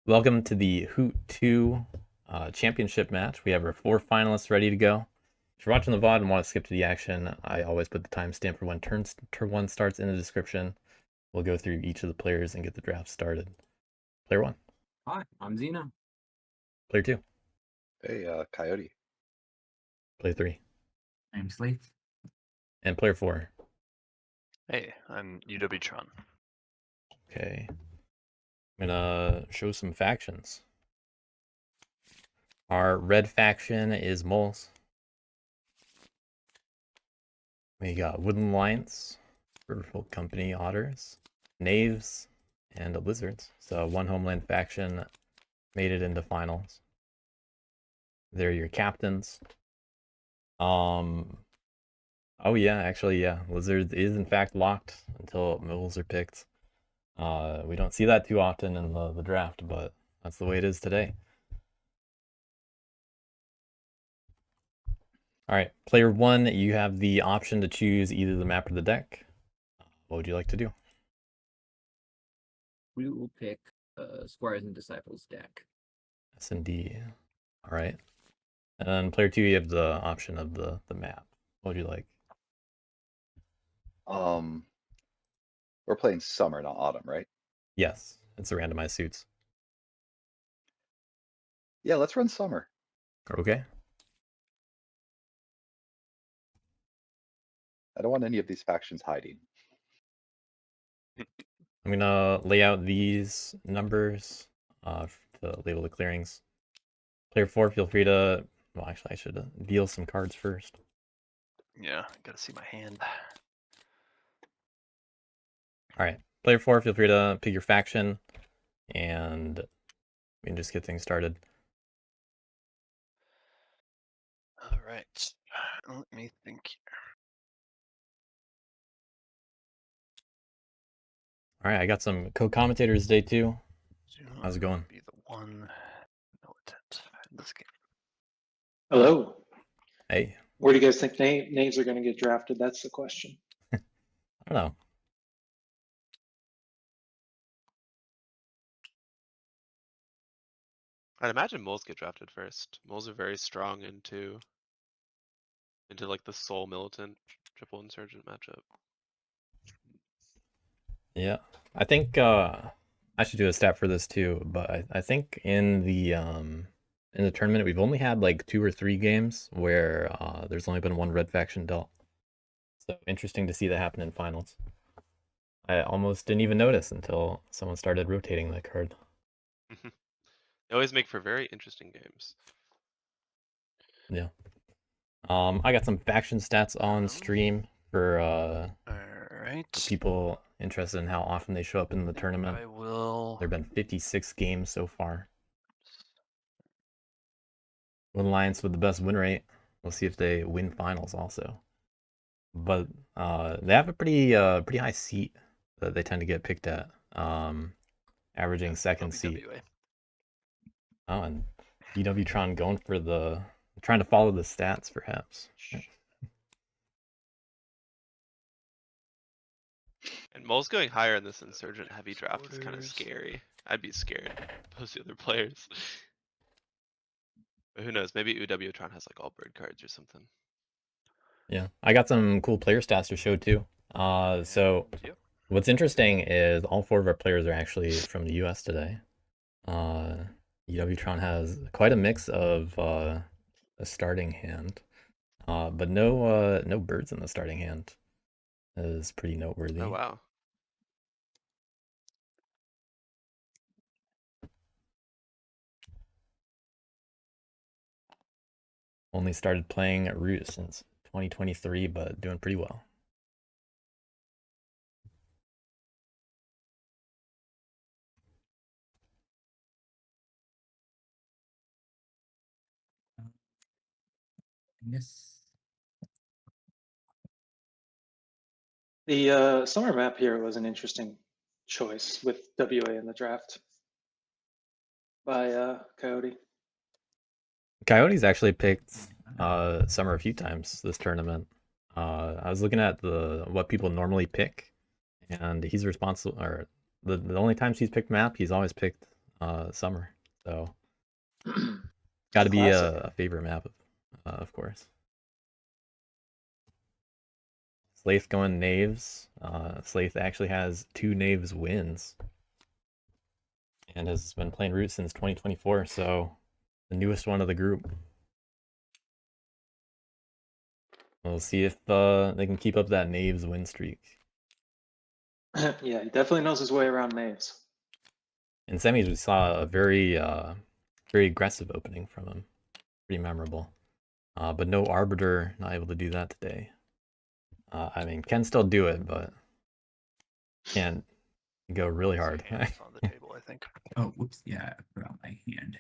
Welcome to the HOOT 2 championship match. We have our 4 finalists ready to go. If you're watching the VOD and want to skip to the action, I always put the timestamp for when turn 1 starts in the description. We'll go through each of the players and get the draft started. Player 1. Hi, I'm Xeno. Player 2. Hey, Coyote. Player 3. I'm Slaith. And player 4. Hey, I'm uwtron. Okay. I'm gonna show some factions. Our red faction is moles. We got wooden lions, purple company otters, knaves, and lizards. So one Homeland faction made it into finals. They're your captains. Oh yeah, actually yeah, lizards is in fact locked until moles are picked. We don't see that too often in the draft, but that's the way it is today. All right, player 1, you have the option to choose either the map or the deck. What would you like to do? We will pick Squires and Disciples deck. S&D. All right. And then player 2, you have the option of the map. What would you like? We're playing summer, not autumn, right? Yes, it's a randomized suits. Yeah, let's run summer. Okay. I don't want any of these factions hiding. I'm gonna lay out these numbers to label the clearings. Player 4, feel free to. Well, actually, I should deal some cards first. Yeah, gotta see my hand. All right, player 4, feel free to pick your faction, and we can just get things started. All right, let me think here. All right, I got some co-commentators today too. How's it going? Be the one militant in this game. Hello. Hey. Where do you guys think names are going to get drafted? That's the question. I don't know. I'd imagine moles get drafted first. Moles are very strong into like the soul militant triple insurgent matchup. Yeah, I think I should do a stat for this too, but I think in the tournament we've only had like 2 or 3 games where there's only been one red faction dealt. So interesting to see that happen in finals. I almost didn't even notice until someone started rotating that card. They always make for very interesting games. Yeah. I got some faction stats on stream for All right. people interested in how often they show up in the tournament. I will. There've been 56 games so far. One Alliance with the best win rate. We'll see if they win finals also. But they have a pretty high seat that they tend to get picked at. Averaging second seat. Oh, and uwtron going for trying to follow the stats perhaps. And moles going higher in this insurgent heavy draft is kind of scary. I'd be scared opposed to the other players. But who knows? Maybe uwtron has like all bird cards or something. Yeah, I got some cool player stats to show too. So what's interesting is all 4 of our players are actually from the US today. uwtron has quite a mix of a starting hand, but no birds in the starting hand. That is pretty noteworthy. Oh wow. Only started playing Root since 2023, but doing pretty well. Yes. The summer map here was an interesting choice with WA in the draft by Coyote. Coyote's actually picked Summer a few times this tournament. I was looking at what people normally pick, and he's responsible, or the only times he's picked map, he's always picked summer. So got to be Classic. a favorite map, of course. Slaith going Knaves. Slaith actually has 2 Knaves wins and has been playing Root since 2024, so the newest one of the group. We'll see if they can keep up that Knaves win streak. Yeah, he definitely knows his way around knaves. In semis, we saw a very very aggressive opening from him. Pretty memorable. But no Arbiter, not able to do that today. I mean, can still do it, but can't go really hard. Hands on the table, I think. Oh, whoops. Yeah, I put out my hand.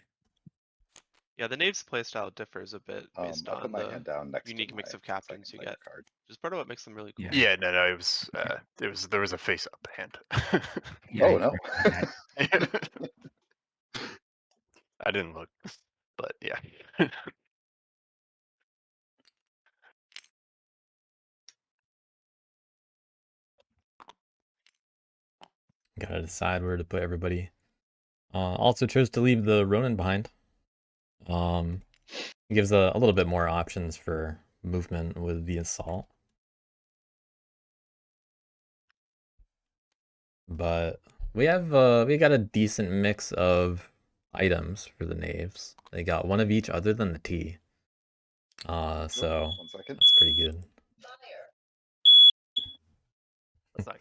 Yeah, the Knaves playstyle differs a bit based I put on my the hand down next unique to mix my of captains you second player get. card. Which is part of what makes them really cool. Yeah. Yeah, no, it was there was a face up hand. Yeah, Oh I no. corrected that. I didn't look, but yeah. Gotta decide where to put everybody. Also chose to leave the Ronin behind. Gives a little bit more options for movement with the assault. But we got a decent mix of items for the Knaves. They got one of each other than the T. So 1 second. that's pretty good. That's not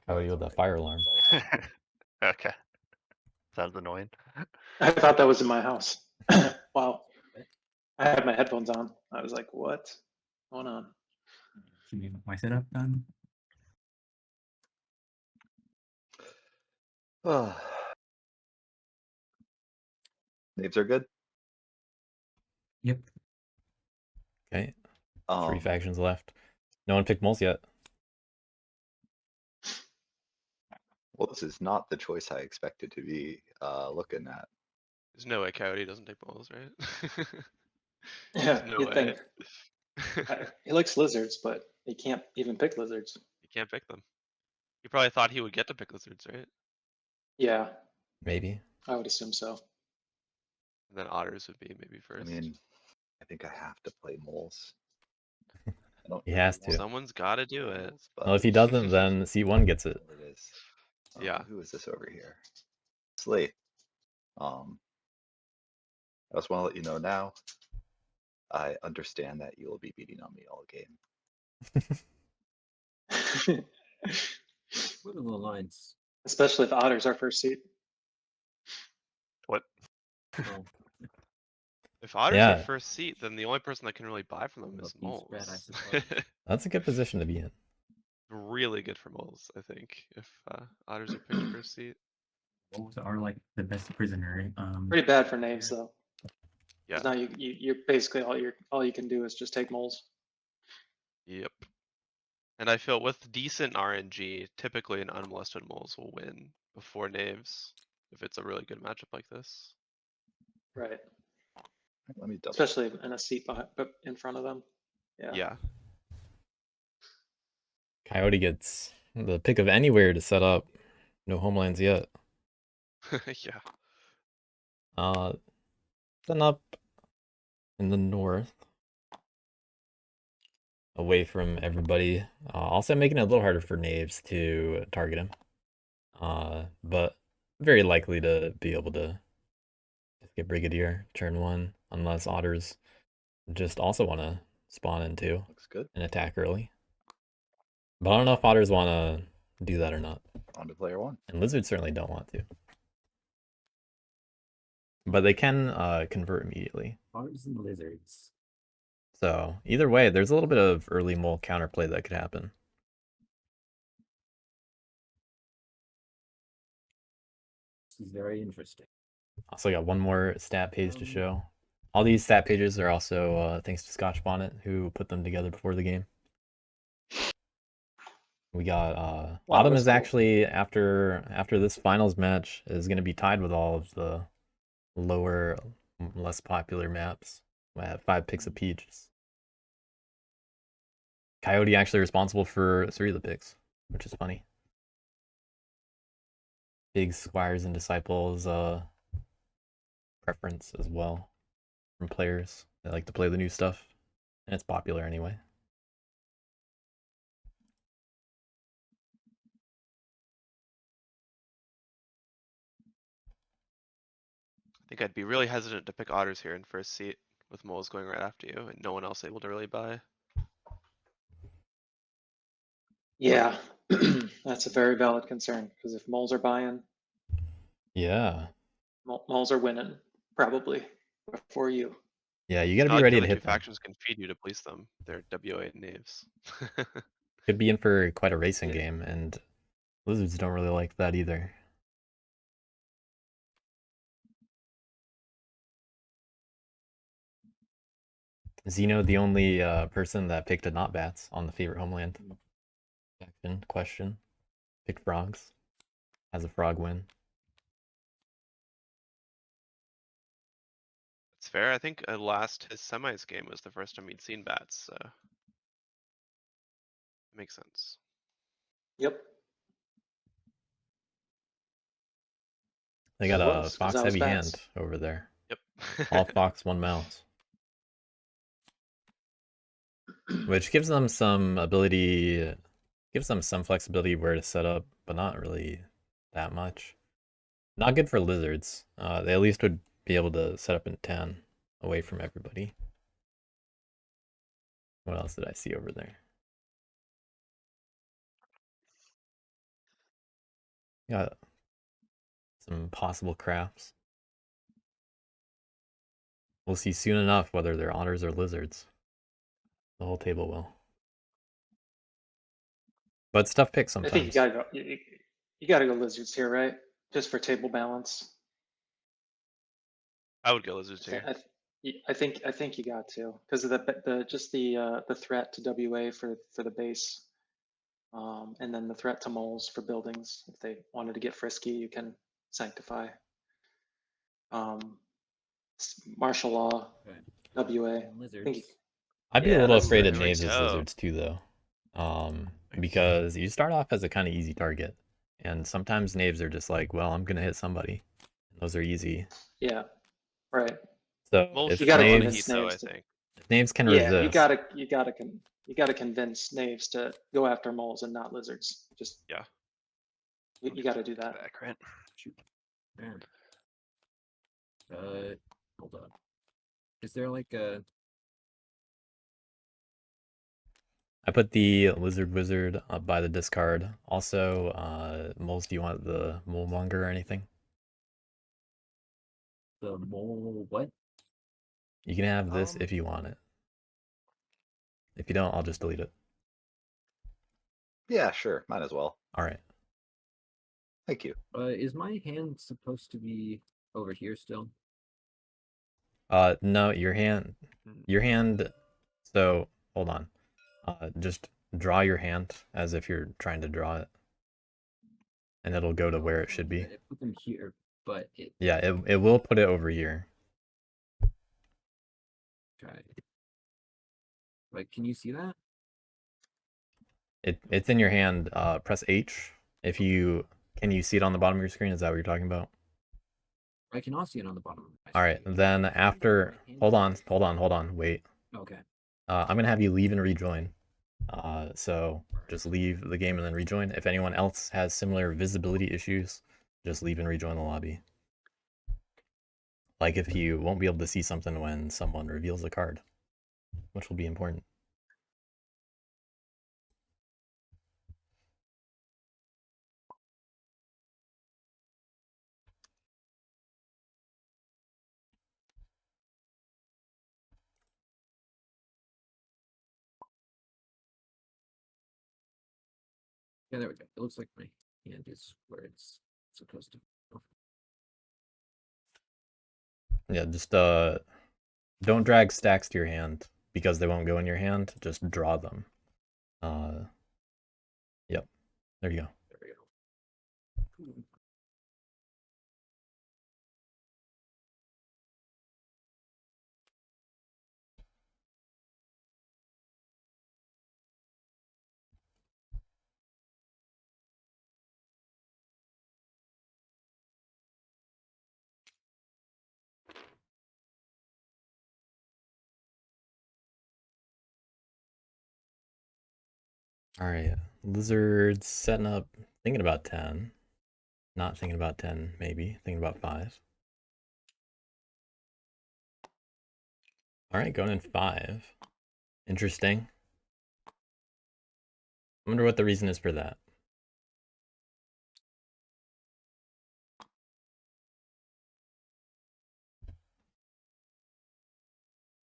How do you with the fire alarm? good. Okay. Sounds annoying. I thought that was in my house. Wow. I had my headphones on. I was like, what's going on? Should be my setup done. Names are good. Yep. Okay, 3 Um, factions left. No one picked moles yet. well, this is not the choice I expected to be looking at. There's no way Coyote doesn't take balls, right? Yeah, There's no you'd way. think. He likes lizards, but he can't even pick lizards. You can't pick them. You probably thought he would get to pick lizards, right? Yeah, Maybe. I would assume so. And then otters would be maybe I first. mean, I think I have to play moles. I don't He has really to. Someone's got to do want it. moles, Well, if he doesn't, then C1 gets it. it is. Yeah. Who is this over here? Slaith. I just want to let you know now. I understand that you will be beating on me all game. What are the lines? Especially if Otter's our first seat. What? Oh, If otters are Yeah. first seat, then the only person that can really buy from them Well, is beef spread, I moles. suppose. That's a good position to be in. Really good for moles, I think, if otters are picked first seat. Wolves are like the best prisoner. Pretty bad for knaves though. Yeah. 'Cause now you're basically all you can do is just take moles. Yep. And I feel with decent RNG, typically an unmolested moles will win before knaves if it's a really good matchup like this. Right. Let me double. Especially in a seat in front of them. Yeah. Yeah. Coyote gets the pick of anywhere to set up. No homelands yet. Yeah. Then up in the north, away from everybody. Also making it a little harder for knaves to target him. But very likely to be able to get Brigadier turn 1, unless otters just also want to spawn in too Looks good. and attack early. But I don't know if otters want to do that or not. On to player 1. And lizards certainly don't want to. But they can convert immediately. Otters and lizards. So either way, there's a little bit of early mole counterplay that could happen. This is very interesting. Also got one more stat page to show. All these stat pages are also thanks to Scotch Bonnet, who put them together before the game. We got Wow, Autumn that's is cool. actually after this finals match is going to be tied with all of the lower, less popular maps. We have 5 picks apiece. Coyote actually responsible for 3 of the picks, which is funny. big squires and disciples preference as well from players. They like to play the new stuff, and it's popular anyway. I think I'd be really hesitant to pick otters here in first seat with moles going right after you and no one else able to really buy. Yeah, that's a very valid concern because if moles are buying, Yeah, moles are winning probably before you. yeah, you got to Not be like ready the to other two hit them. factions can feed you to police them. They're WA knaves. Could be in for quite a racing Yeah. game, and lizards don't really like that either. Xeno, the only person that picked a not bats on the favorite Homeland faction question, picked frogs. Has a frog win. It's fair. I think his semis game was the first time he'd seen bats, so makes sense. Yep. They So got it a was, 'cause fox that was heavy bats. hand over there. Yep. All fox, one mouse. Which gives them some ability, gives them some flexibility where to set up, but not really that much. Not good for lizards. They at least would be able to set up in 10 away from everybody. What else did I see over there? Got some possible crafts. We'll see soon enough whether they're otters or lizards. The whole table will. But stuff picks I think you sometimes. gotta go. You gotta go lizards here, right? Just for table balance. I would go lizards I think here. I think you got to because of the threat to WA for the base, and then the threat to moles for buildings. If they wanted to get frisky, you can sanctify. Martial law, Okay. WA. And I think lizards. I'd be a Yeah, little that's afraid of There we knaves as go. lizards too, though. Because you start off as a kind of easy target, and sometimes knaves are just like, well, I'm gonna hit somebody. Those are easy. yeah, right. So Moles if You should gotta draw on a convince heat though, I knaves to. think. knaves can Yeah, resist, you gotta convince knaves to go after moles and not lizards. Just Yeah. you gotta do that. Back, right? Shoot. Alright. Hold on. Is there like a I put the lizard wizard up by the discard. Also, moles, do you want the mole monger or anything? the mole what? You can have this Um, if you want it. If you don't, I'll just delete it. Yeah, sure. Might as well. All right. Thank you. Is my hand supposed to be over here still? No, your hand. So hold on. Just draw your hand as if you're trying to draw it, and it'll go to where it should be. I put them here, but it Yeah, it will put it over here. try. Like, can you see that? It's in your hand. Press H. If you can you see it on the bottom of your screen? Is that what you're talking about? I can also see it on the bottom of my All right. screen. Then It's after, my hand hold on, is- hold on, wait. Okay. I'm gonna have you leave and rejoin. So just leave the game and then rejoin. If anyone else has similar visibility issues, just leave and rejoin the lobby. Like if you won't be able to see something when someone reveals a card, which will be important. Yeah, there we go. It looks like my hand is where it's supposed to go. Yeah, just don't drag stacks to your hand because they won't go in your hand. Just draw them. Yep. There you go. There we go. Cool. All right, lizards setting up, thinking about 10. Not thinking about 10, maybe. Thinking about 5. All right, going in 5. Interesting. I wonder what the reason is for that.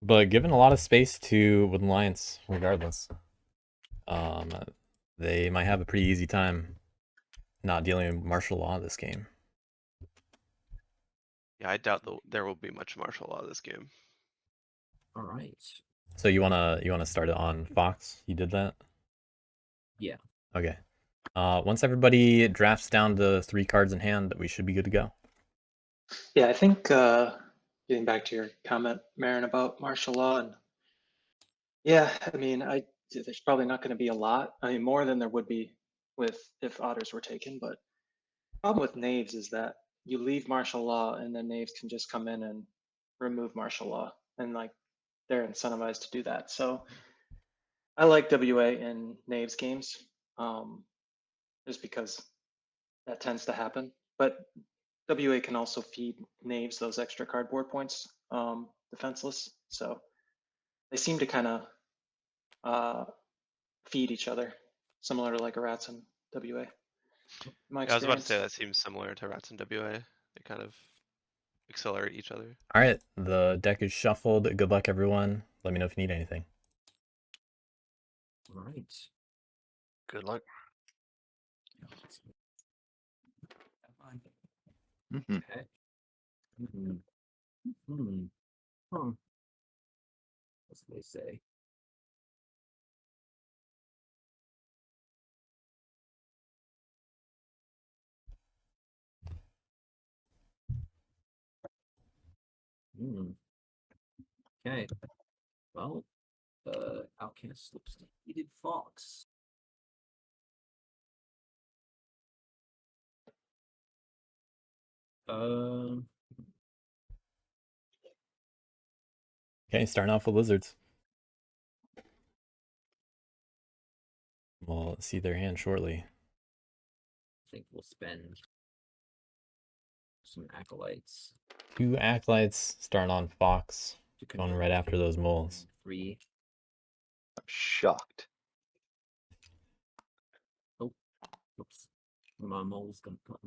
But given a lot of space to Woodland Alliance, regardless, they might have a pretty easy time not dealing with martial law this game. Yeah, I doubt there will be much martial law this game. All right. So you wanna start it on Fox? You did that? Yeah. Okay. Once everybody drafts down to 3 cards in hand, we should be good to go. Yeah, I think getting back to your comment, Marin, about martial law, and yeah, I mean, there's probably not going to be a lot. I mean, more than there would be with if otters were taken. But the problem with knaves is that you leave martial law, and then knaves can just come in and remove martial law, and like they're incentivized to do that. So I like WA in knaves games, just because that tends to happen. But WA can also feed knaves those extra cardboard points, defenseless. So they seem to kind of feed each other, similar to like a rats and WA. My Yeah, I was about to experience. say that seems similar to Rats and WA. They kind of accelerate each other. All right, the deck is shuffled. Good luck, everyone. Let me know if you need anything. All right. Good luck. Yeah, let's see. Fine. Mhm. Okay. Huh. What do they say? Okay. Well, Outcast slips to Heated Fox. Um, Okay, starting off with lizards. We'll see their hand shortly. I think we'll spend some acolytes 2 acolytes starting on Fox, to going convert right after those moles. 3. I'm shocked. Oops. My mole's gonna come.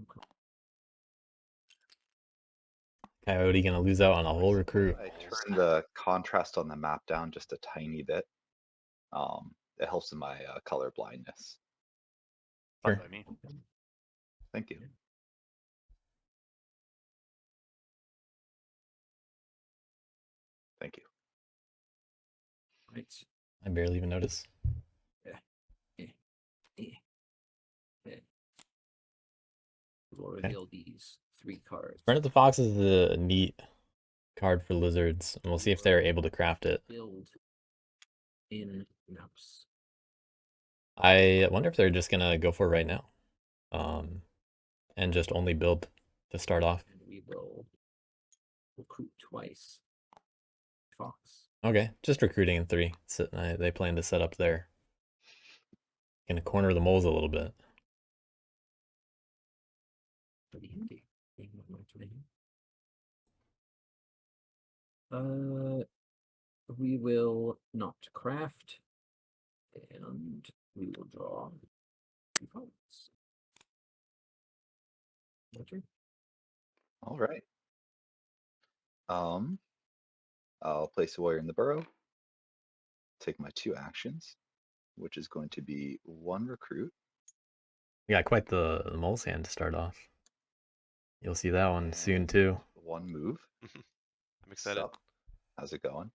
Coyote gonna lose out on a whole recruit. I turn the contrast on the map down just a tiny bit. It helps in my color blindness. Fine Sure. by me. Thank you. Thank you. Right. I barely even noticed. We'll reveal these 3 cards. Friend of the Fox is the neat card for lizards, and we'll see if they're able to craft it. Build in maps. I wonder if they're just gonna go for it right now, and just only build to start off. And we will recruit twice. Fox. Okay, just recruiting in 3. So, they plan to set up there. Gonna corner the moles a little bit. Pretty handy. We will not craft, and we will draw 2 cards. Roger. All right. I'll place a warrior in the burrow. Take my 2 actions, which is going to be 1 recruit. We got quite the mole's hand to start off. You'll see that one soon and too. 1 move. I'm excited. Sup? How's it going?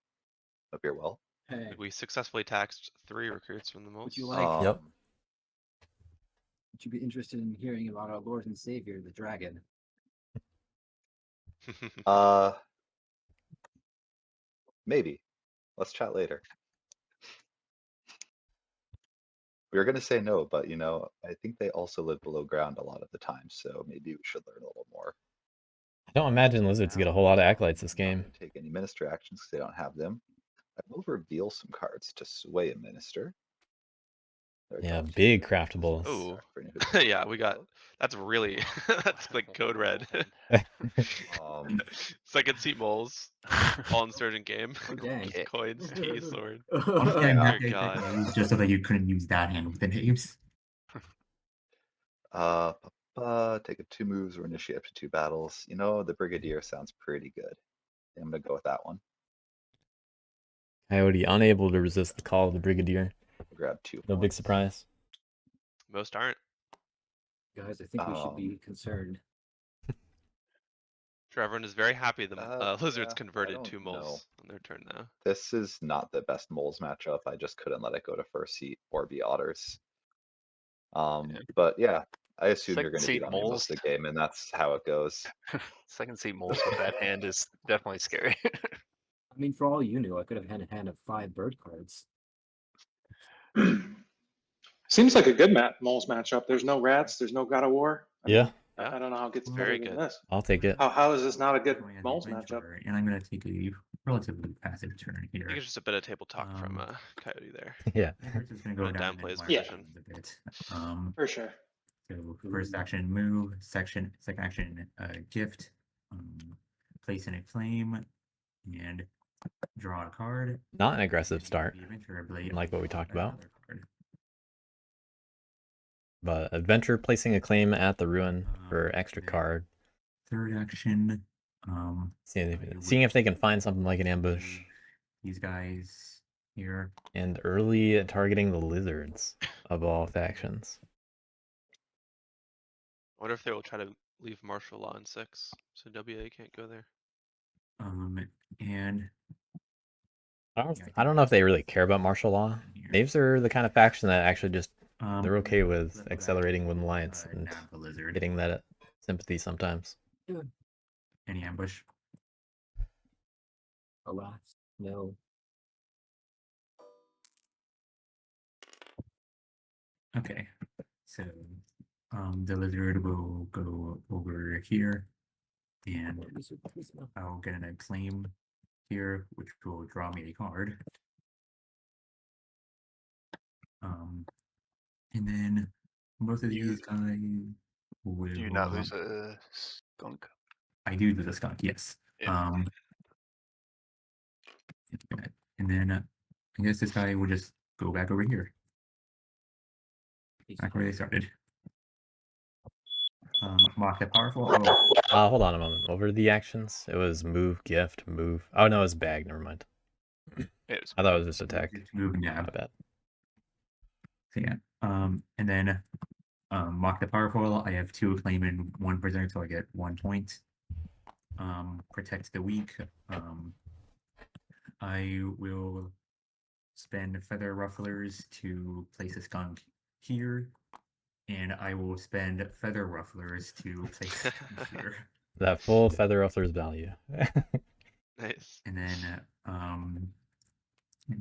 Hope you're well. Hey, We successfully taxed 3 recruits from the most. would you like? Yep. Would you be interested in hearing about our Lord and Savior, the dragon? Maybe. Let's chat later. We were going to say no, but I think they also live below ground a lot of the time, so maybe we should learn a little more. I don't imagine lizards get a whole lot of acolytes this I'm not game. gonna take any minister actions because they don't have them. I will reveal some cards to sway a minister. There we Yeah, go. big craftables. Oh, Sorry for anyone who yeah, doesn't we got. know. That's really. That's like code red. Second seat moles. All insurgent game. Oh dang. Okay. Coins, key, sword. Honestly, I'm Yeah. happy I Dear took God. names just so that you couldn't use that hand with the names. Take up 2 moves or initiate up to 2 battles. You know, the Brigadier sounds pretty good. I'm gonna go with that one. Coyote unable to resist the call of the Brigadier. We'll grab 2 No big points. surprise. Most aren't. Guys, I think we should be concerned. Sure, everyone is very happy the lizards yeah, I converted don't 2 know. moles on their turn now. This is not the best moles matchup. I just couldn't let it go to first seat or be otters. But yeah, I assume you're Second going to beat seat on me most moles. of the game, and that's how it goes. Second seat moles with that hand is definitely scary. I mean, for all you knew, I could have had a hand of 5 bird cards. Seems like a good moles matchup. There's no rats. There's no God of War. I Yeah. mean, I don't know how it gets Very better than good. this. I'll take it. How is this not a good Going as the moles matchup? adventurer, and I'm gonna take a relatively passive turn I think here. it's just a bit of table talk from Um, Coyote there. Yeah. First is gonna go Gonna down downplay his and position. a bit. For sure. So first action move, second action gift, place in a flame, and draw a card. Not an aggressive And start, the adventurer blade like what we talked about. another card. But adventure placing a claim at the ruin for extra then card. Third action, Seeing if they can find something like an ambush. These guys here. And early targeting the lizards of all factions. I wonder if they will try to leave martial law in 6, so WA can't go there. And I don't know if they really care about martial law. Knaves are the kind of faction that actually just they're okay with accelerating with alliance and nab the lizard. getting that sympathy sometimes. Any ambush? Alas, no. Okay, so the lizard will go over here, and I'll get an acclaim here, which will draw me a card. And then both of these guys will. Do you not lose a skunk? I do lose a skunk, yes. Yeah. And then I guess this guy will just go back over here. Back where they started. Mock the powerful. Oh. Hold on a moment. What were the actions? It was move, gift, move. Oh no, it was bag. Never mind. I thought it was just attack. Move and My nab. bad. So yeah. And then mock the powerful. I have 2 acclaim and 1 prisoner, so I get 1 point. Protect the weak. I will spend feather rufflers to place a skunk here, and I will spend feather rufflers to place a skunk here. That full feather ruffler's value. Nice. And then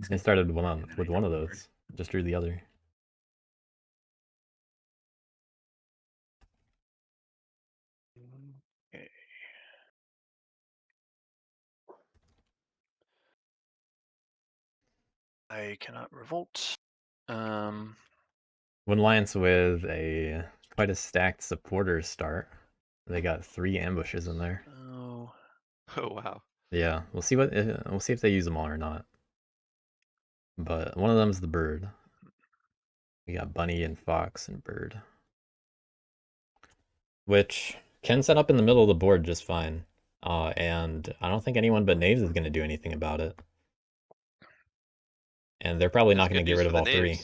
They started with one of those. Just drew the other. Okay. I cannot revolt. When Alliance with a quite a stacked supporters start, they got 3 ambushes in there. Oh. Oh wow. Yeah, we'll see if they use them all or not. But one of them's the bird. We got bunny and fox and bird, which can set up in the middle of the board just fine. And I don't think anyone but Knaves is going to do anything about it. And they're probably not going to get rid of all 3.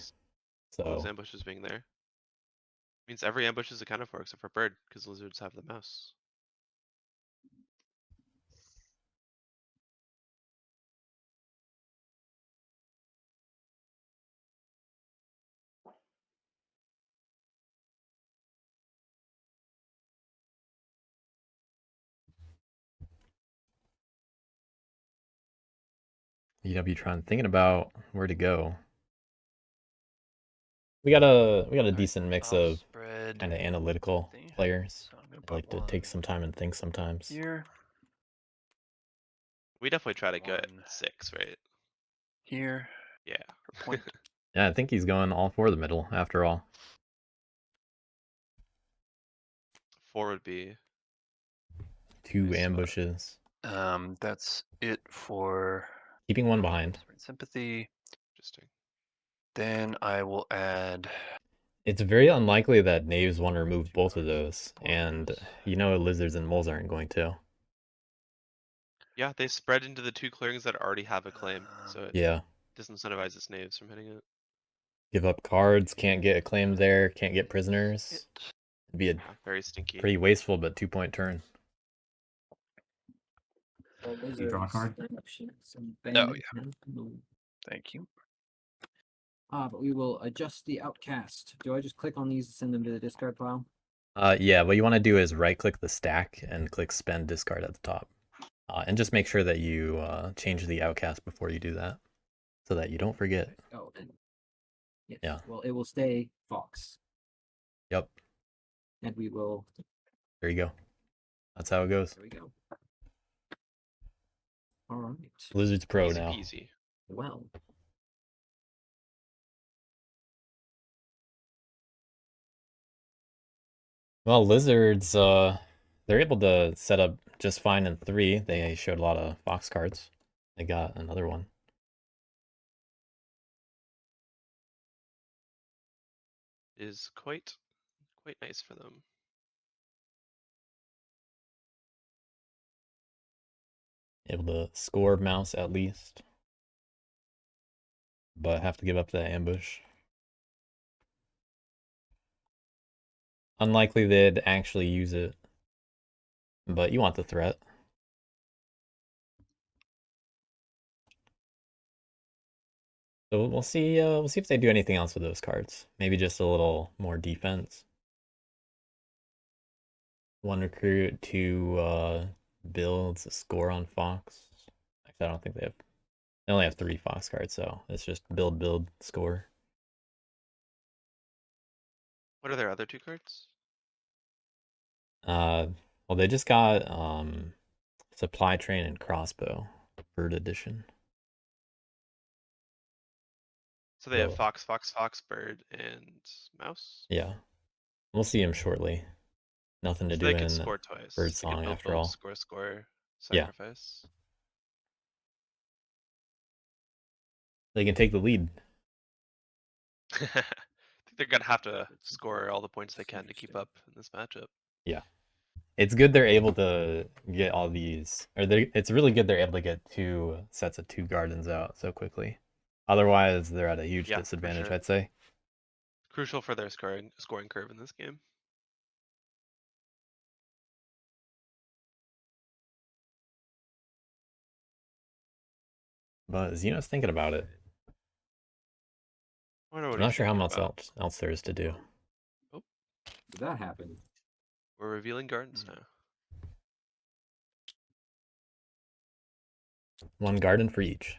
All those So ambushes being there. Means every ambush is accounted for except for bird, because lizards have the mouse. uwtron thinking about where to go. We got a decent mix of kind of analytical players. So I'm gonna I like to take some time and think sometimes. here. We definitely try to go at One. 6, right? Here. Yeah. For point. Yeah, I think he's going all for the middle after all. 4 would be 2 Nice spot. ambushes. That's it for Keeping one behind. sympathy. interesting. Then I will add. It's very unlikely that knaves want to remove both of those, and you know lizards and moles aren't going to. Yeah, they spread into the 2 clearings that already have a claim, so it Yeah. disincentivizes knaves from hitting it. Give up cards, can't get acclaimed there, can't get prisoners. It'd be a Yeah, very stinky. pretty wasteful but 2-point turn. You draw a card? Oh, Thank you. But we will adjust the outcast. Do I just click on these and send them to the discard pile? Yeah, what you want to do is right-click the stack and click spend discard at the top. And just make sure that you change the outcast before you do that, so that you don't forget. Oh, and yes. Yeah. Well, it will stay Fox, Yep, and we will. there you go. That's how it goes. There we go. All right. Blizzard's pro Easy now. peasy. Well, Well, lizards, they're able to set up just fine in 3. They showed a lot of fox cards. They got another one. Is quite nice for them. Able to score mouse at least, but have to give up that ambush. Unlikely they'd actually use it, but you want the threat. So we'll see if they do anything else with those cards. Maybe just a little more defense. 1 recruit, 2 builds a score on Fox. Actually, I don't think they only have 3 Fox cards, so it's just build, score. What are their other 2 cards? Well, they just got supply train and crossbow, bird edition. So they have So, fox, bird, and mouse. yeah, we'll see him shortly. Nothing to So do they can in score twice. bird They can song build, after all. score, Yeah. sacrifice. They can take the lead. I think they're gonna have to score all the points they can to keep up in this matchup. Yeah. It's good they're able to get all these, it's really good they're able to get 2 sets of 2 gardens out so quickly. Otherwise, they're at a huge Yeah, for disadvantage, sure. I'd say. Crucial for their scoring curve in this game. But Xeno's thinking about it. I wonder what I'm he's not sure how thinking much about. else there is to do. did that happen? We're revealing gardens now. 1 garden for each.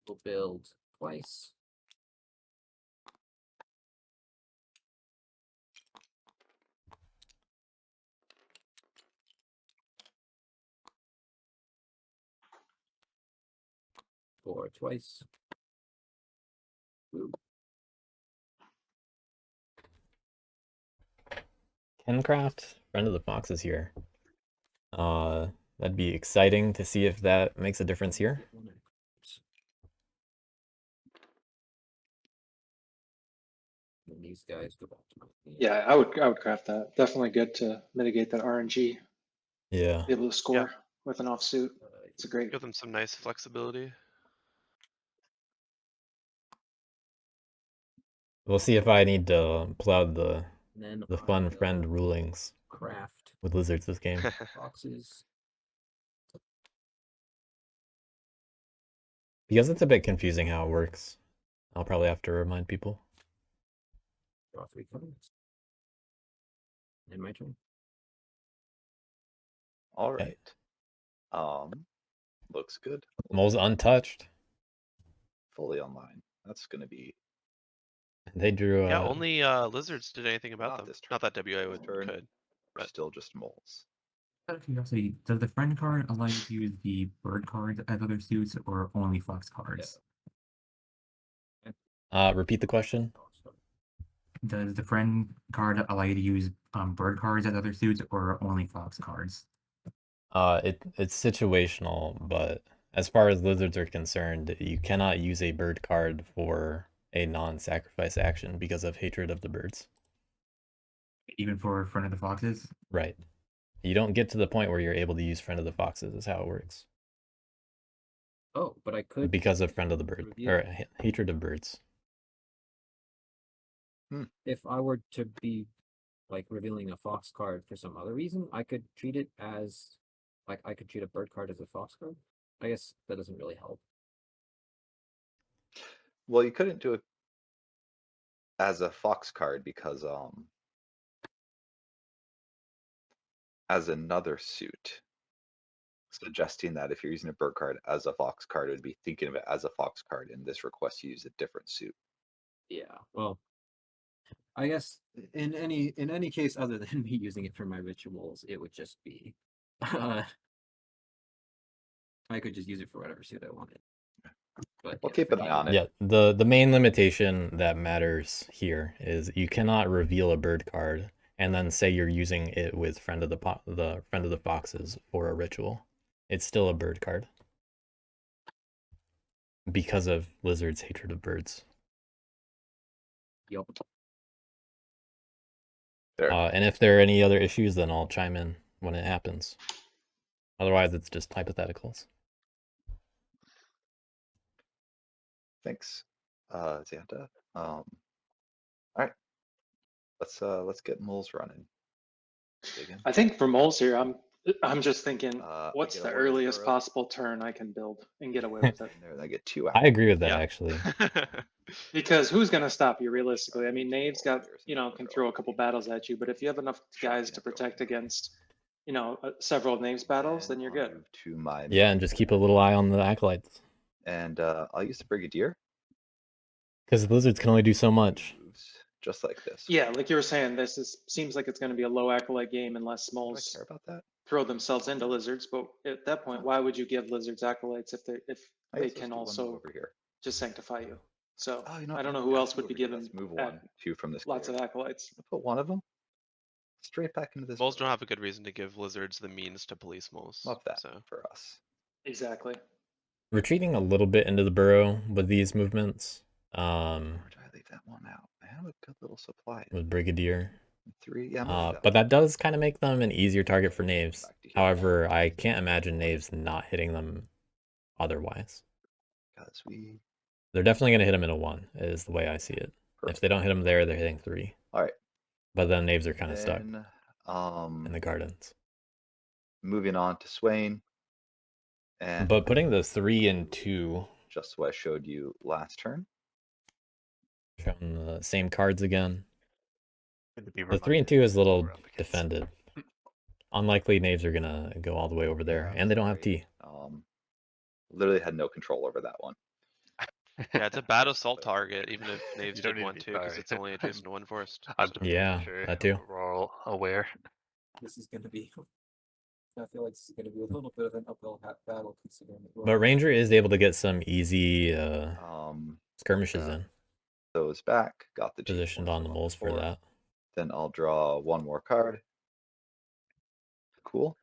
We'll build twice. Or twice. Ooh. Kencraft, friend of the fox, is here. That'd be exciting to see if that makes a difference here. And these guys go back to my hand. Yeah, I would craft that. Definitely good to mitigate that RNG. Yeah. Be able to score with an offsuit. It's a great. Give them some nice flexibility. We'll see if I need to pull out the And then fun I friend will rulings craft with lizards this game. foxes. Because it's a bit confusing how it works. I'll probably have to remind people. Draw 3 cards. And my turn. All Okay. right. Looks good. Mole's untouched. Fully online. That's gonna be They drew Yeah, only lizards did anything about Not them. this turn. Not that WA This would turn, could. We're but- still just moles. Out of curiosity, does the friend card allow you to use the bird cards as other suits or only fox cards? repeat the question. Does the friend card allow you to use bird cards as other suits or only fox cards? It's situational, but as far as lizards are concerned, you cannot use a bird card for a non-sacrifice action because of hatred of the birds. Even for Friend of the Foxes? Right. You don't get to the point where you're able to use Friend of the Foxes, is how it works. Oh, but I could Because of Friend of the Bird, reveal- or hatred of birds. if I were to be like revealing a fox card for some other reason, I could treat it as like I could treat a bird card as a fox card. I guess that doesn't really help. Well, you couldn't do it as a fox card because as another suit, suggesting that if you're using a bird card as a fox card, it would be thinking of it as a fox card, and this request you use a different suit. Yeah. Well, I guess in any case other than me using it for my rituals, it would just be I could just use it for whatever suit I wanted. But We'll yeah, keep for an eye the- on it. Yeah, the main limitation that matters here is you cannot reveal a bird card and then say you're using it with Friend of the Friend of the Foxes for a ritual. It's still a bird card. Because of lizards' hatred of birds. Yup. There. And if there are any other issues, then I'll chime in when it happens. Otherwise, it's just hypotheticals. Thanks, Xanta. All right, let's get moles running. Dig in. I think for moles here, I'm just thinking, I what's get the a warrior's earliest burrow. possible turn I can build and get away with it? And there, I get 2 I agree with that, Yeah. actually. Because who's gonna stop you realistically? I mean, Knave's got, Warriors you and know, the can burrow throw a already. couple battles at you, but if you have enough guys to Shocking protect everyone. against, you know, several of Knave's battles, then you're I'll good. move to my Yeah, and just keep a little eye on the acolytes. and I'll use the brigadier. Because the lizards can only do so much. Moves just like this. Yeah, like you were saying, seems like it's gonna be a low acolyte game unless Do I Smalls care about that? throw themselves into lizards, but at that point, why would you give lizards acolytes if I they guess let's can do one move also over here. just sanctify you? So Oh, you know I what? don't No, know who yeah, else move would be over here. given Let's move at 1, 2 from this. lots of clear. acolytes. I'll put one of them straight back into this. Moles burrow. don't have a good reason to give lizards the means to police moles. Love that So for us. Exactly. Retreating a little bit into the burrow with these movements. Or did I leave that one out? I have a good little supply. With Brigadier. 3, yeah. I'm gonna leave that But one. that does kind of make them an easier target for Knaves. Back to here. However, I can't imagine Knaves not hitting them otherwise. Because we. They're definitely going to hit them in a 1, is the way I see it. If they don't hit them there, they're hitting 3. All right. But then Knaves are kind of stuck Then, in the gardens. moving on to Swain. And But putting the 3 and 2, just what I showed you last turn. showing the same cards again. Good to be The 3 and 2 is a reminded little we're up against. defended. Unlikely Knaves are going to go all the way over there, Yeah, and they don't have sorry. T. Literally had no control over that one. yeah, it's a bad assault target, even if Knaves You don't did need to want be to, because sorry. it's only adjacent to 1 forest. I'm so- just making Yeah, sure that too. we're all aware. This is going to be. I feel like this is going to be a little bit of an uphill battle considering. that we're But all- Ranger is able to get some easy skirmishes Yeah. in. Those back, got the Positioned G4 on the from moles for before. that. Then I'll draw one more card. Cool.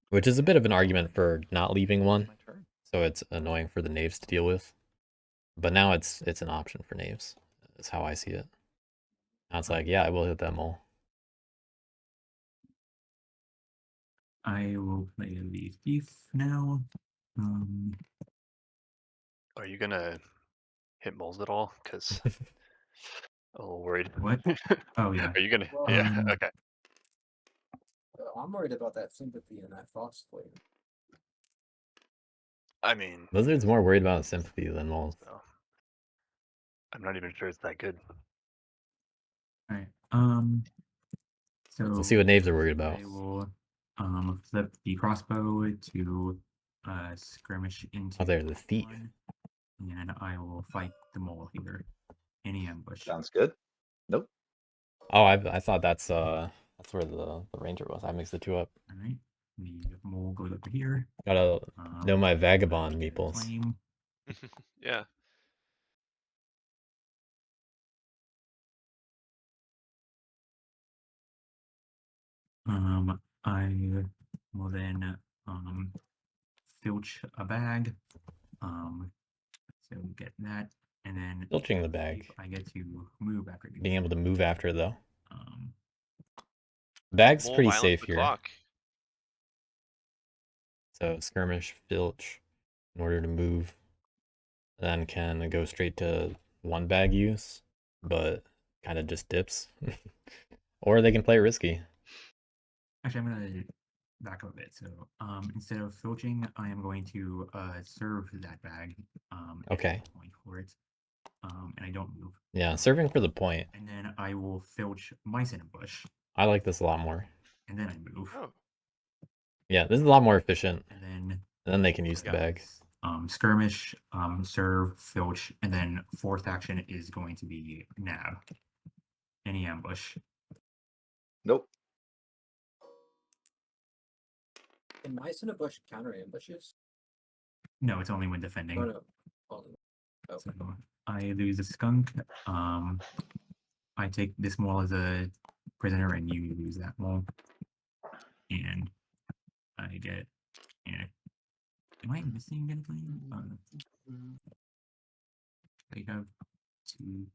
Which is a bit of an argument for not leaving one. My turn. So it's annoying for the Knaves to deal with. But now it's an option for Knaves. Is how I see it. Now it's like, yeah, I will hit that mole. I will play the thief now. Are you gonna hit moles at all? Because a little worried. What? Oh yeah. Are you gonna? Well, Yeah. Okay. I'm worried about that sympathy and that fox flavor. I mean, Lizard's more worried about sympathy than moles. no. I'm not even sure it's that good. Alright. So Let's see what Knaves are worried about. I will flip the crossbow to skirmish into Oh, there, the thief. one, and I will fight the mole here. any ambush. Sounds good. Nope. Oh, I thought that's where the ranger was. I mixed the two up. All right. The mole goes over here. Gotta know my vagabond I get a meeples. flame. Yeah. I will then filch a bag. So get that, and then Filching the bag. if I get to move after Being able to move after though. um Bag's Mole pretty violence safe the here. clock. So skirmish, filch, in order to move. Then can go straight to one bag use, but kind of just dips. Or they can play risky. actually I'm gonna back up a bit. So instead of filching, I am going to serve that bag. Okay. Point for it. And I don't move. Yeah, serving for the point. And then I will filch mice in a bush. I like this a lot more. And then I move. Oh. Yeah, this is a lot more efficient. And then they can use the bag. Skirmish, serve, filch, and then fourth action is going to be nab. Any ambush. Nope. Can mice in a bush counter ambushes? No, it's only when defending. Oh, no. Only. Oh. So I lose a skunk. I take this mole as a prisoner, and you lose that mole. And I get. Am I missing anything? I have two.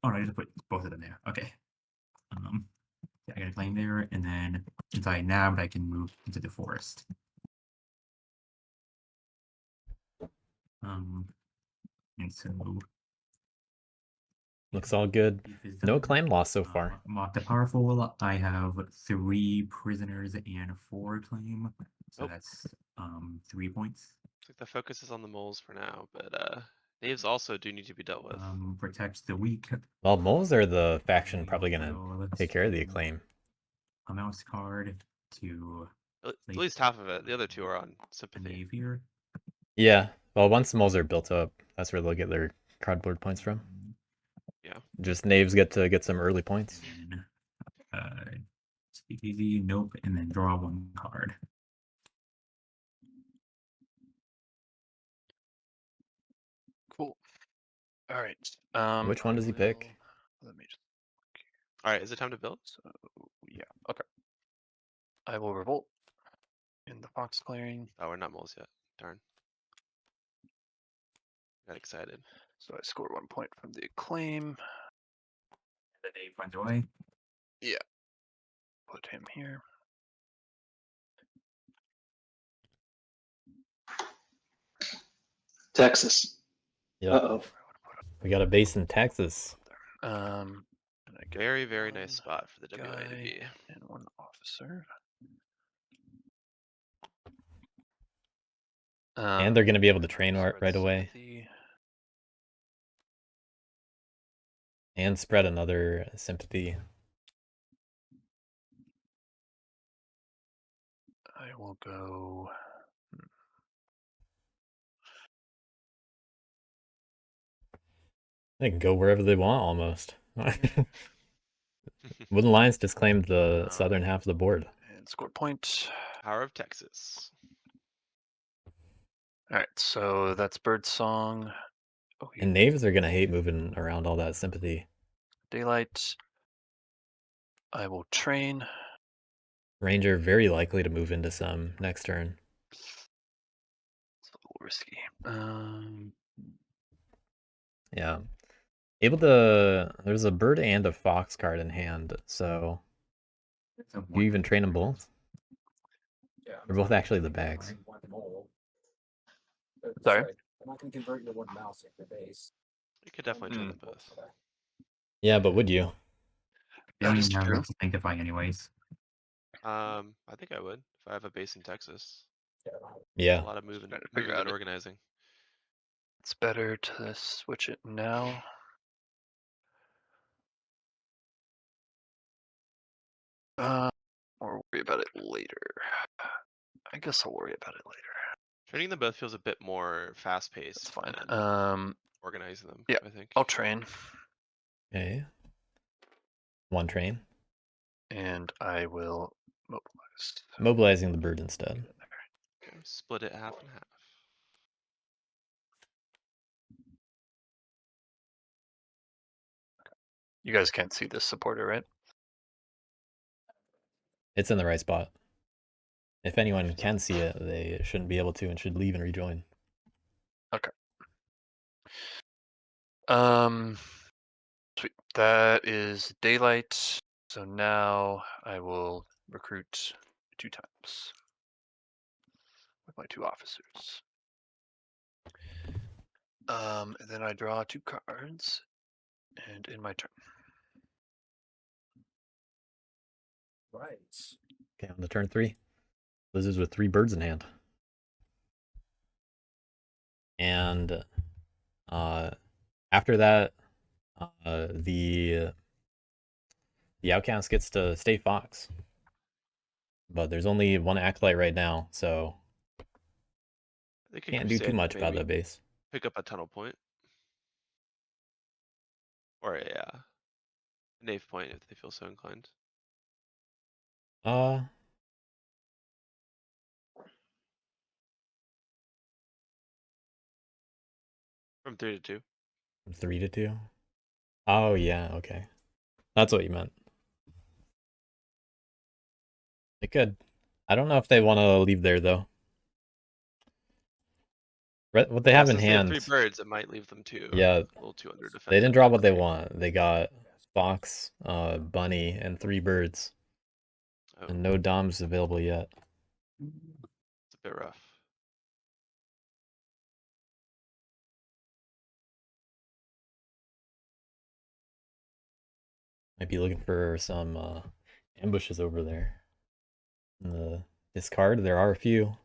Oh no, I just put both of them there. Okay. I got a claim there, and then since I nabbed, I can move into the forest. And so looks all good. No claim loss so far. Mock the Powerful, I have 3 prisoners and 4 claim. So that's 3 points. Looks like the focus is on the moles for now, but knaves also do need to be dealt with. Protects the weak. Well, moles are the faction probably gonna take care of the acclaim. A mouse card to At least half of it. The other 2 are on sympathy. here. Yeah. Well, once the moles are built up, that's where they'll get their cardboard points from. Yeah. Just knaves get to get some early points. And, speak easy, nope, and then draw 1 card. Cool. All right. Which one does he pick? Let me just. All right. Is it time to build? So yeah. Okay. I will revolt in the fox clearing. Oh, we're not moles yet. Darn. Got excited. So I score 1 point from the acclaim. The Dave runs away. Yeah. Put him here. Texas. Yep. Uh-oh. We got a base in Texas. And I get Very, very nice one spot for the WA to guy be. and 1 officer. And they're going to be able to train right away. And spread another sympathy. I will go. They can go wherever they want almost. Wooden Lions just claimed the southern half of the board. And score point. Power of Texas. All right, so that's Birdsong. Oh, and knaves are going to hate moving around all that sympathy. Daylight. I will train. Ranger very likely to move into some next turn. It's a little risky. Yeah. Able to. There's a bird and a fox card in hand, so. You even train them both? Yeah. They're both actually the bags. Sorry? I'm not going to convert your 1 mouse into base. You could definitely train them both. Yeah, but would you? They don't even have enough to sanctify anyways. I think I would if I have a base in Texas. Yeah. A lot of moving, Trying to figure moving out and it. organizing. It's better to switch it now. Or worry about it later. I guess I'll worry about it later. Training them both feels a bit more fast paced. That's fine. Organizing them. Yeah, I think. I'll train. Okay. One train. And I will mobilize. Mobilizing the bird instead. Okay, split it half and half. You guys can't see this supporter, right? It's in the right spot. If anyone can see it, they shouldn't be able to and should leave and rejoin. Sweet. That is daylight. So now I will recruit 2 times with my 2 officers. And then I draw 2 cards, and in my turn. Right. Okay, on the turn 3. Lizards with 3 birds in hand. And after that, the outcast gets to stay fox. But there's only one acolyte right now, so They could can't do too crusade much about maybe. that base. Pick up a tunnel point. Or a knave point if they feel so inclined. Uh, From 3 to 2. 3 to 2. Oh yeah, okay. That's what you meant. They could. I don't know if they want to leave there though. What they have in Since they have 3 hand, birds, it might leave them too. yeah, A little too under defended. they didn't draw what they want. They got fox, bunny, and 3 birds, Oh, and no doms available yet. it's a bit rough. Might be looking for some ambushes over there. In the discard, there are a few.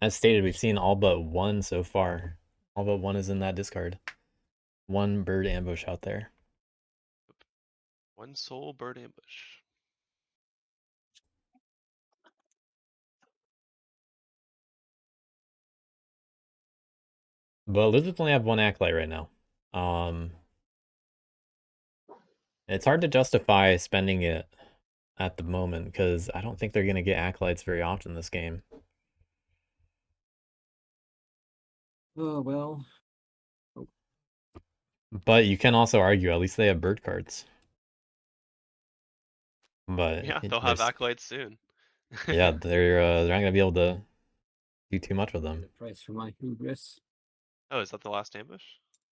As stated, we've seen all but one so far. All but one is in that discard. One bird ambush out there. One soul bird ambush. But lizards only have one acolyte right now. It's hard to justify spending it at the moment because I don't think they're gonna get acolytes very often this game. Oh well. But you can also argue at least they have bird cards. But Yeah, they'll have acolytes soon. yeah, they're not gonna be able to do too much with The them. price for my hubris Oh, is that the last ambush?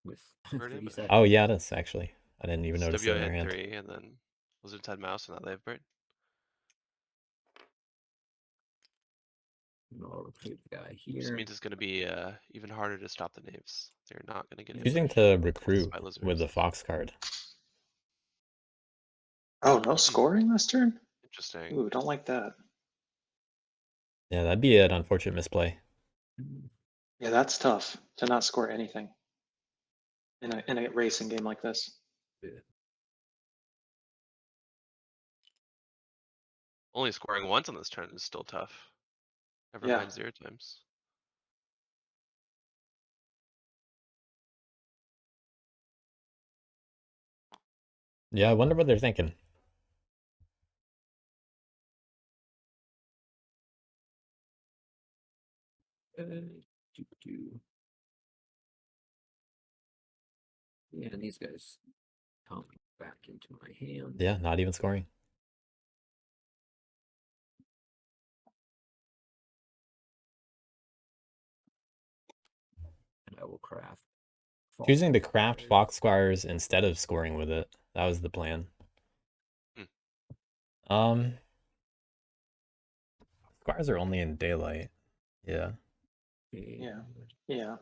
with Bird 3 ambush. seconds. Oh yeah, it is actually. I didn't even So notice it in their WO hand. 3 and then Lizards had mouse and now they have bird. I'll recruit the guy Which here. means it's gonna be even harder to stop the knaves. They're not gonna get Choosing ambushed to recruit by with lizards. the fox card. Oh, no scoring this turn? Interesting. Ooh, don't like that. Yeah, that'd be an unfortunate misplay. Yeah, that's tough to not score anything in a racing game like this. Only scoring once on this turn is still tough. Never Yeah. mind 0 times. Yeah, I wonder what they're thinking. Yeah, and these guys come back into my hand. Yeah, not even scoring. And I will craft. Choosing to craft fox squires instead of scoring with it. That was the plan. Squires are only in daylight. Yeah. Yeah. Yeah.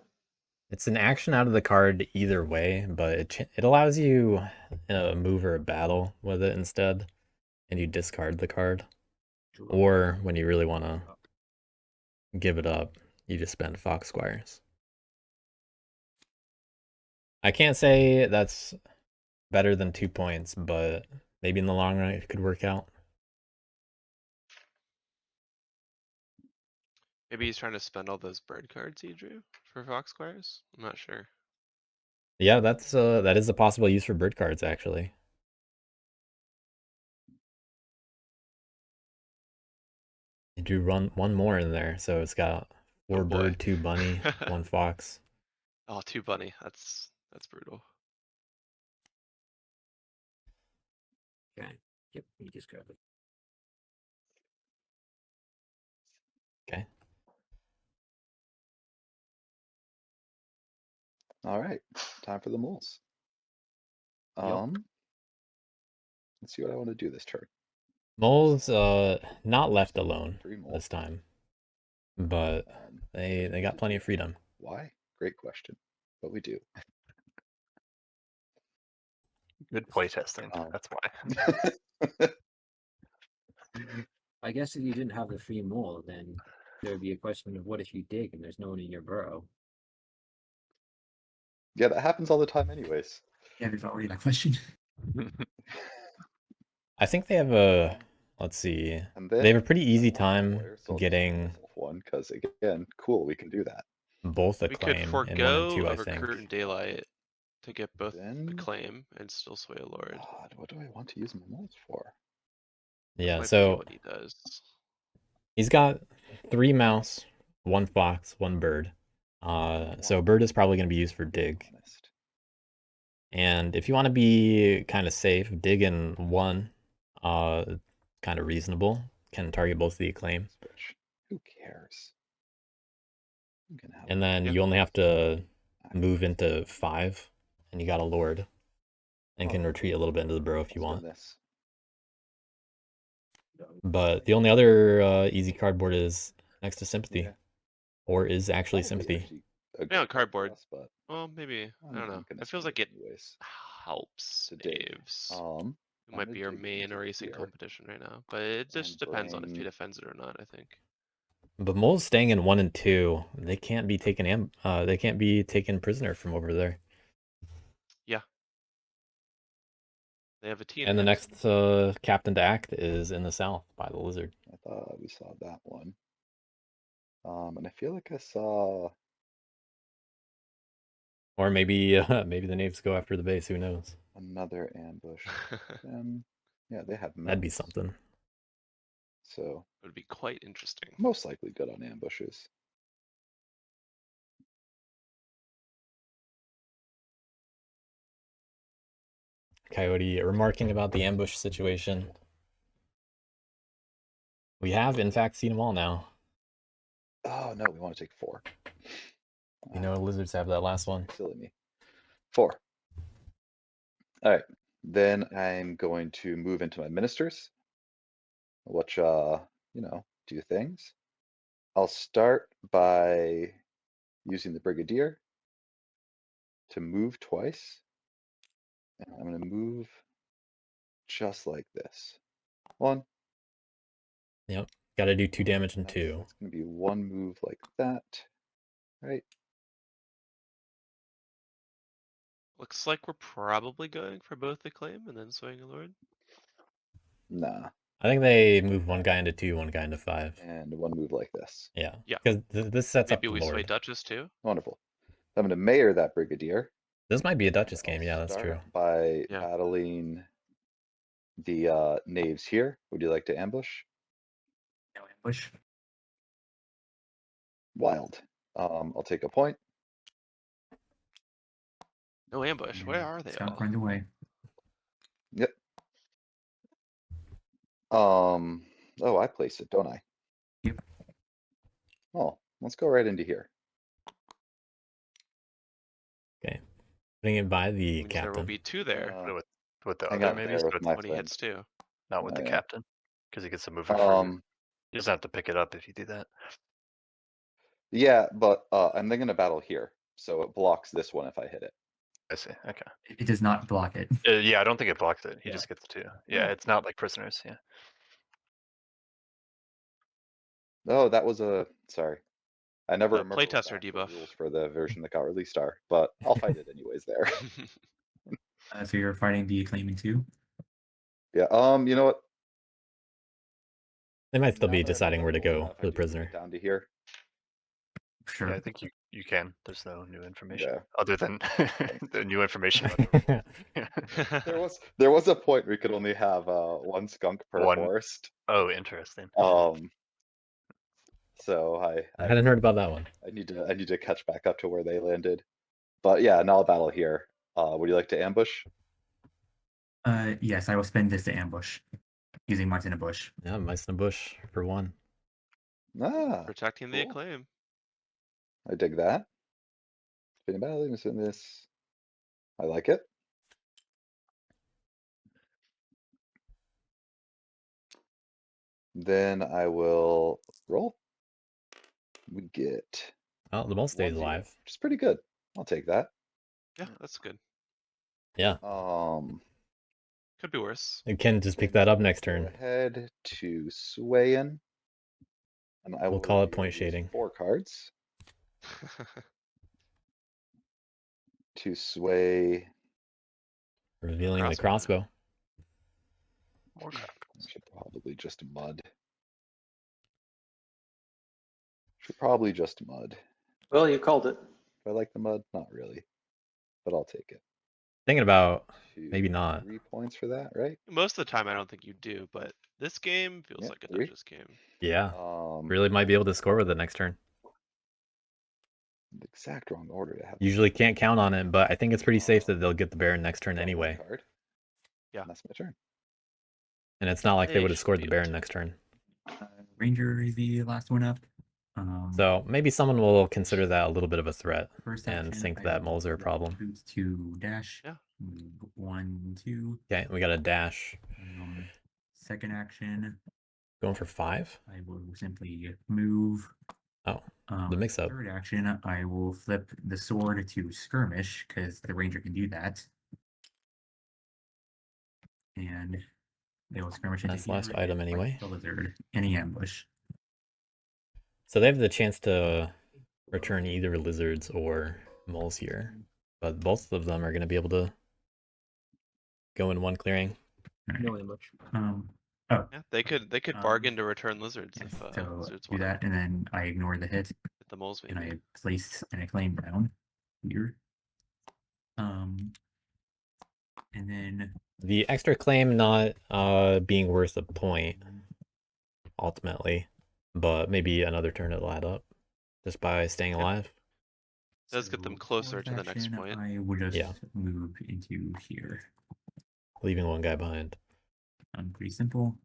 It's an action out of the card either way, but it allows you a move or a battle with it instead, and you discard the card. Or when you really want to give it up, you just spend fox squires. I can't say that's better than 2 points, but maybe in the long run it could work out. Maybe he's trying to spend all those bird cards he drew for fox squires. I'm not sure. Yeah, that is a possible use for bird cards actually. You do run one more in there, so it's got 4 Oh boy. bird, 2 bunny, 1 fox. Oh, 2 bunny. That's brutal. Okay. Yep, you discard it. Okay. All right, time for the moles. Let's see what I want to do this turn. Moles not left alone 3 moles. this time. But they got plenty of freedom. Why? Great question. But we do. Good playtesting. That's why. I guess if you didn't have the free mole, then there would be a question of what if you dig and there's no one in your burrow? Yeah, that happens all the time anyways. Yeah, there's already that question. I think they have a, let's see, And they have a then pretty easy I want time lawyer, so I'll just getting make myself one because again, cool, we can do that. both We could acclaim in 1 and 2, forego I a recruit think. and daylight to get both Then acclaim and still sway a lord. God, what do I want to use my moles for? That Yeah, might be so what he does. he's got 3 mouse, 1 fox, 1 bird. So bird is probably going to be used for dig. Honest. And if you want to be kind of safe, dig in 1, kind of reasonable. Can target both the acclaim. Switch. Who cares? You can have And then Yeah. you only have to move into 5, and you got a lord. And can Oh, retreat a little bit into the burrow if you let's run want. this. But the only other easy cardboard is next to sympathy. Yeah. Or is actually Probably sympathy. actually a Yeah, good card for cardboard. us, but Well, maybe. I don't know. gonna It feels swing like it anyways helps to dig. Aves. It I'm might gonna be our dig main into or async here competition right now. But it just and depends on if he bring- defends it or not, I think. But moles staying in 1 and 2, they can't be taken they can't be taken prisoner from over there. Yeah. They have a T in And the hand. next captain to act is in the south by the lizard. I thought we saw that one. And I feel like I saw Or maybe maybe the knaves go after the base, who knows? another ambush. Yeah, they have That'd be moats, something. so It would be quite interesting. most likely good on ambushes. Coyote remarking about the ambush situation. We have, in fact, seen them all now. Oh no, we want to take 4. You know, lizards have that last one. Silly me. 4. All right, then I'm going to move into my ministers, which you know, do things. I'll start by using the brigadier to move twice. And I'm going to move just like this. 1. Yep. Got to do 2 damage and 2. That's going to be 1 move like that. Right. Looks like we're probably going for both acclaim and then swaying a lord. Nah. I think they move 1 guy into 2, 1 guy into 5. And 1 move like this. Yeah. Yeah. Because this sets Maybe up we the sway lord. Duchess too. Wonderful. I'm going to mayor that brigadier. This might be a Duchess I'll game. Yeah, that's true. start by Yeah. battling the knaves here. Would you like to ambush? No ambush. Wild. I'll take a point. No ambush. Where are they Scout all? runs away. Yep. Oh, I place it, don't I? Yep. Oh, let's go right into here. Okay. Putting it by the Means captain. there will be 2 there. With the Hang other out maybe, there so with it's my When he friend. hits 2. not with Oh, the yeah. captain, because he gets to move it for you. Um, You just have to pick it up if you do that. yeah, but I'm then gonna battle here, so it blocks this one if I hit it. I see. Okay. It does not block it. Yeah, I don't think it blocks it. He Yeah. just gets 2. Yeah, Oh. it's not like prisoners. Yeah. Oh, that was a sorry. I never The remember what the playtester actual debuff. rules for the version that got released are, but I'll fight it anyways there. So you're fighting the acclaiming too? Yeah, you know what? They might still Now be that I know deciding that where to rule, go if I for the do bring it prisoner. down to here, Sure. Yeah, I think you can. There's no new information Yeah. other than the new information about the revolt. There was a point where we could only have one skunk per One. forest. Oh, interesting. So I hadn't heard about that one. I need to catch back up to where they landed. But yeah, now I'll battle here. Would you like to ambush? Yes, I will spend this to ambush using mice in a bush. Yeah, mice in a bush for 1. Ah, Protecting the cool. acclaim. I dig that. Spinning battle in this. I like it. Then I will roll. We get Oh, the mole stays 1-0, alive. which is pretty good. I'll take that. Yeah, that's good. Yeah, Could be worse. you can just pick that up next go turn. ahead to sway in, and I We'll will call it reveal point these shading. 4 cards to sway. Revealing the Crossbow. crossbow. More crap. I should probably just mud. Should probably just mud. Well, you called it. Do I like the mud? Not really, but I'll take it. Thinking about 2, maybe not. 3 points for that, right? Most of the time, I don't think you do, but this game feels Yeah, like a 3. Duchess game. Yeah, Um, really might be able to score with it next turn. the exact wrong order to have. Usually can't count on it, but I think it's pretty safe that they'll get the Baron next turn Draw 1 anyway. card. Yeah. And that's my turn. And it's not like they They would have should scored be the able Baron to. next turn. Ranger is the last one up. So maybe someone will consider that a little bit of a threat First and action, think I that will moles are a flip problem. boots to dash. Yeah. Move 1, 2. Okay, we got a dash. Second action, Going for 5. I will simply move. Oh, the mix-up. Third action, I will flip the sword to skirmish because the ranger can do that. And they will skirmish into That's the last here item and fight anyway. the lizard. Any ambush. So they have the chance to return either lizards or moles here, but both of them are going to be able to go in one clearing. No ambush. Oh, Yeah, they could bargain to return lizards yes, if so lizards do want that, and then I ignore the hit, hit the moles and maybe. I place an acclaim down here. And then The extra claim not being worth a point ultimately, but maybe another turn it'll add up just by staying alive. Does get them closer fourth to the next action, point. I would just Yeah. move into here. Leaving one guy behind. Pretty simple.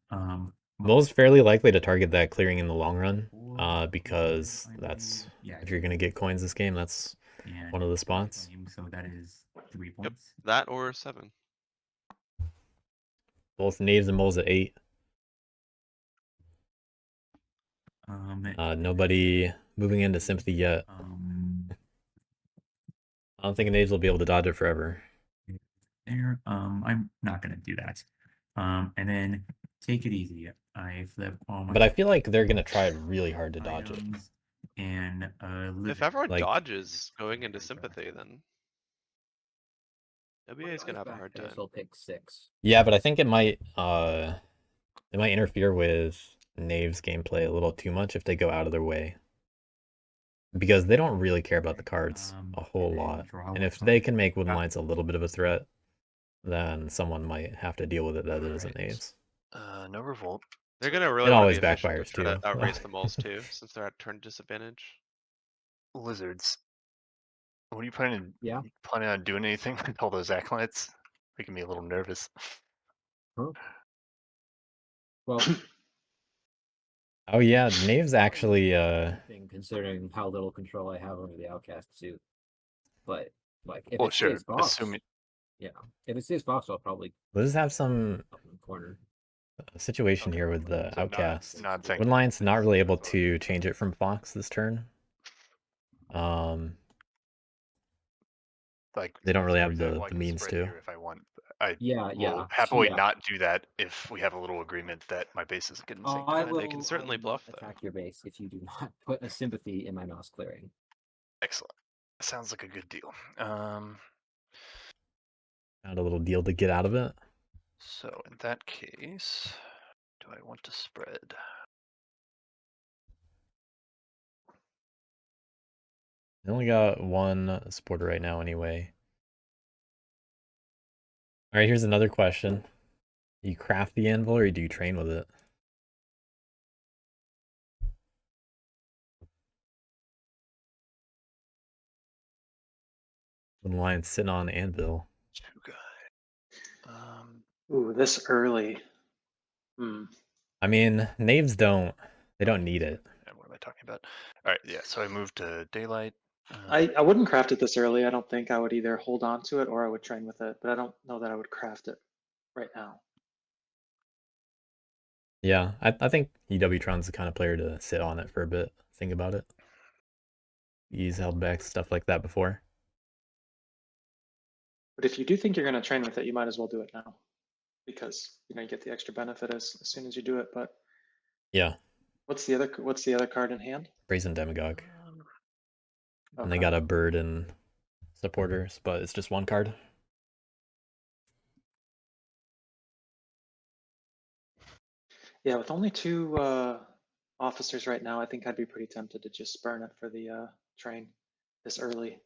Mole's fairly likely to target that clearing in the long run, because that's if you're gonna get coins this game, that's one of the spots. So that is 3 Yep, points. that or 7. Both knaves and moles at 8. Nobody moving into sympathy yet. I don't think knaves will be able to dodge it forever. There. I'm not gonna do that. And then take it easy. I flip all my. But I feel like they're gonna try really hard to dodge it. And If everyone Like- dodges going into sympathy, then WA is gonna have a hard I guess time. I'll pick 6. Yeah, but I think it might interfere with Knave's gameplay a little too much if they go out of their way. Because they don't really care about the cards a whole lot. And if they can make Wooden Lights a little bit of a threat, then someone might have to deal with it that isn't Knaves. No revolt. They're gonna really It wanna always be efficient backfires to try to too. outrace the moles too, since they're at turn disadvantage. Lizards. What are you planning? Yeah. You planning on doing anything with all those acolytes? Making me a little nervous. Huh? Well, Oh yeah, Knaves actually considering how little control I have over the outcast suit. But like if Well, it sure. stays Fox, Assuming yeah. If it stays Fox, I'll probably does have some up in the corner. situation here with the so outcast. not saying Wooden Lion's not really able to change it from Fox this turn. like They don't really for have example, the I can means spread to. here if I want. I Yeah, will happily yeah. not do that if we have a little agreement that my base isn't getting synced. I up. will, They can certainly I will bluff, not though. attack your base if you do not put a sympathy in my mouse clearing. Excellent. Sounds like a good deal. Found a little deal to get out of it. So in that case, do I want to spread? I only got one supporter right now anyway. All right, here's another question. Do you craft the anvil or do you train with it? When the lion's sitting on anvil. Two guy. Ooh, this early. Hmm. I mean, knaves don't. They don't need it. And what am I talking about? All right, yeah. So I moved to daylight. I wouldn't craft it this early. I don't think I would either hold on to it or I would train with it, but I don't know that I would craft it right now. Yeah, I think uwtron's the kind of player to sit on it for a bit, think about it. He's held back stuff like that before. But if you do think you're going to train with it, you might as well do it now, because you get the extra benefit as soon as you do it. But yeah, what's the other card in hand? Brazen Demagogue. And they Okay. got a bird and supporters, but it's just one card. Yeah, with only two officers right now, I think I'd be pretty tempted to just burn it for the train this early.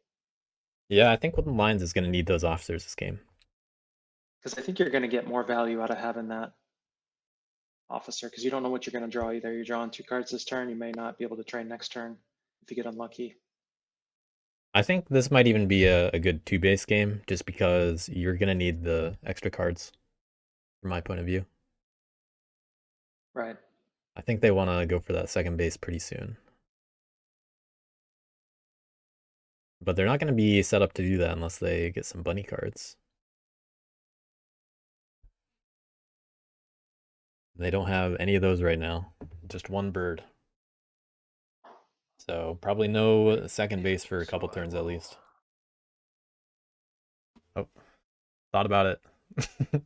Yeah, I think Golden Lions is going to need those officers this game. Because I think you're going to get more value out of having that officer, because you don't know what you're going to draw either. You're drawing 2 cards this turn. You may not be able to train next turn if you get unlucky. I think this might even be a good 2-base game, just because you're going to need the extra cards, from my point of view. Right. I think they want to go for that second base pretty soon. But they're not going to be set up to do that unless they get some bunny cards. They don't have any of those right now. Just one bird. So probably no second base for a couple turns at least. Oh, thought about it.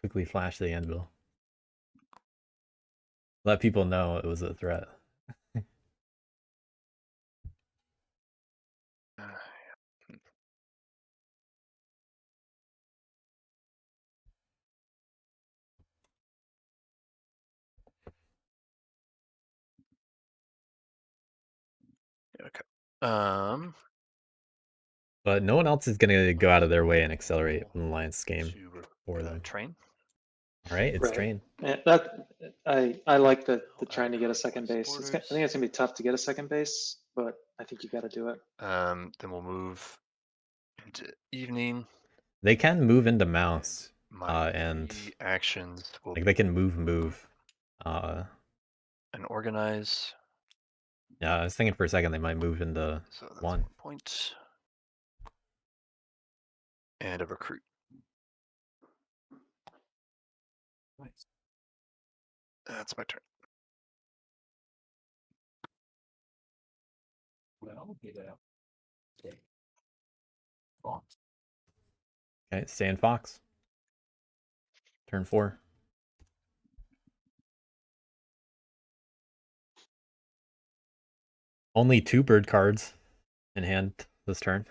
Quickly flash the anvil. Let people know it was a threat. Okay. But no one else is going to go out of their way and accelerate the Lions game for them. Train. All right, it's Right. train. And that I like the trying to get a second base. I think it's gonna be tough to get a second base, but I think you got to do it. Then we'll move into evening. They can move into mouse, My and actions will like they can move. and organize. Yeah, I was thinking for a second they might move into So that's 1. 1 point. And a recruit. Nice. That's my turn. Well, get it out. Okay. Fox. Okay, stay in Fox. Turn 4. Only 2 bird cards in hand this turn.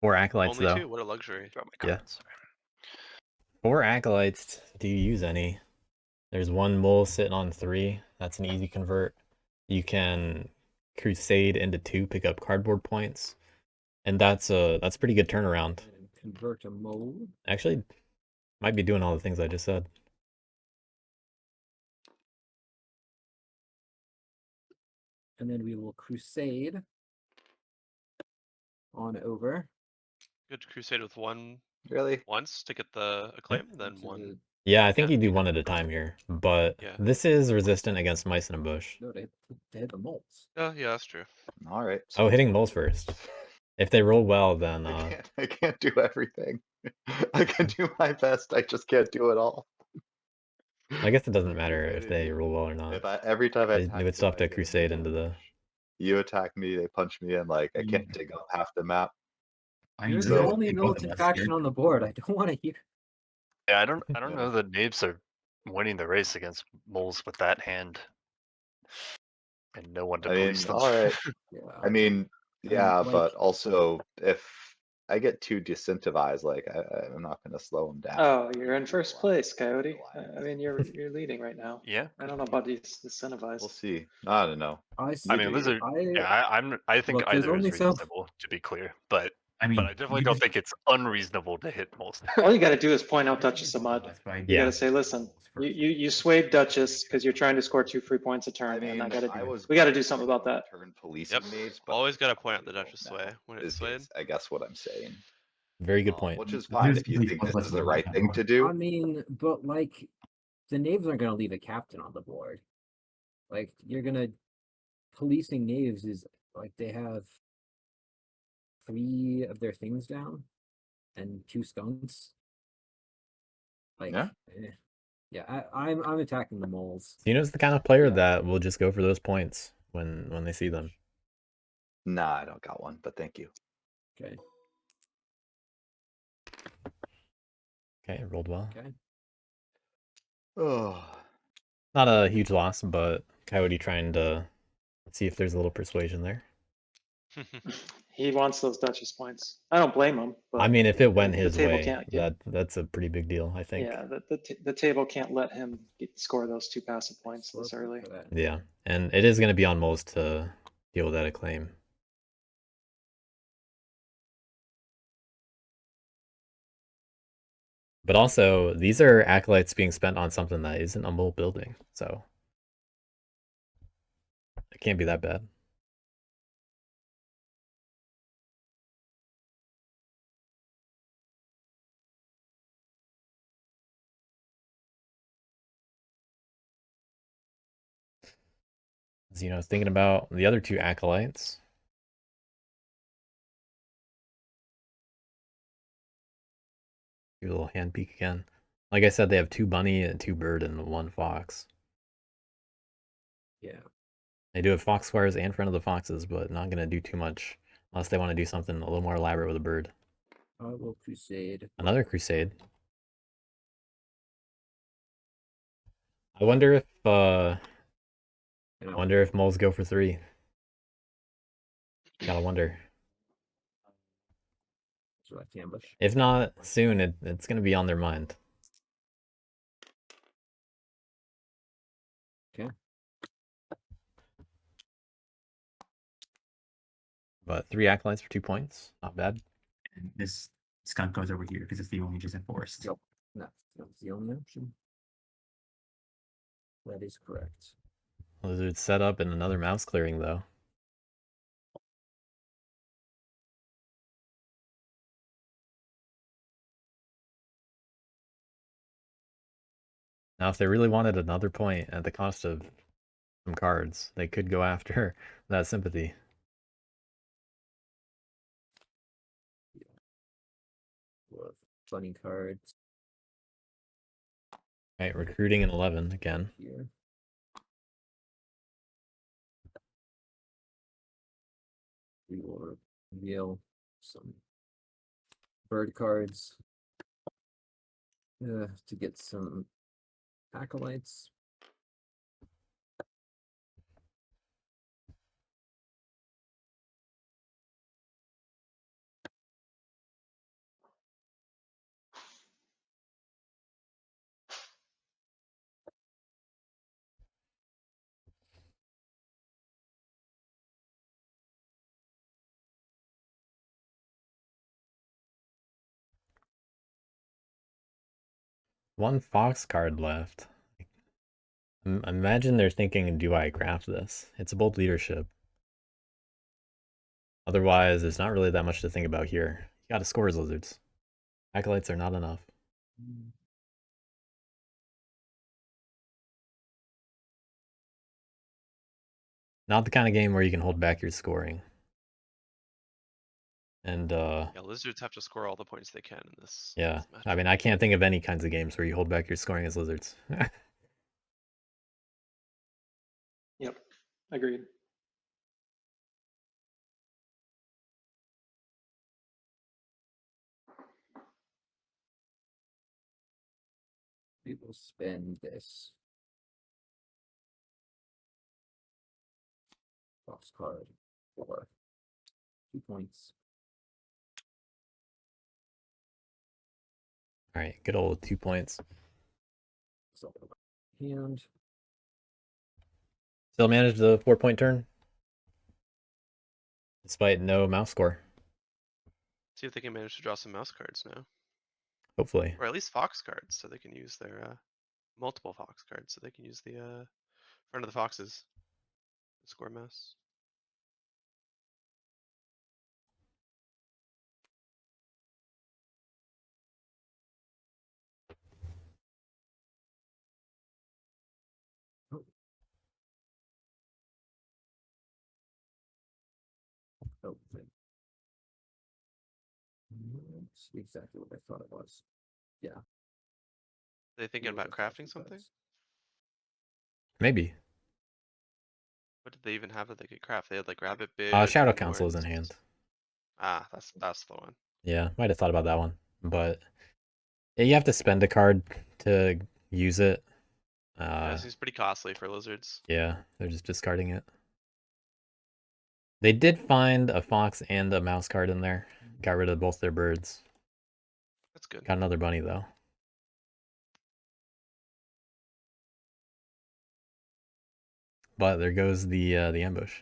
4 acolytes Only though. 2? What a luxury. Drop my Yeah. cards. 4 acolytes. Do you use any? There's 1 mole sitting on 3. That's an easy convert. You can crusade into 2, pick up cardboard points, and that's pretty good turnaround. And convert a mole. Actually, might be doing all the things I just said. And then we will crusade on over. Good crusade with 1 Really? once to get the acclaim, then into 1. the- Yeah, I think Yeah. you do 1 at a time here, but Yeah. this is resistant against mice in a bush. No, they hit the moles. Oh, yeah, that's true. All right. Oh, hitting moles first. If they roll well, then I can't do everything. I can do my best. I just can't do it all. I guess it doesn't matter if they roll well or not. Every time I They attack would still have I to get crusade into into the. bush. You attack me, they punch me in. Like I can't dig up half the map. You're So- the only militant faction on the board. I don't want to hear. Yeah, I don't Yeah. know the knaves are winning the race against moles with that hand. And no one to I mean, police them. all right. Yeah. I mean, And, yeah, like- but also if I get too disincentivized. Like I'm not going to slow him down. Oh, you're in Maybe first rely- place, Coyote. rely on I mean, you're leading right now. Yeah. I don't know about these incentivized. We'll see. I don't know. I I mean, do you. Lizard. I Yeah, I think look, there's either is only so reasonable, to be clear, but I mean, I definitely don't think it's unreasonable to hit most. All you got to do is point out Duchess of Mud. You Yeah. got to say, listen, you swayed Duchess because you're trying to score 2 free points a turn, I mean, and was we got to do something about that. Turn policing Yep. mage, but Always I'm gotta point out probably the will Duchess now, sway when it's is swayed. I guess what I'm saying. Very good point. Which is fine if you There's think much this less is the than right that thing one. to do. I mean, but like, the knaves aren't gonna leave a captain on the board. Like, you're gonna policing knaves is like they have 3 of their things down and 2 skunks. Like, Yeah. yeah, I'm attacking the moles. Xeno's the kind of player Yeah. that will just go for those points when they see them. Nah, I don't got one, but thank you. Okay, Okay, rolled well. okay. Oh, Not a huge loss, but Coyote trying to see if there's a little persuasion there. He wants those Duchess points. I don't blame him. But I mean, if it went the his table way, can't get, that's a pretty big deal, I think. yeah, the table can't let him score those 2 passive points Slow this play early. for that. Yeah, and it is going to be on moles to deal with that acclaim. But also, these are acolytes being spent on something that isn't a mole building, so it can't be that bad. Xeno's thinking about the other 2 acolytes. Do a little hand peek again. Like I said, they have 2 bunny and 2 bird and 1 fox. Yeah. They do have fox squares and friend of the foxes, but not going to do too much unless they want to do something a little more elaborate with a bird. I will crusade. Another crusade. I wonder if moles go for 3. Gotta wonder. Select ambush. If not soon, it's gonna be on their mind. Okay. But 3 acolytes for 2 points, not bad. And this skunk goes over here because it's the only just enforced. Yep. That's the only option. That is correct. Lizard set up in another mouse clearing though. Now, if they really wanted another point at the cost of some cards, they could go after that sympathy. With funny cards Right, recruiting in 11 again. here. We will reveal some bird cards to get some acolytes. One fox card left. Imagine they're thinking, do I craft this? It's a bold leadership. Otherwise, there's not really that much to think about here. You gotta score as lizards. Acolytes are not enough. Not the kind of game where you can hold back your scoring. And Yeah, lizards have to score all the points they can in this. yeah, this I mean, matchup. I can't think of any kinds of games where you hold back your scoring as lizards. Yep, agreed. We will spend this box card for 2 points. All right, good old 2 points. So hand. Still managed the 4-point turn, despite no mouse score. See if they can manage to draw some mouse cards now, Hopefully. or at least fox cards, so they can use their multiple fox cards, so they can use the front of the foxes to score mouse. Oh, thing. That's exactly what I thought it was. Yeah. Are they thinking Ooh, about that's actually crafting something? fast. Maybe. What did they even have that they could craft? They had like rabbit bid. Shadow and Council is in lords. hand. Ah, that's the one. Yeah, might have thought about that one, but yeah, you have to spend a card to use it. Yeah, it seems pretty costly for lizards. Yeah, they're just discarding it. They did find a fox and a mouse card in there. Got rid of both their birds. That's good. Got another bunny though. But there goes the ambush.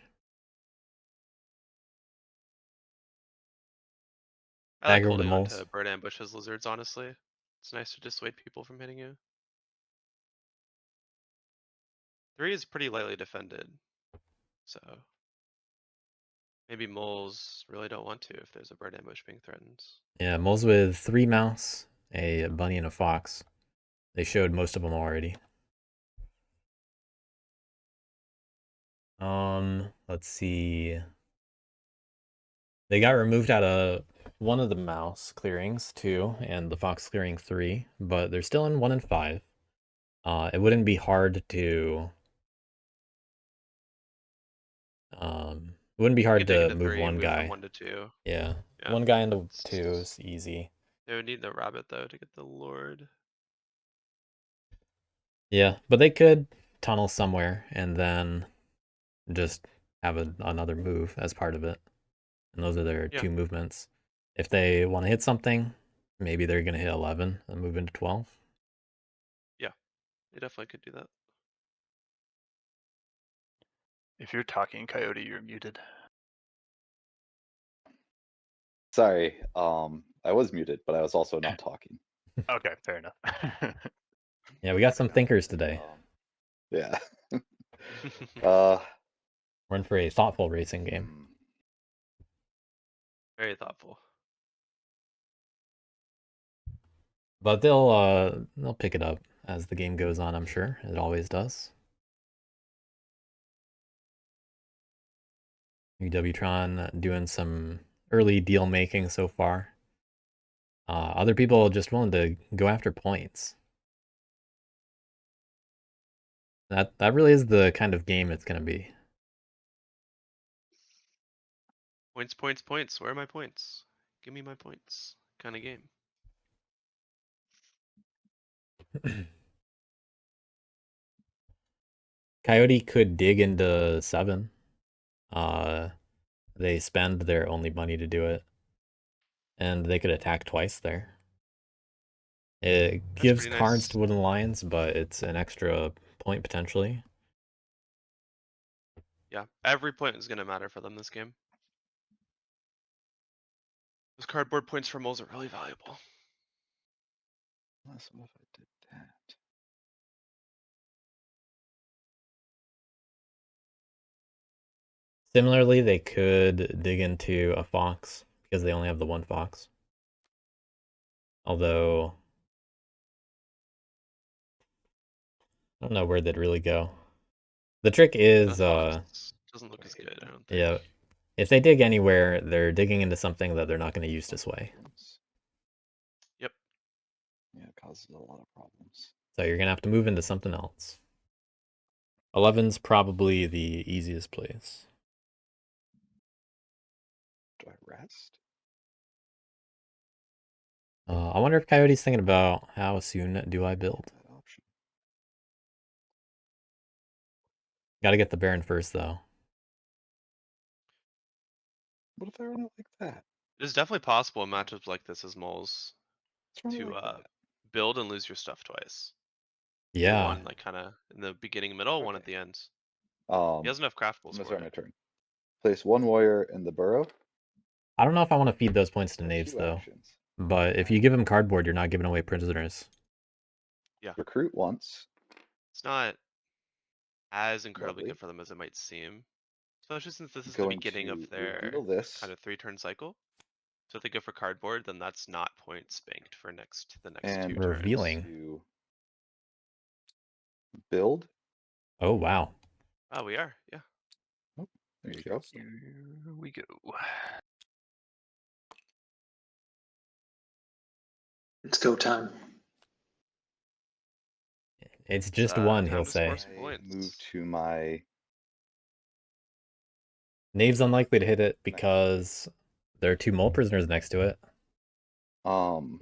I like Dagger over the holding on moles. to bird ambush as lizards, honestly. It's nice to dissuade people from hitting you. 3 is pretty lightly defended, so maybe moles really don't want to if there's a bird ambush being threatened. Yeah, moles with 3 mouse, a bunny, and a fox. They showed most of them already. Let's see. They got removed out of one of the mouse clearings, 2, and the fox clearing 3, but they're still in 1 and 5. It wouldn't be hard to it wouldn't be You hard could dig to into move 3 and one move from guy. 1 to 2. Yeah. Yeah. One guy into 2 is easy. They would need the rabbit though to get the lord. Yeah, but they could tunnel somewhere and then just have another move as part of it. And those are their Yeah. 2 movements. If they want to hit something, maybe they're going to hit 11 and move into 12. Yeah, they definitely could do that. If you're talking, Coyote, you're muted. Sorry, I was muted, but I was also not talking. Okay, fair enough. Yeah, we got some thinkers today. Yeah. We're in for a thoughtful racing game. Very thoughtful. But they'll pick it up as the game goes on, I'm sure. It always does. uwtron doing some early deal making so far. Other people just willing to go after points. That really is the kind of game it's gonna be. Points, points, points. Where are my points? Give me my points. Kind of game. Coyote could dig into 7. They spend their only money to do it. And they could attack twice there. It That's gives pretty cards nice. to Wooden Lions, but it's an extra point potentially. Yeah, every point is gonna matter for them this game. Those cardboard points for moles are really valuable. What if I did that? Similarly, they could dig into a fox because they only have the 1 fox. Although I don't know where they'd really go. The trick is Doesn't look as good, I don't think. yeah, if they dig anywhere, they're digging into something that they're not going to use to sway. Yep. Yeah, it causes a lot of problems. So you're going to have to move into something else. 11's probably the easiest place. Do I rest? I wonder if Coyote's thinking about how soon do I build. That option. Got to get the Baron first, though. What if I run it like that? It's definitely possible in matchups like this as moles Let's run it to like that. build and lose your stuff twice. Yeah. One like kind of in the beginning, middle, one at Okay. the end. Um, He has enough I'm craftables gonna for start my it. turn. Place 1 warrior in the burrow. I don't know if I want to feed those points to Got knaves 2 though. actions. But if you give him cardboard, you're not giving away prisoners. Recruit once. It's not as incredibly Lovely. good for them as it might seem. Especially since this is the Going beginning to of their reveal this. kind of 3-turn cycle. So if they go for cardboard, then that's not points banked for the next And 2 turns. Revealing. To build. Oh wow. Oh, we are, yeah. There you go. Here we go. It's go time. It's just Time one, to he'll say. score some I points. move to my Knave's unlikely to hit it because there are 2 mole prisoners next to it.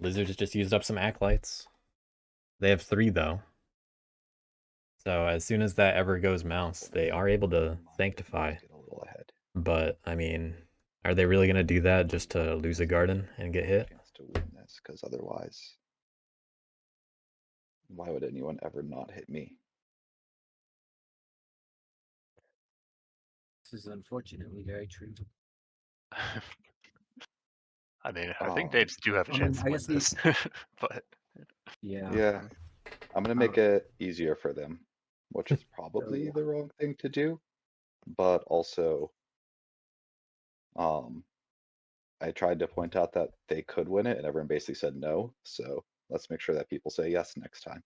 Lizards just used up some acolytes. They have 3 though. So as soon as that ever goes mouse, they are able to sanctify. Get a little ahead. But I mean, are they really gonna do that just to lose a garden and get hit? Chance to win this, because otherwise, why would anyone ever not hit me? This is unfortunately very true. I mean, I think Um, Daves do have a I mean, chance I to win guess this, but Yeah. Yeah, I'm gonna make it easier for them, which is probably So- the wrong thing to do, but also, I tried to point out that they could win it, and everyone basically said no. So let's make sure that people say yes next time.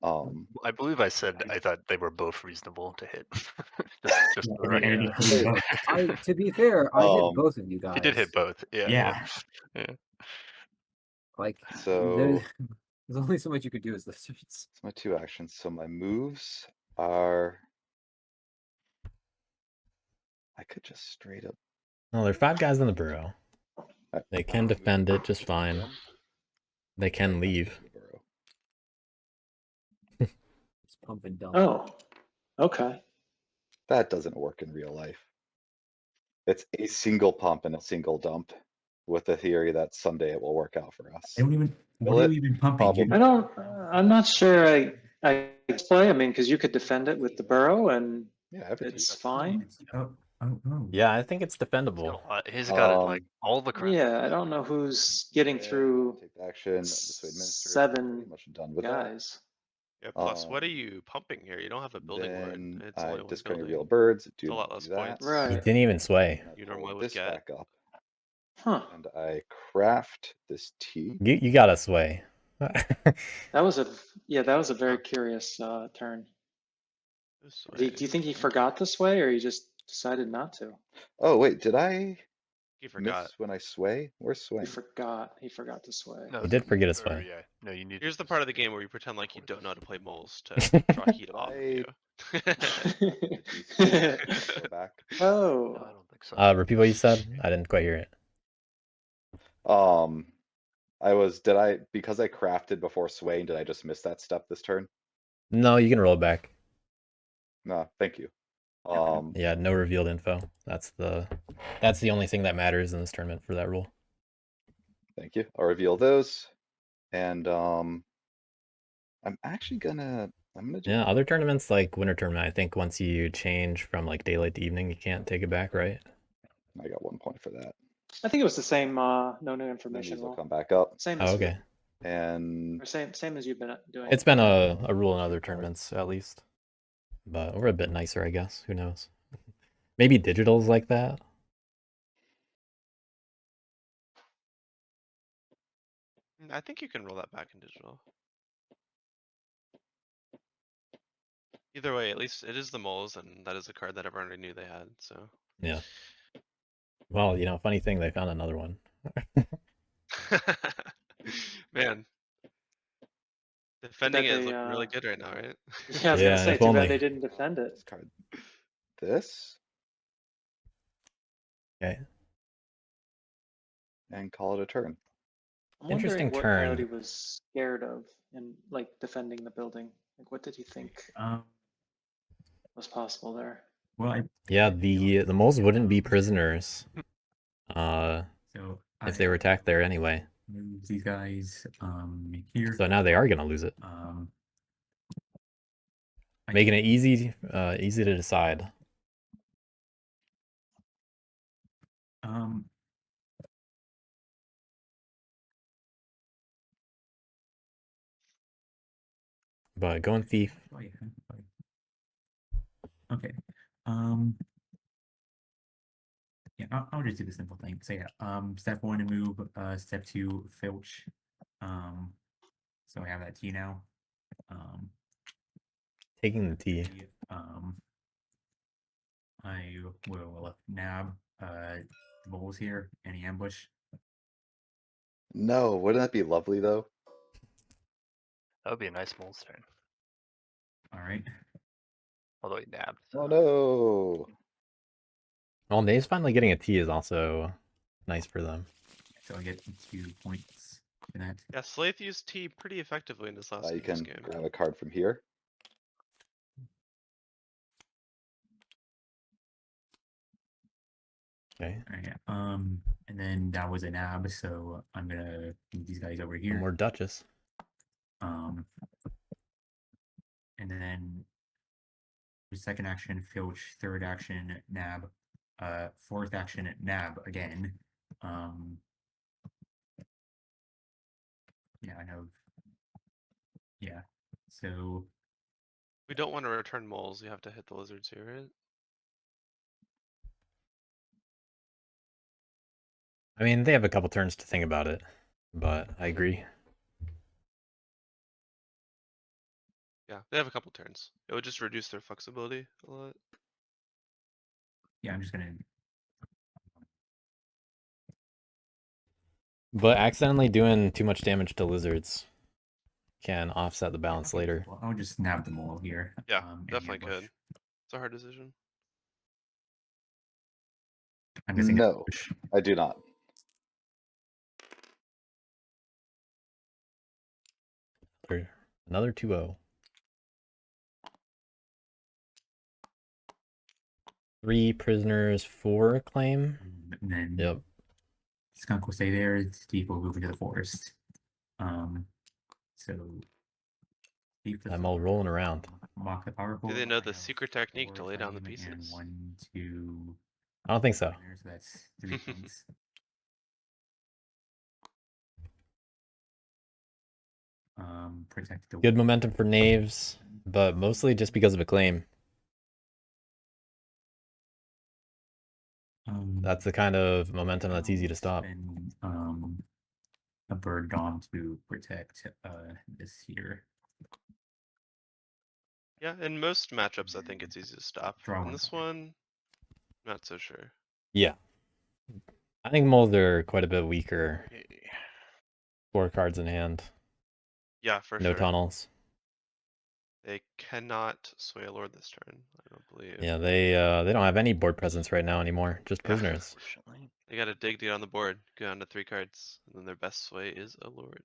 I believe I said I thought they were both reasonable to hit. just Yeah, for the record. and he hit both. To be fair, I hit Um, both of you guys. He did hit both. Yeah. Like, So there's only so much you could do as lizards. it's my 2 actions. So my moves are. I could just straight up. No, there are 5 guys in the burrow. I- They can defend it just fine. They can leave. The burrow. It's pump and dump. Oh, okay. That doesn't work in real life. It's a single pump and a single dump, with the theory that someday it will work out for us. I don't even. What Will are it? you even pumping? Probably. I don't. I'm not sure. I play. I mean, because you could defend it with the burrow, and Yeah, everything. it's fine. Oh. Yeah, I think it's He's got defendable. a lot. He's got like Um, all the crap. Yeah, I don't know who's getting Yeah, through take the action. Dissuade minister. 7 Pretty much done with guys. Yeah, plus what are Um, you pumping here? You don't have a building ward. Then It's I only one discard building. reveal birds. It's Do a lot not less do that. points. He Right. didn't even sway. And I You pull normally would this get. back up, Huh. and I craft this tea. You gotta sway. That was a very curious turn. This Do way. you think he forgot this way, or he just decided not to? Oh wait, did I He forgot. miss when I sway? Where's He swaying? forgot. He forgot this way. No, He did forget his or, sway. Yeah. No, you need. Here's the part of the game where you pretend like you don't know how to play moles to draw heat off of you. Go back. Oh. No, I don't think so. Repeat what you said. I didn't quite hear it. Because I crafted before swaying, did I just miss that step this turn? No, you can roll it back. No, thank you. Yeah, no revealed info. That's the only thing that matters in this tournament for that rule. Thank you. I'll reveal those. And I'm gonna just Yeah, other tournaments like Winter Tournament, I think once you change from like daylight to evening, you can't take it back, right? I got 1 point for that. I think it was the same no new And then information these will rule. come back up. Same Oh, as okay. And or same as you've been doing. It's been a rule in other tournaments at least. But we're a bit nicer, I guess. Who knows? Maybe digital's like that. I think you can roll that back in digital. Either way, at least it is the moles, and that is a card that everyone already knew they had, so. Yeah. Well, funny thing, they found another one. Man. Defending it is they, looking really good right now, right? Yeah, I was Yeah, gonna say, if too only. bad they didn't defend it. discard this Okay. and call it a turn. I'm Interesting wondering what turn. Coyote was scared of in like defending the building. Like, what did he think was possible there? Well, Yeah, the moles wouldn't be prisoners. So If they were attacked there anyway. move these guys here. So now they are gonna lose it, I making think- it easy to decide. But going thief. Okay. Yeah, I'll just do the simple thing. So yeah, step 1 to move, step 2 filch. So I have that T now. Taking the T. I will nab the moles here, any ambush. No, wouldn't that be lovely though? That would be a nice mole's turn. All right. Although he nabbed. Oh no. Well, Nave's finally getting a T is also nice for them. So I get 2 points for that. Yeah, Slaith used T pretty effectively in his last You can game. grab a card from here. Okay. All right. And then that was a nab, so I'm gonna move these guys over One here. more Duchess. And then second action, filch, third action, nab, fourth action, nab again. Yeah, I know. Yeah. So We don't want to return moles. You have to hit the lizards here, right? I mean, they have a couple turns to think about it, but I agree. Yeah, they have a couple turns. It would just reduce their flexibility a lot. yeah, I'm just gonna. But accidentally doing too much damage to lizards can offset the balance Okay, later. well, I'll just nab them all here. Yeah, and definitely ambush. could. It's a hard decision. I'm guessing No, ambush. I do not. Another 2-0. 3 prisoners, 4 claim. And then Yep. skunk will stay there. Steve will move into the forest. So Steve I'm all rolling around. mock the power Do core. they know I the have secret technique 4 to lay down the claim and pieces? 1, 2. I don't think so. Winners, so that's 3 points. Protect the Good momentum for Knaves, but mostly just because of a claim. That's the kind of momentum that's easy to stop. And a bird dom to protect this here. Yeah, in most matchups, I think it's easy to stop. Draw In one this card. one, not so sure. Yeah. I think moles are quite a bit weaker. 4 cards in hand. Yeah, for No sure. tunnels. They cannot sway a lord this turn, I don't believe. Yeah, they don't have any board presence right now anymore. Just Yeah. prisoners. Unfortunately. They gotta dig on the board, go down to 3 cards, and then their best sway is a lord.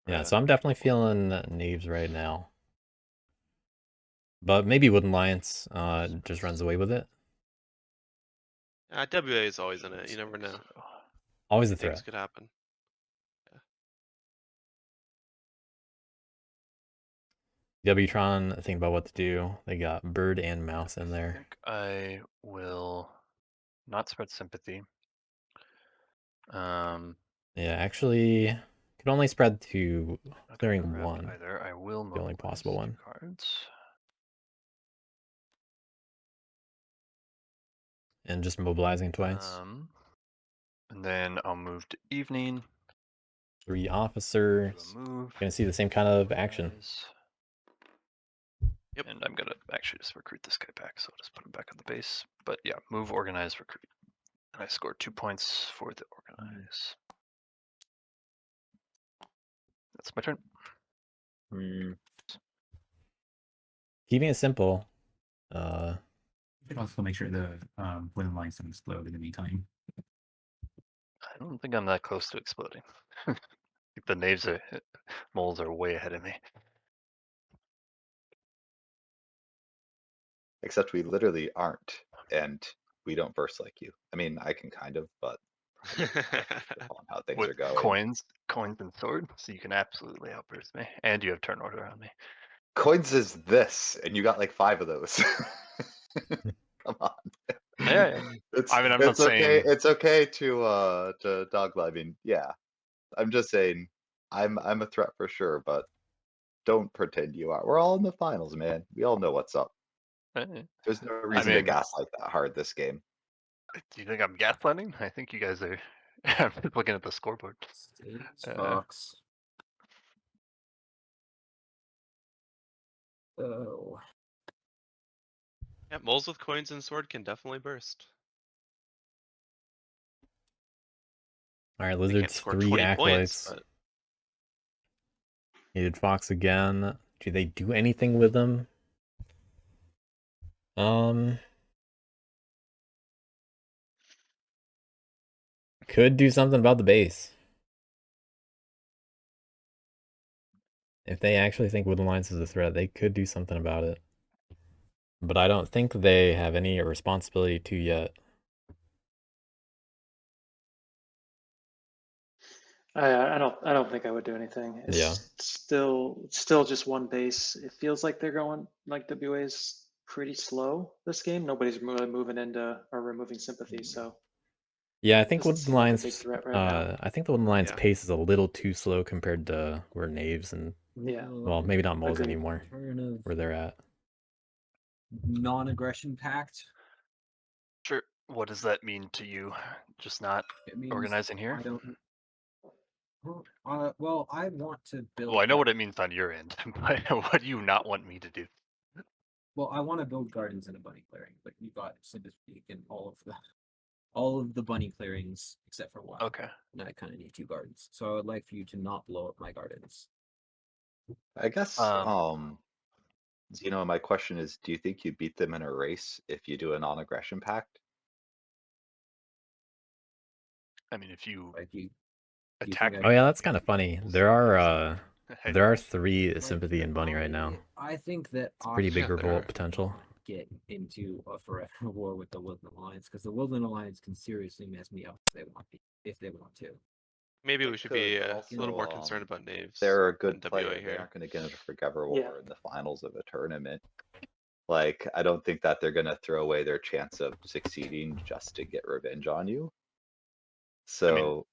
Yeah, so I'm definitely feeling Knaves right now. But maybe Wooden Alliance just runs away with it. WA is always in it, you never know. Always a Things threat. could happen. uwtron, think about what to do. They got bird and mouse in I there. think I will not spread sympathy. Yeah, actually, could only spread to Not clearing gonna corrupt 1. either. I will The only possible mobilize 2 one. cards. And just mobilizing twice. And then I'll move to evening. 3 Do officers. a move. Gonna see the same kind of action. Organize. Yep. And I'm gonna actually just recruit this guy back, so I'll just put him back on the base. But yeah, move, organize, recruit. And I scored 2 points for the organize. That's my turn. Keeping it simple. You should also make sure the wooden lines don't explode in the meantime. I don't think I'm that close to exploding. The knaves are moles are way ahead of me. Except we literally aren't, and we don't verse like you. I mean, I can kind of, but On how things With are going. coins and sword, so you can absolutely outburst me, and you have turn order on me. Coins is this, and you got like 5 of those. Come on. Yeah. It's I mean, I'm not okay. saying It's okay to dogleg. I mean, yeah. I'm just saying, I'm a threat for sure, but don't pretend you are. We're all in the finals, man. We all know what's up. There's no reason to mean- gaslight that hard this game. Do you think I'm gaslighting? I think you guys are. I'm just looking at the scoreboard. States, Fox. Oh. Yeah, moles with coins and sword can definitely burst. All right, They can't lizards score 3 20 points, acolytes. but Needed Fox again. Do they do anything with them? Could do something about the base. If they actually think Woodland Alliance is a threat, they could do something about it. But I don't think they have any responsibility to yet. I don't think I would do anything. It's Yeah. still just one base. It feels like they're going like WA is pretty slow this game. Nobody's really moving into or removing sympathy, so Yeah, I think doesn't Woodland seem like a big Alliance. threat right now. I think the Woodland Alliance Yeah. pace is a little too slow compared to where Knaves and Yeah. well, maybe not moles Agreed. anymore. Where they're at. Non-aggression pact. Sure. What does that mean to you? Just not It means organizing here? I don't. Well, I want to build. Well, I know what it means on your end, but what do you not want me to do? Well, I want to build gardens in a bunny clearing, but you got sympathy in all of the bunny clearings except for one. Okay. And I kind of need 2 gardens, so I would like for you to not blow up my gardens. I guess, my question is, do you think you beat them in a race if you do a non-aggression pact? I mean, if you Like you attack think me. Oh yeah, that's kind of funny. There are Hey, there are 3 like, sympathy and bunny right now. I think that It's pretty big Yeah, there revolt are. potential. get into a forever war with the Woodland Alliance because the Woodland Alliance can seriously mess me up if they want to. maybe They we should could, be but a little more also, concerned about Knaves. They're a good than player. WA They here. aren't going to get into forever war Yeah. in the finals of a tournament. Like, I don't think that they're going to throw away their chance of succeeding just to get revenge on you. So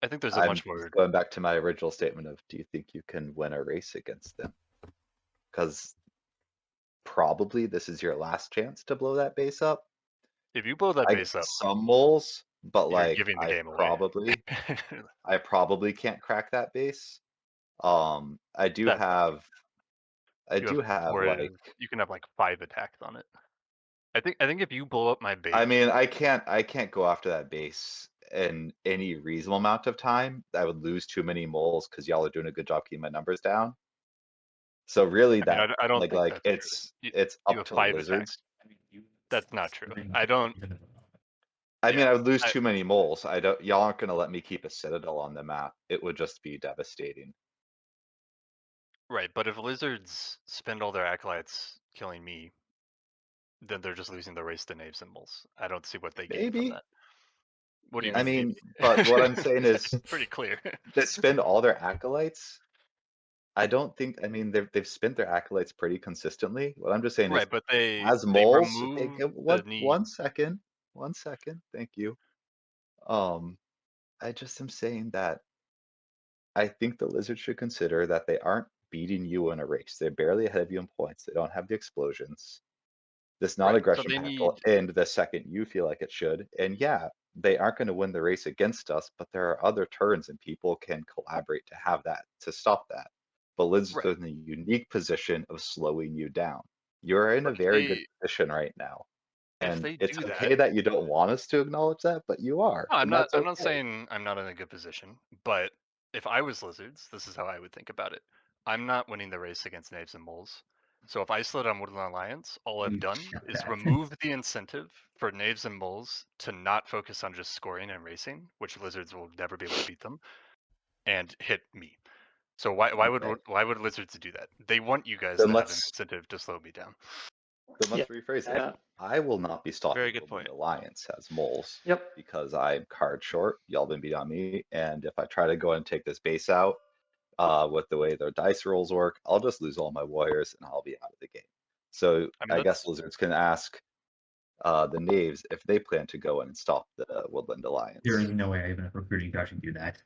I think there's a I'm much more. going back to my original statement of, do you think you can win a race against them? Because probably this is your last chance to blow that base up. If you blow that I base get up, some moles, but you're like giving the I game away. probably can't crack that base. I do That's not have whereas like, you can have like 5 attacks on it. I think if you blow up my base, I mean, I can't go after that base in any reasonable amount of time. I would lose too many moles because y'all are doing a good job keeping my numbers down. So really, I mean, that I don't like think like that's it's true. it's You up have to 5 lizards. attacks. That's not true. I don't. I mean, Yeah, I would lose I- too many moles. I don't. Y'all aren't gonna let me keep a citadel on the map. It would just be devastating. Right, but if lizards spend all their acolytes killing me, then they're just losing the race to Knaves and Moles. I don't see what they gain from Maybe. that. What do you Yeah, I mean? mean, Maybe? but what I'm saying It's is, pretty clear. they spend all their acolytes. I don't think. I mean, they've spent their acolytes pretty consistently. What I'm just saying is, Right, but they as they moles, remove the what? need. 1 second. Thank you. I just am saying that I think the Lizards should consider that they aren't beating you in a race. They're barely ahead of you in points. They don't have the explosions. This Right, so non-aggression they pact will need. end the second you feel like it should. And yeah, they aren't going to win the race against us, but there are other turns and people can collaborate to have that, to stop that. But Lizards Right. are in a unique position of slowing you down. You're in a But very good position right now. if And they it's do okay that you don't want us to acknowledge that, but you are. No, And that's I'm not okay. saying I'm not in a good position, but if I was lizards, this is how I would think about it. I'm not winning the race against Knaves and Moles. So if I slid on Woodland Alliance, all I've done is remove the incentive for Knaves and Moles to not focus on just scoring and racing, which lizards will never be able to beat them, and hit me. So why Okay. would lizards do that? They want you guys Then to have an let's incentive to slow me down. So let's rephrase it. Yeah. I will not be stalking Very good Woodland point. Alliance as moles Yep. because I'm card short. Y'all been beat on me, and if I try to go and take this base out, with the way their dice rolls work, I'll just lose all my warriors and I'll be out of the game. So I mean, I guess that's Lizards can ask the Knaves if they plan to go in and stop the Woodland Alliance. There is no way I have enough recruiting to actually do that.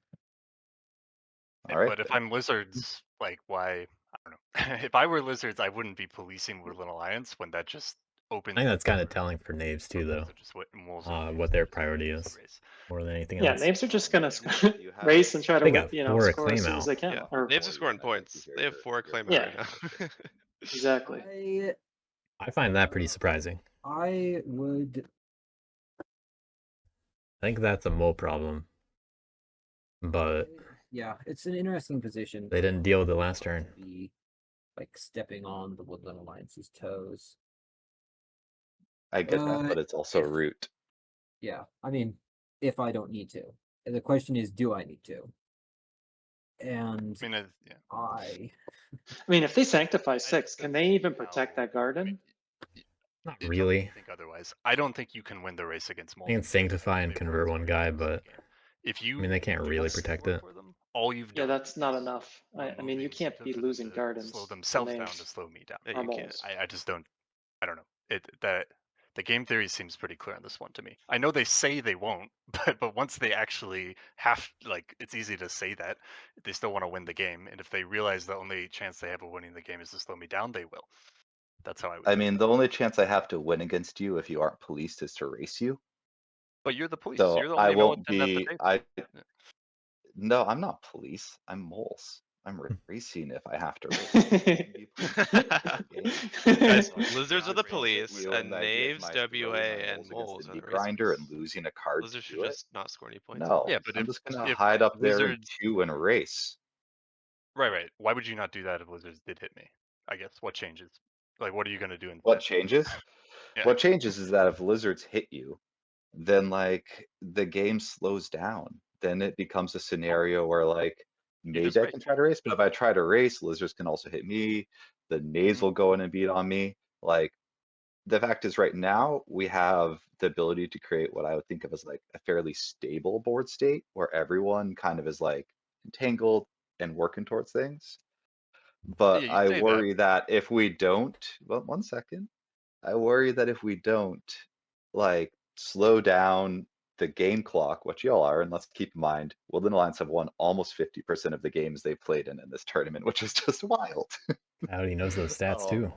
All right. but if then. I'm lizards, like why? I don't know. If I were lizards, I wouldn't be policing Woodland Alliance when that just opens. I think that's kind of the door telling for Knaves for too, though. moles to just moles and What knaves their to just priority race is the race. more than anything Yeah, else. Knaves are just gonna You have- race and try to They win, got you know, 4 score as acclaim soon as out. they can. Yeah, Or Knaves are Or scoring even I think points. you hear They have your- 4 your acclaim Yeah. right now. exactly. I find that pretty surprising. I would. I think that's a mole problem, but Yeah, it's an interesting position. they didn't deal with it I last don't want turn. to be like stepping on the Woodland Alliance's toes. I get that, but it's also if- root. Yeah, I mean, if I don't need to, and the question is, do I need to? And I mean, yeah. I I mean, if they sanctify 6, I can don't they see even protect how- that garden? I mean, Not tell me if really. you think otherwise. I don't think you can win the race against moles. I can sanctify and They convert will one lose guy, the but game. If you, I mean they can't really just protect score it. for them, all you've Yeah, done. that's not is enough. I remove mean, the you can't be incentive losing to gardens. slow to themselves down knaves to slow me down. Yeah, or you can't. moles. I just don't. I don't know. The game theory seems pretty clear on this one to me. I know they say they won't, but once they actually have, like, it's easy to say that they still want to win the game, and if they realize the only chance they have of winning the game is to slow me down, they will. That's how I would. I mean, the only chance I have to win against you if you aren't policed is to race you. But you're the police. So You're the I only won't militant at the be. table. No, I'm not police. I'm moles. I'm racing if I have to race. I can be police in the game. Guys, So I lizards are cannot the hit police, you, and the idea of Knaves, my WA, throwing my and moles against moles the are the deep grinder racers. and losing a card Lizards to should do it. just not score any points. No, Yeah, but I'm if- just gonna if hide up there Lizards- too and race. Right. Why would you not do that if lizards did hit me? I guess. What changes? Like, what are you gonna do instead? What changes? Yeah. What changes is that if lizards hit you, then like the game slows down. Then it becomes a scenario where like maybe just I race. can try to race, but if I try to race, lizards can also hit me. The knaves will go in and beat on me. Like the fact is right now we have the ability to create what I would think of as like a fairly stable board state where everyone kind of is like entangled and working towards things. But Yeah, you I say that. worry that if we don't, well, 1 second. I worry that if we don't like slow down the game clock, which y'all are, and let's keep in mind, Woodland Alliance have won almost 50% of the games they played in this tournament, which is just wild. Howdy knows those stats too.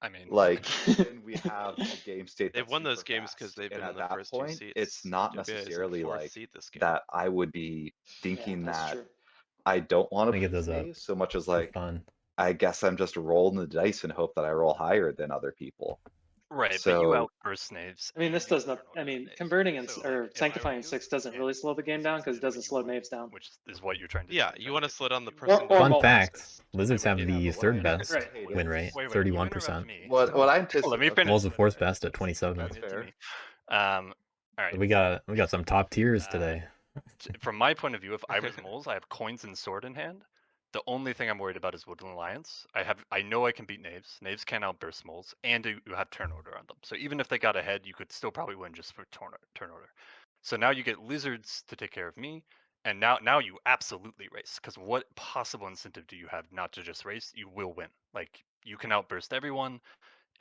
I mean, Like, then we have a game state They've that's won those super games because fast, they've and been in at the that first 2 point, seats. it's not WA is in necessarily 4th like seat this game. that I would be Yeah, thinking that's that true. I don't want Let me to get those up play so much as for like fun. I guess I'm just rolling the dice and hope that I roll higher than other people. right, but you So outburst knaves. I mean, and this you does not. turn I over mean, knaves. converting and So, or like, if I were sanctifying you, 6 doesn't and really slow the game down lizards because it did what doesn't you slow want, knaves down. which is what you're trying to do. Yeah, You're you trying want to get slow down the you. person. Or Fun moles. fact: They lizards would have get the but what third I best anticipate win is- rate, Wait, you 31%. interrupt me. What I Let anticipate? me finish. Moles the fourth best at That's 27. That's giving it to fair. me. All right. We got some top tiers today. From my point of view, if I was moles, I have coins and sword in hand. The only thing I'm worried about is Woodland Alliance. I know I can beat knaves. Knaves can't outburst moles, and you have turn order on them. So even if they got ahead, you could still probably win just for turn order. So now you get lizards to take care of me, and now you absolutely race. Because what possible incentive do you have not to just race? You will win. Like, you can outburst everyone,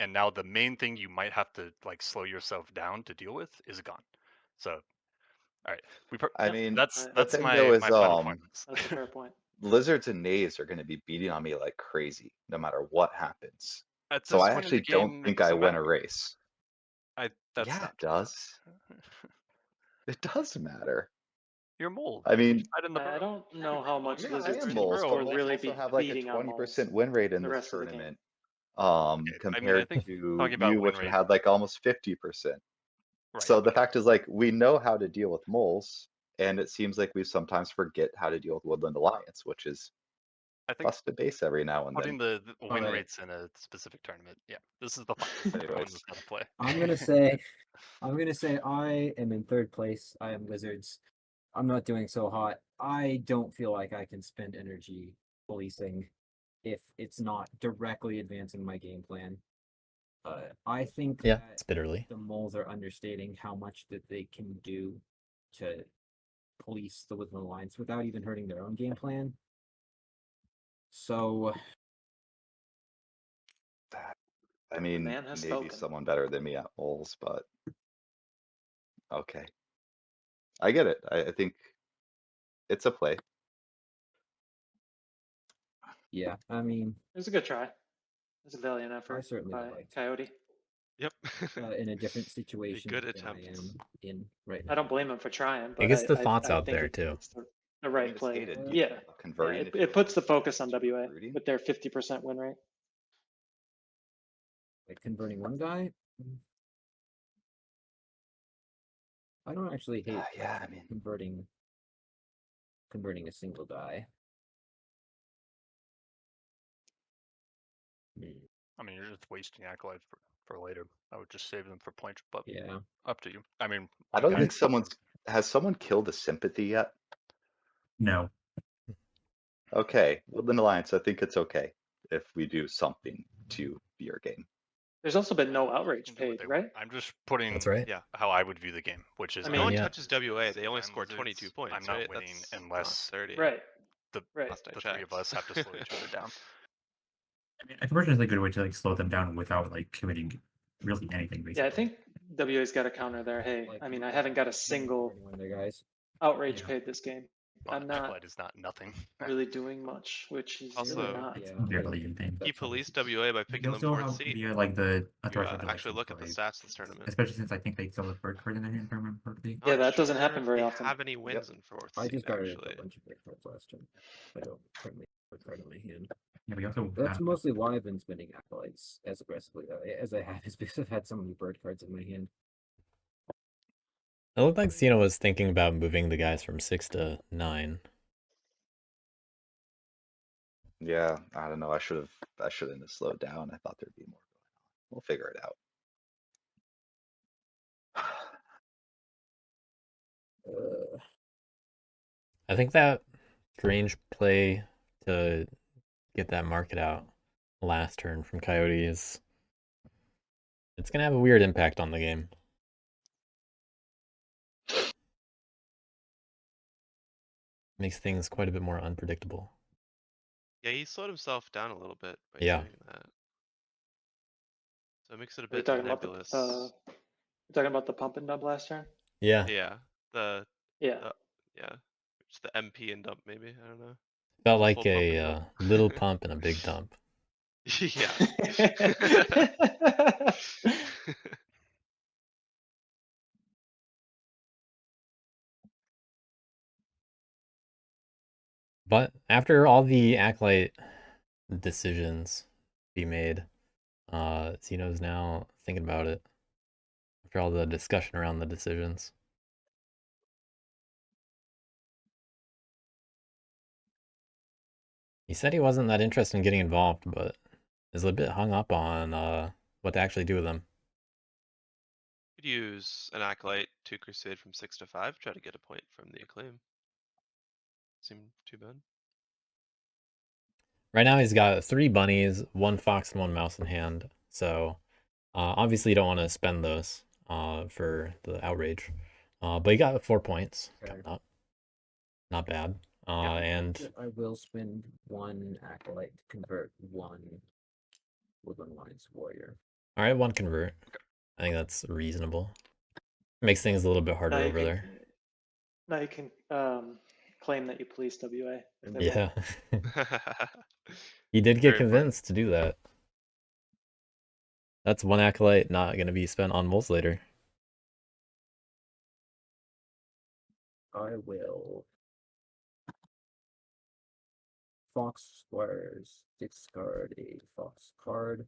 and now the main thing you might have to like slow yourself down to deal with is gone. So, all right, I Yep. mean, that's the thing my though is, final point on this. That's a fair point. lizards and knaves are going to be beating on me like crazy, no matter what happens. At So this I point in the actually don't game, it think I doesn't win a matter. race. That's Yeah, not it does. It does matter. You're mold. I mean, Hide in the I burrow. don't know how much yeah, I lizards am can moles, or but moles really also be have like a beating on moles 20% win rate in the this rest of the game. tournament. I mean, I Compared think to talking about you, win which rate, had like almost 50%. right? So the But fact is, like, we know how to deal with moles, and it seems like we sometimes forget how to deal with Woodland Alliance, which is I think bust a base every now and putting then. the win Alright. rates in a specific tournament, yeah, this is the fun. Everyone Anyways. knows how to play. I'm gonna say I am in third place. I am lizards. I'm not doing so hot. I don't feel like I can spend energy policing if it's not directly advancing my game plan. I think Yeah, that it's bitterly. the moles are understating how much that they can do to police the Woodland Alliance without even hurting their own game plan. So I mean, man has maybe spoken. someone better than me at moles, but okay. I get it. I think it's a play. yeah, I mean, It was a good try. It was a valiant I effort certainly by would like to Coyote. Yep. in a different A situation good than I attempt. am in right I now. don't blame him for trying, It but gets the thoughts I out think there too. it's the I right mean, it's play. hated. Do you Yeah, think about yeah. converting if you It puts the lose focus on to WA recruiting? with their 50% win rate. Like converting one guy. I don't actually hate Yeah, I mean, converting a single die. I mean, you're just wasting acolytes for later. I would just save them for points, but Yeah. up to you. I mean, I don't think someone. has someone killed a sympathy yet? No. Okay, Woodland Alliance, I think it's okay if we do something to be your game. There's also been no Can outrage do what paid, they right? want. I'm just putting That's right. Yeah. how I would view the game, which is I No mean, one yeah. touches WA. They only I'm scored lizards, 22 points, I'm not right? winning That's not unless 30. right, the right. Last I the three of checked. us have to slow each other down. I mean, conversion is a good way to like slow them down without like committing really anything. Basically. Yeah, I think WA's got a counter there. Hey, Like, I mean, I haven't got a single one there, guys. outrage Yeah. paid this game. Well, I'm not acolyte is not nothing. really doing much, which is really Also, not. Yeah, Barely anything. he policed WA by You picking them also fourth have seed. the like the If you authority actually look at the stats this tournament. especially since I think they still have bird card in their hand, if I remember correctly. Yeah, Not that doesn't sure happen if very they often. have any wins in fourth I seed, just got actually. a bunch of great cards last turn. I don't currently have a card in my hand. Yeah, we also That's mostly why I've been spending acolytes as aggressively as I have, is because I've had so many bird cards in my hand. It looked like Xeno was thinking about moving the guys from 6 to 9. Yeah, I don't know. I shouldn't have slowed down. I thought there'd be more going on. We'll figure it out. I think that Grange play to get that market out last turn from Coyote is it's gonna have a weird impact on the game. Makes things quite a bit more unpredictable. Yeah, he slowed himself down a little bit by Yeah. doing that. So it makes it a Are you bit talking nebulous. about you talking about the pump and dump last turn? Yeah. Yeah, Yeah. yeah, just the MP and dump maybe. I don't know. Felt like Full pump and a dump. little pump and a big dump. Yeah. But after all the Acolyte decisions be made, Xeno's now thinking about it. After all the discussion around the decisions. He said he wasn't that interested in getting involved, but is a bit hung up on what to actually do with them. Could use an acolyte to crusade from 6 to 5, try to get a point from the acclaim. Seemed too bad. Right now he's got 3 bunnies, 1 fox, and 1 mouse in hand. So obviously you don't want to spend those for the outrage. But he got 4 points coming up. Not bad. And I will spend 1 acolyte to convert 1 Woodland Alliance warrior. all right, 1 convert. I think that's reasonable. Makes things a little bit harder over there. Now you can claim that you policed WA. if they win. Yeah. He did get Very fun. convinced to do that. That's 1 acolyte not going to be spent on moles later. I will Fox Squires discard a Fox card.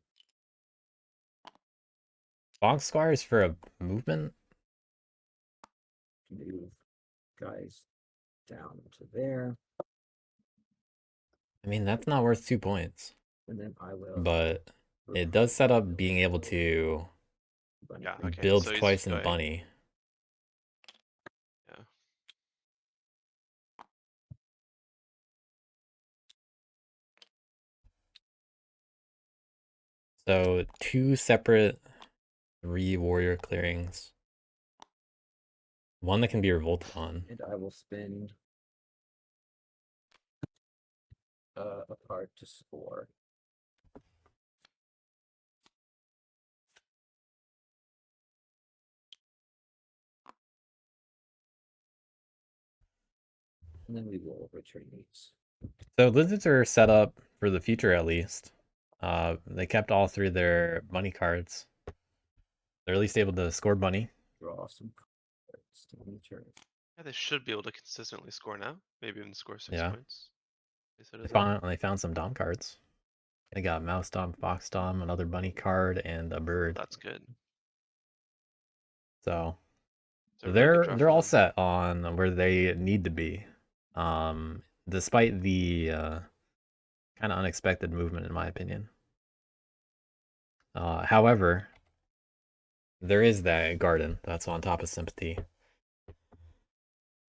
Fox Squires for a movement? Move guys down to there. I mean, that's not worth 2 points. And then I will. But it does set up being able to Yeah, okay. build So he's twice in going- bunny. Yeah. So 2 separate 3 warrior clearings. One that can be revolted on. And I will spend a card to score. And then we will return these. So lizards are set up for the future at least. They kept all 3 of their bunny cards. They're at least able to score bunny. Draw some cards to the turn. Yeah, they should be able to consistently score now. Maybe even score 6 Yeah. points. They found some dom cards. They got mouse dom, fox dom, another bunny card, and a bird. That's good. So It's a really good draw they're for all them. set on where they need to be. Despite the kind of unexpected movement, in my opinion. However, there is that garden that's on top of sympathy.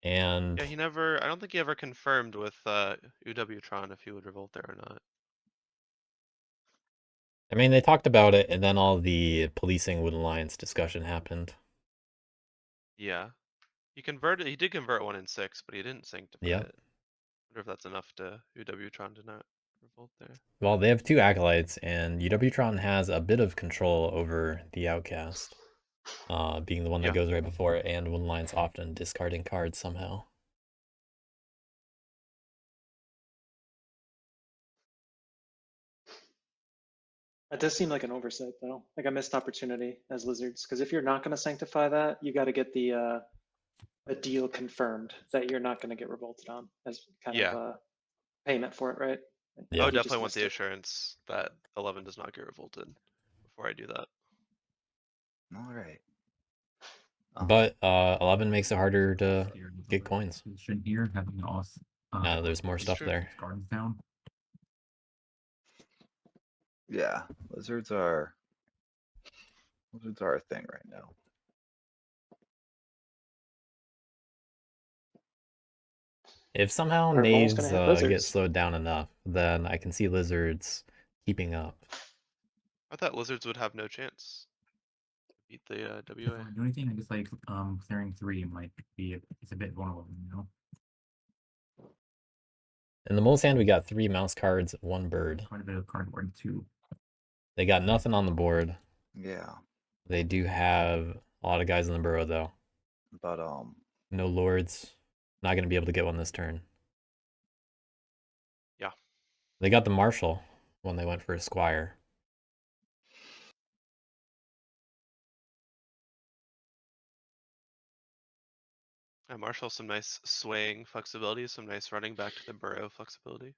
And Yeah, I don't think he ever confirmed with uwtron if he would revolt there or not. I mean, they talked about it, and then all the policing Wood Alliance discussion happened. Yeah. He did convert 1 in 6, but he didn't sanctify Yep. it. Wonder if that's enough to uwtron to not revolt there. Well, they have 2 acolytes, and uwtron has a bit of control over the outcast, being the one that Yeah. goes right before it, and Wood Alliance often discarding cards somehow. It does seem like an oversight, though, like a missed opportunity as lizards. Because if you're not going to sanctify that, you got to get the a deal confirmed that you're not going to get revolted on as kind of a payment for it, right? Yeah. I You would just definitely want missed the it. assurance that 11 does not get revolted before I do that. All right. But 11 makes it harder to Here, there's a get little coins. solution here, having us. There's more It's stuff true. there. Gardens down. Yeah, lizards are a thing right now. If somehow Our ball's knaves gonna hit get lizards. slowed down enough, then I can see lizards keeping up. I thought lizards would have no chance to beat the If WA. I do anything, I guess like clearing 3 might be it's a bit vulnerable, you know. In the mole's hand, we got 3 mouse cards, 1 bird. Quite a bit of cardboard too. They got nothing on the board. Yeah, They do have a lot of guys in the burrow, though. but No lords. Not going to be able to get one this turn. Yeah. They got the marshal when they went for a squire. And Marshall, some nice swaying flexibility, some nice running back to the burrow flexibility.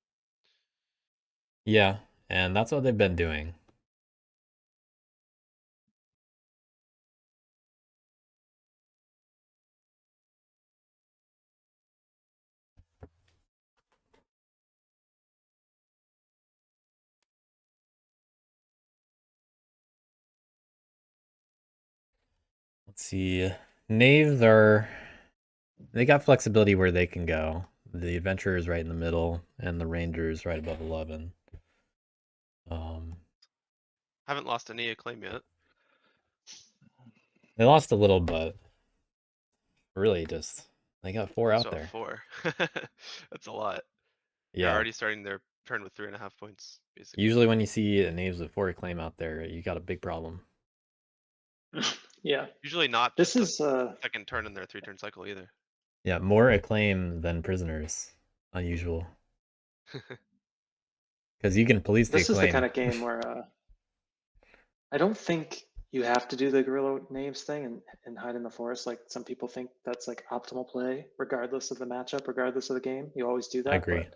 Yeah, and that's what they've been doing. Let's see. Knaves they got flexibility where they can go. The adventurer is right in the middle, and the ranger is right above 11. Haven't lost any acclaim yet. They lost a little, but really just they got 4 out So there. 4. That's a lot. Yeah. They're already starting their turn with 3.5 points, basically. Usually when you see knaves with 4 acclaim out there, you got a big problem. Yeah. Usually not This just is a second turn in their 3-turn cycle either. Yeah, more acclaim than prisoners. Unusual. Because you can police the this is the acclaim. kind of game where I don't think you have to do the guerrilla names thing and hide in the forest like some people think that's like optimal play, regardless of the matchup, regardless of the game. You always do that. I agree.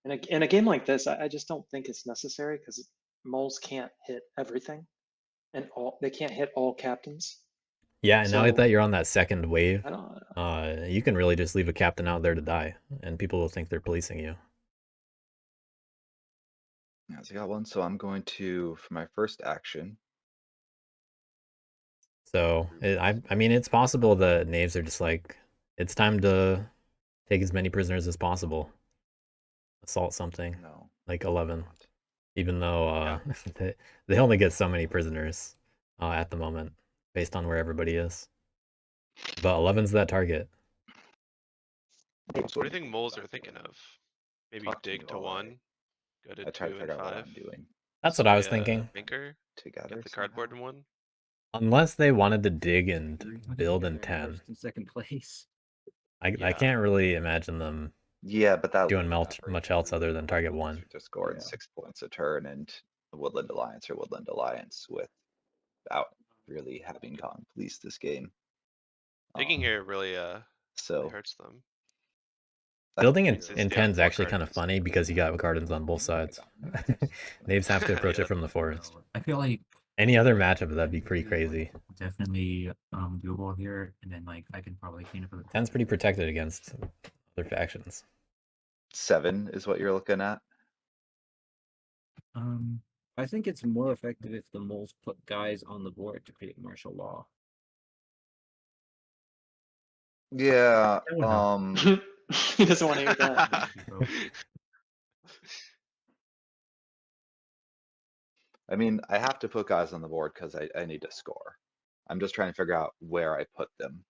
But in a game like this, I just don't think it's necessary because moles can't hit everything, and they can't hit all captains. Yeah, and now So, that you're on that second wave, I don't. you can really just leave a captain out there to die, and people will think they're policing you. yeah, so I got one. So I'm going to, for my first action. So I mean, it's possible that knaves are just like, it's time to take as many prisoners as possible. Assault something No. like 11. not. even though Yeah. they only get so many prisoners at the moment, based on where everybody is. But 11's that target. What do you think moles are thinking of? Maybe Talk to me dig to while 1, go to I try to 2 and figure out what 5. I'm doing That's what I was Sway a thinking. banker, together. get the cardboard in 1. Unless they wanted to dig and 300 build in together 10. first and second place. I Yeah. can't really imagine them Yeah, but that doing leaves much else other than target Blizzard 1. to score in 6 points a turn and the Woodland Alliance or Woodland Alliance without really having gone police this game. Digging here really So hurts them. that Building in, Means they in steal 10 is more actually kind of gardens. funny because you got gardens on both sides. Knaves have to approach Yeah. it from the forest. I feel like Any other matchup, that'd be pretty crazy. definitely doable here, and then like I can probably clean up. 10's pretty protected against other factions. 7 is what you're looking at. I think it's more effective if the moles put guys on the board to create martial law. Yeah. He doesn't want to hear that. I mean, I have to put guys on the board because I need to score. I'm just trying to figure out where I put them.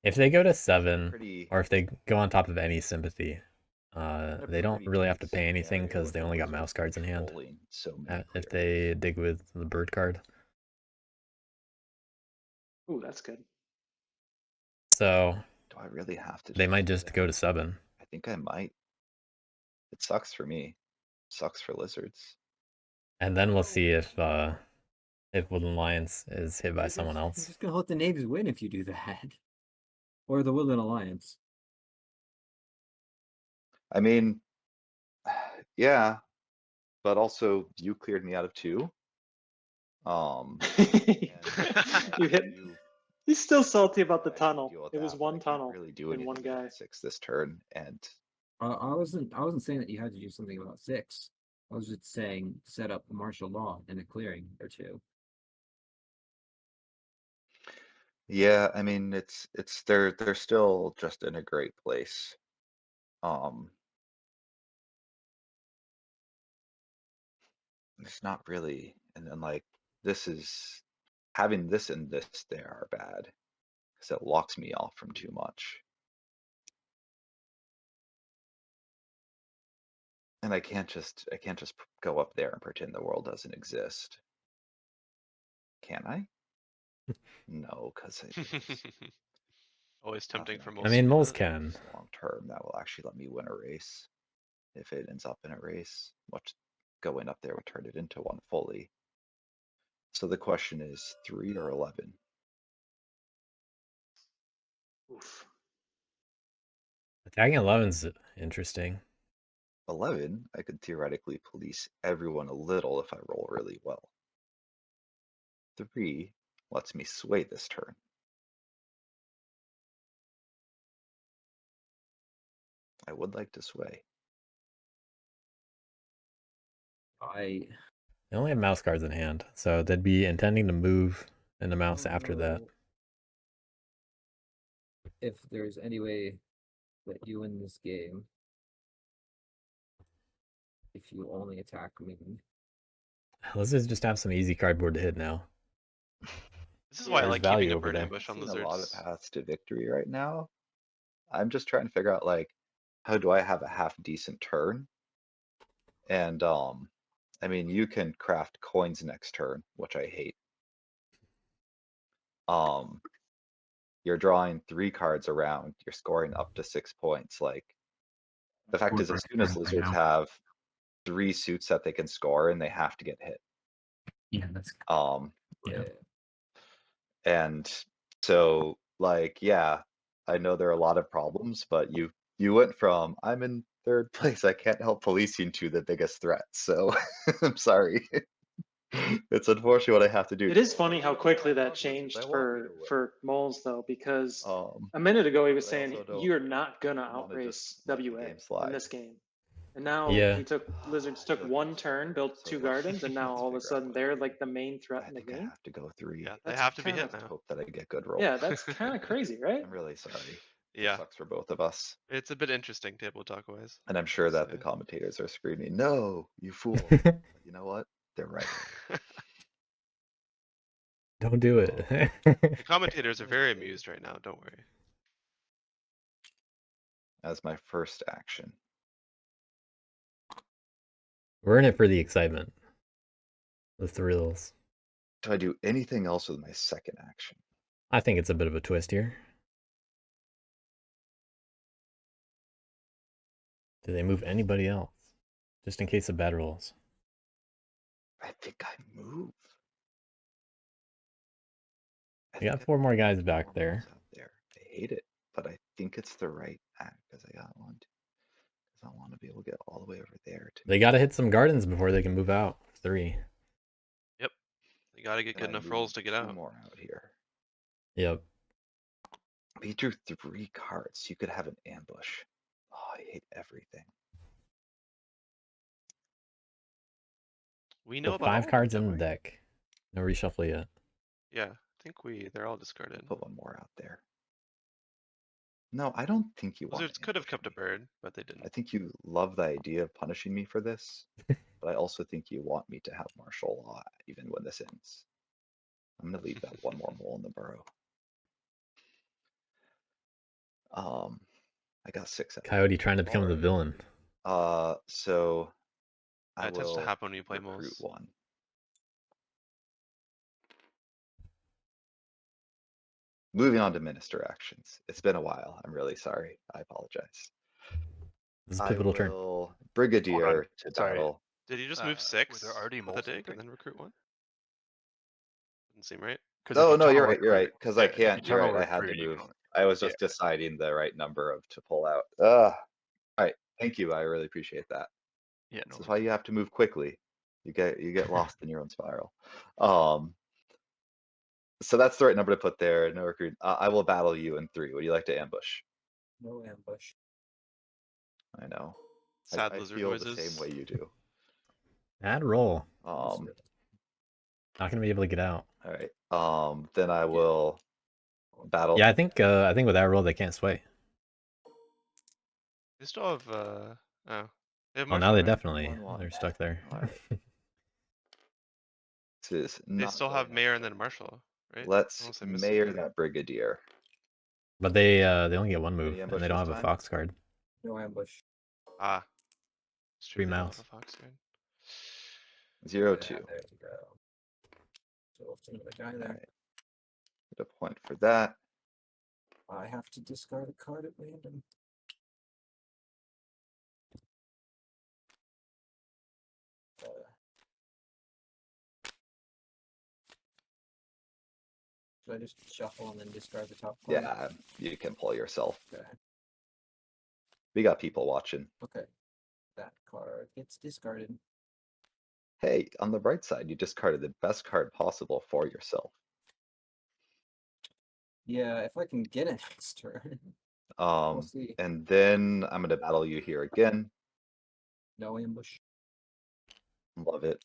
If they go to 7, pretty or if they go on top of any sympathy, they don't pretty really have to decent pay anything area because with they the only got Wizards mouse cards in hand. controlling so many If clears. they dig with the bird card. Ooh, that's good. So Do I really have to? they might do just that? go to 7. I think I might. It sucks for me. Sucks for Lizards. And then we'll see if Woodland Alliance is hit by You're someone You're else. just gonna let the Navies win if you do that. Or the Woodland Alliance. I mean, yeah, but also you cleared me out of 2. You hit. He's still salty about the tunnel. deal with It was that, but I one can't tunnel really do in one anything guy. about 6 this turn, and I wasn't saying that you had to do something about 6. I was just saying set up martial law and a clearing or 2. yeah, I mean it's they're still just in a great place. It's not really, and then like this is having this and this there are bad because it locks me off from too much. And I can't just go up there and pretend the world doesn't exist. Can I? No, because Always tempting for I moles. mean, to do moles that. can. long term that will actually let me win a race if it ends up in a race. Much going up there would turn it into one fully. So the question is 3 or 11. Oof. Attacking 11's interesting. 11, I could theoretically police everyone a little if I roll really well. 3 lets me sway this turn. I would like to sway. I They only have mouse cards in hand, so they'd be intending to move in the mouse don't after that. know if there's any way that you win this game if you only attack me. Lizards just have some easy cardboard to hit now. This is why I There's like keeping value a over bird there. ambush on I've seen a lot of lizards. paths to victory right now. I'm just trying to figure out like how do I have a half decent turn? And I mean you can craft coins next turn, which I hate. You're drawing 3 cards around, you're scoring up to 6 points. Like the fact is as soon as lizards have 3 suits that they can score and they have to get hit. Yeah, that's Yeah. And so like, yeah, I know there are a lot of problems, but you went from I'm in 3rd place, I can't help policing to the biggest threat. So I'm sorry. It's unfortunate what I have to do. It is funny how quickly that changed for moles though, because a minute ago he was but I saying also don't you're not gonna wanna outrace just let the WA game in slide. this game. And now Yeah. he took lizards I took feel like one that's turn, fair, built so 2 gardens, and now let's all of a figure out sudden what they're do. like the main threat I in the think I game. have to go 3. Yeah, they That's have to be kinda- hit Let's now. hope that I get good rolls. Yeah, that's kind of crazy, right? I'm really sorry. Yeah, sucks for both of us. it's a bit interesting table talk wise. And I'm sure that the So- commentators are screaming, "No, you fool!" But you know what? They're right. Don't do it. The commentators are very amused right now. Don't worry. As my first action, We're in it for the excitement. The thrills. do I do anything else with my second action? I think it's a bit of a twist here. Do they move anybody else? Just in case of bad rolls. I think I move. I We got think I 4 more put guys 4 back there. moles out there. I hate it, but I think it's the right act because I got one. Because I want to be able to get all the way over there. They got to hit some gardens before they can move out. 3. Yep. You gotta get good enough rolls to get 2 out. more out here. Yep. We drew 3 cards. You could have an ambush. Oh, I hate everything. We know So about all 5 of them, cards don't in the we? deck. No reshuffle yet. Yeah, I think they're all discarded. Put one more out there. No, I don't think you want Wizards to could have ambush kept a me. bird, but they I didn't. think you love the idea of punishing me for this, but I also think you want me to have martial law even when this ends. I'm gonna leave that one more mole in the burrow. I got 6 out. Coyote trying to become the Alright. villain. So I That tends to will happen when you play recruit moles. 1. Moving on to minister actions. It's been a while. I'm really sorry. I apologize. This is a I pivotal turn. will brigadier to Sorry. battle. Did you just move Were 6 there already with a moles in the dig deck? and then recruit 1? Didn't seem right. Oh no, you're right. You're right. Because I can't. You're right. I had to recruit, you move. can- I was yeah. just deciding the right number of to pull out. All right. Thank you. I really appreciate that. Yeah, This no. is why you have to move quickly. You get lost in your own spiral. So that's the right number to put there. No recruit. I will battle you in 3. Would you like to ambush? No ambush. I know. Sad I lizard feel noises. the same way you do. Bad roll. All Not gonna be able to get out. right. Then I will battle. Yeah, I think with that roll they can't sway. They still have oh. They have Oh, now martial, they right? definitely 1-1. they're stuck there. All right. This is They not still really have mayor and nice. then martial, right? Let's Unless I missed mayor something. that brigadier. But they only get 1 move Any and ambush they don't this have a time? fox card. No ambush. Ah. It's true, 3 they don't mouse. have a fox card. 0-2. Yeah, there you go. So we'll send the guy there. Alright. Get a point for that. I have to discard a card at random. Should I just shuffle and then discard the top card? Yeah, you can pull yourself. Okay. We got people watching. Okay. That card gets discarded. Hey, on the bright side, you discarded the best card possible for yourself. Yeah, if I can get it next turn. We'll see. And then I'm gonna battle you here again. No ambush. Love it.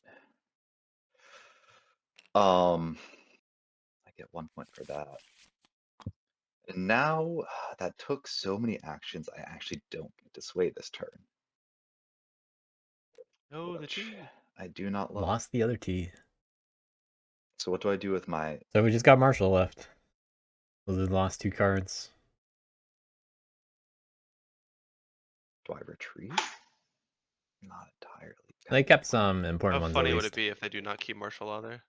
I get 1 point for that. And now that took so many actions, I actually don't get to sway this turn. No, the which T. I do not love. Lost the other T. So what do I do with my? So we just got Marshall left. Those lost 2 cards. Do I retreat? Not entirely. They kept some important How ones funny at would least. it be if they do not keep martial law there?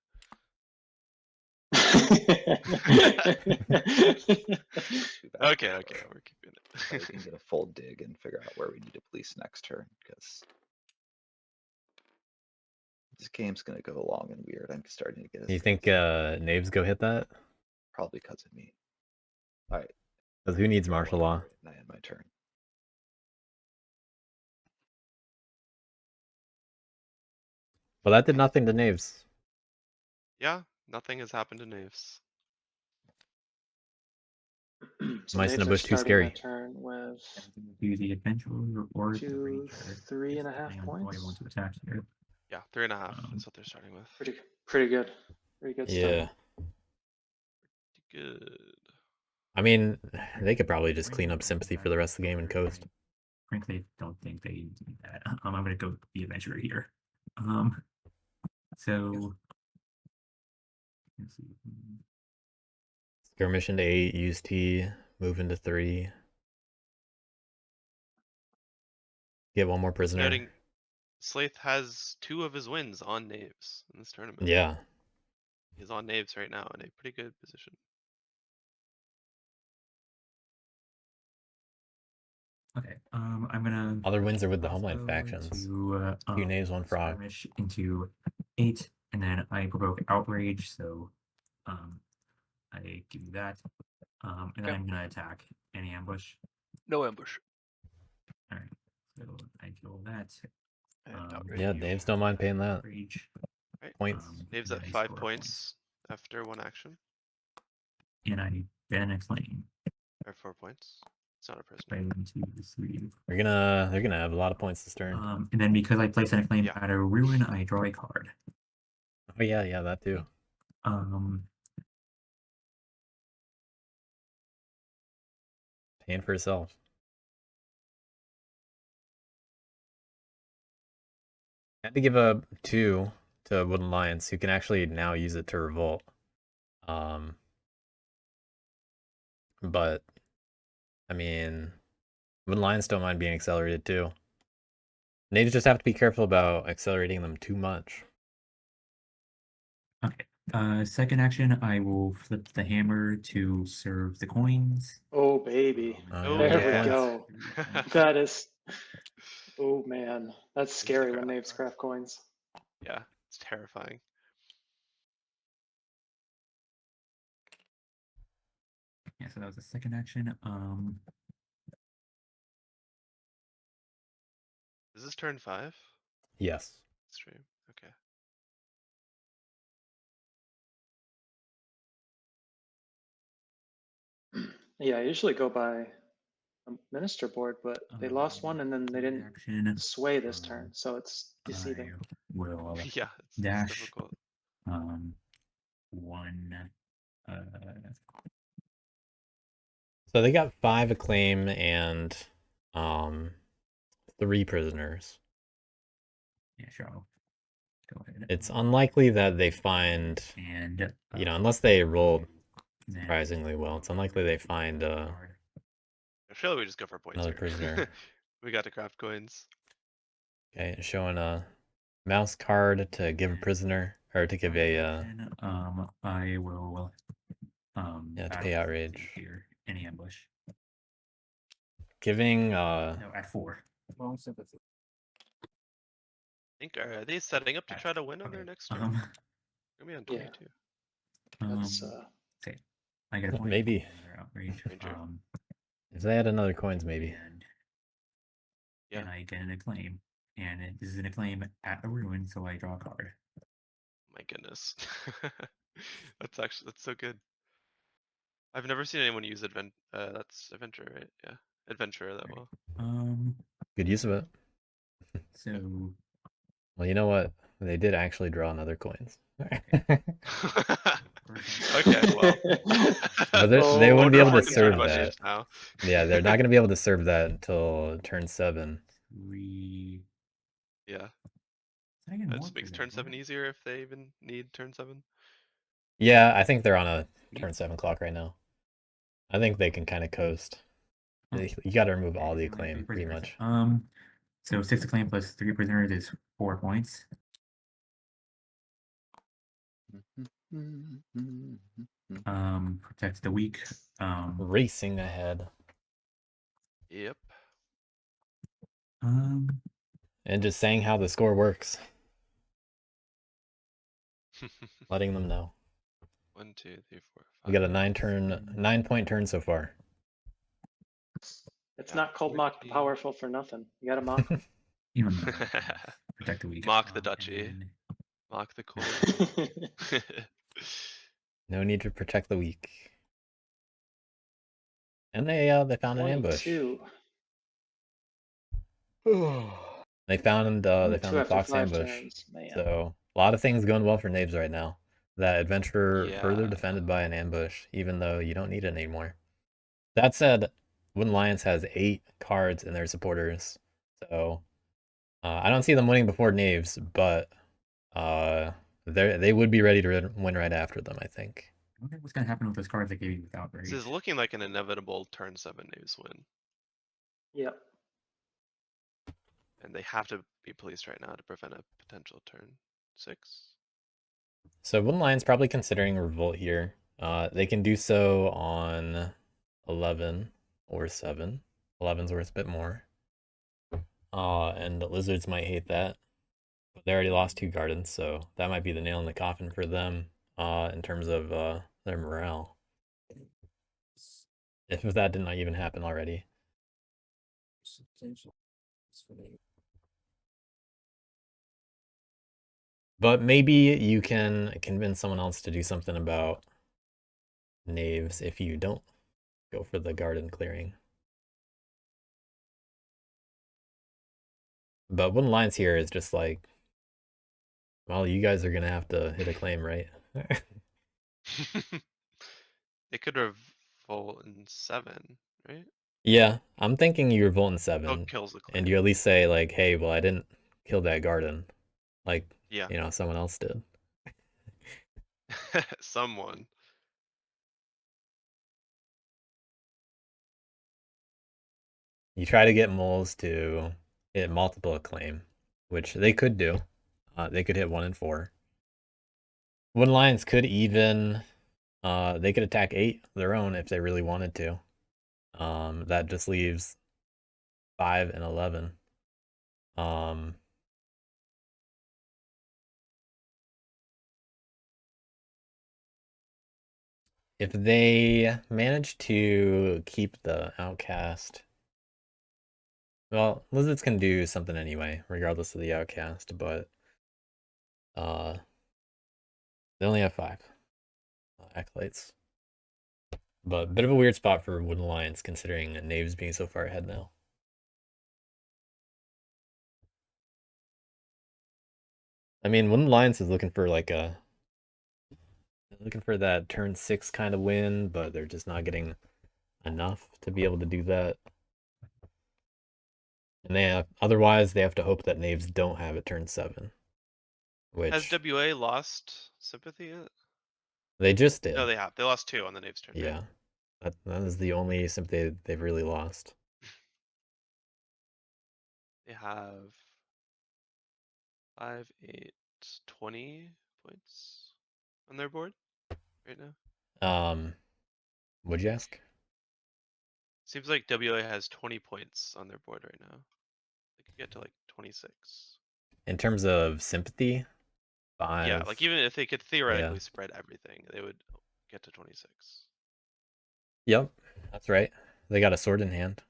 Too bad. Okay, we're keeping We it. can get a full dig and figure out where we need to police next turn because this game's gonna go long and weird. I'm starting to get. You think Knaves go hit that? Probably because of me. All right. Because who needs martial law? And I end my turn. Well, that did nothing to Knaves. Yeah, nothing has happened to Knaves. So Mice in a Knaves are bush too starting scary. that turn with Do the adventure or the 2, ranger. 3.5 I points. want to attack here. Yeah, 3.5 is what they're starting with. Pretty good. Pretty good Yeah. start. Good. I mean, they could probably just clean up sympathy for the rest of the game and coast. Frankly, I don't think they do that. I'm gonna go the adventurer here. So let's see. Skirmish into 8, use T, move into 3. Get one more prisoner. Noting, Slaith has 2 of his wins on knaves in this tournament. Yeah. He's on knaves right now in a pretty good position. Okay, I'm gonna. Other wins are with the crossbow Homeland factions. To, 2 knaves, 1 frog. skirmish into 8, and then I provoke outrage. So, I do that. And then Okay. I'm gonna attack any ambush. No ambush. All right, so I kill that. And outrage. Yeah, knaves don't mind paying that. Outrage. Right. Points. Knaves and at I 5 score points after 1 action. And I ban a claim. Or 4 points. It's not a prisoner. By 1, 2, 3. They're gonna have a lot of points this turn. And then because I place an claim Yeah. at a ruin, I draw a card. Oh yeah, that too. Paying for yourself. I had to give a 2 to Wooden Lions, who can actually now use it to revolt. But I mean, Wooden Lions don't mind being accelerated too. Knaves just have to be careful about accelerating them too much. Okay. Second action, I will flip the hammer to serve the coins. Oh baby, Oh, there yeah. we go. That is. Oh man, that's scary when knaves craft coins. Yeah, it's terrifying. Yeah, so that was the second action. Is this turn 5? Yes. Stream. Okay. Yeah, I usually go by a minister board, but they lost one and then they third didn't action, sway this turn, so it's I deceiving. will Yeah, it's dash difficult. 1. So they got 5 acclaim and 3 prisoners. Yeah, sure. I'll go ahead. It's unlikely that they find, And unless they rolled then surprisingly well, it's unlikely they find I feel like we just go for points another here. prisoner. We got to craft coins. Okay, showing a mouse card to give a prisoner, or to give a I will yeah, to pay outrage. here any ambush. Giving No, at 4. Long sympathy. I think are they setting up to try to win on their Okay, next turn? Gonna be on Yeah. 22. That's okay. I get a point. Maybe. for outrage. Ranger. If they had another coins, maybe. Yeah. And I get an acclaim. And this is an acclaim at a ruin, so I draw a card. My goodness. That's so good. I've never seen anyone use that's adventure, right? Yeah. Adventurer that well. Good use of it. So Well, you know what? They did actually draw another coins. Okay, well. But they wouldn't be able to serve Now. that. Yeah, they're not going to be able to serve that until turn 7. Yeah. That just makes turn 7 easier if they even need turn 7. Yeah, I think they're on a turn 7 clock right now. I think they can kind of coast. You got to remove all the acclaim, pretty much. So 6 acclaim plus 3 prisoners is 4 points. Protect the weak. Racing ahead. Yep. And just saying how the score works. Letting them know. 1, 2, 3, 4, 5. We got a 9-point turn so far. It's not called mock the powerful for nothing. You gotta mock them. Even though protect the weak. Mock the duchy. Mock the coin. No need to protect the weak. And they found an ambush. 22. They found the fox ambush. Turns, So a lot of things going well for knaves right now. That adventurer Yeah. further defended by an ambush, even though you don't need it anymore. That said, Wooden Lions has 8 cards in their supporters, so I don't see them winning before Knaves, but they would be ready to win right after them, I think. I wonder what's gonna happen with those cards that gave you without rage. This is looking like an inevitable turn 7 Knaves win. Yep. And they have to be policed right now to prevent a potential turn 6. So Wooden Lion's probably considering Revolt here. They can do so on 11 or 7. 11's worth a bit more. And the Lizards might hate that. But they already lost 2 Gardens, so that might be the nail in the coffin for them in terms of their morale. If that did not even happen already. But maybe you can convince someone else to do something about Knaves if you don't go for the garden clearing. But Wooden Lions here is just like, well, you guys are going to have to hit a claim, right? It could revolt in 7, right? Yeah, I'm thinking you revolt in Oh, 7. kills the claim. And you at least say, like, hey, well, I didn't kill that garden. Like, Yeah. you know, someone else did. Someone. You try to get moles to hit multiple acclaim, which they could do. They could hit 1 and 4. Wooden Lions could even, they could attack 8 their own if they really wanted to. That just leaves 5 and 11. If they manage to keep the outcast, well, Lizards can do something anyway, regardless of the outcast, but they only have 5 acolytes. But a bit of a weird spot for Wooden Lions, considering Knaves being so far ahead now. I mean, Wooden Lions is looking for like looking for that turn 6 kind of win, but they're just not getting enough to be able to do that. And otherwise they have to hope that Knaves don't have it turn 7. Which Has WA lost sympathy yet? they just did. No, they have. They lost 2 on the Knaves turn. Yeah. Right? That is the only sympathy they've really lost. They have 5, 8, 20 points on their board right now. Would you ask? Seems like WA has 20 points on their board right now. They could get to like 26. In terms of sympathy, 5. Yeah, like even if they could theoretically spread everything, they would get to 26. Yep, that's right. They got a sword in hand.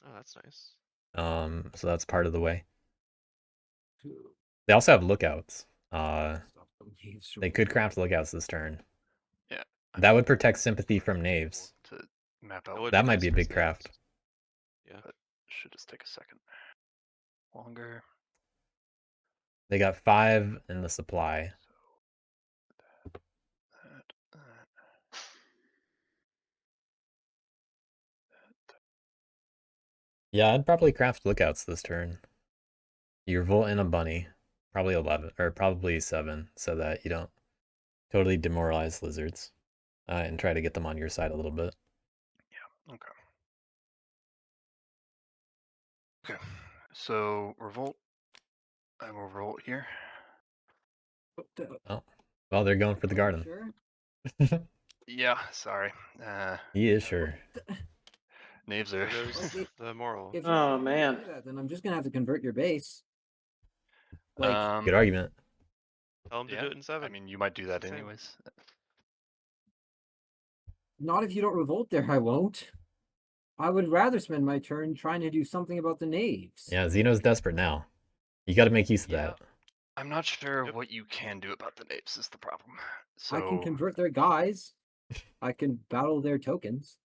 Oh, that's nice. So that's part of the way. They also have lookouts. They could craft lookouts this turn. Yeah. That would protect sympathy from Knaves. To map out. That might be a big craft. Yeah. But should just take a second longer. They got 5 in the supply. Yeah, I'd probably craft lookouts this turn. You revolt in a bunny, probably 11 or probably 7, so that you don't totally demoralize lizards, and try to get them on your side a little bit. Yeah. Okay. Okay. So revolt. I will revolt here. Oh, well, they're going for the garden. Sure. Yeah. Sorry. He is sure. Knaves are. There's the moral. If Oh, you man. do that, then I'm just gonna have to convert your base. Like, Good argument. Tell them to do it in 7. I mean, you might do that Same. anyways. not if you don't revolt there, I won't. I would rather spend my turn trying to do something about the Knaves. Yeah, Xeno's desperate now. You got to make use of Yeah. that. I'm not sure Yep. what you can do about the Knaves is the problem. So I can convert their guys. I can battle their tokens.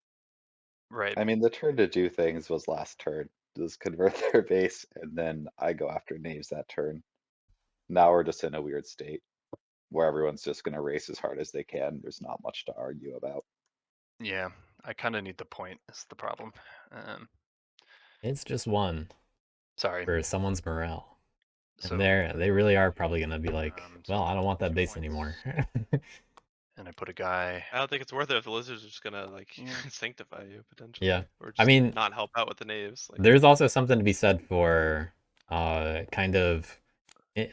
right. I mean, the turn to do things was last turn. Just convert their base, and then I go after Knaves that turn. Now we're just in a weird state where everyone's just gonna race as hard as they can. There's not much to argue about. Yeah. I kind of need the point. Is the problem? It's just one Sorry. for someone's morale. So And they really are probably gonna be like, so well, I don't want that 2 base points. anymore. And I put a guy. I don't think it's worth it if the lizards are just gonna like Yeah. sanctify you potentially. Yeah. Or just I mean, not help out with the knaves. Like, there's also something to be said for kind of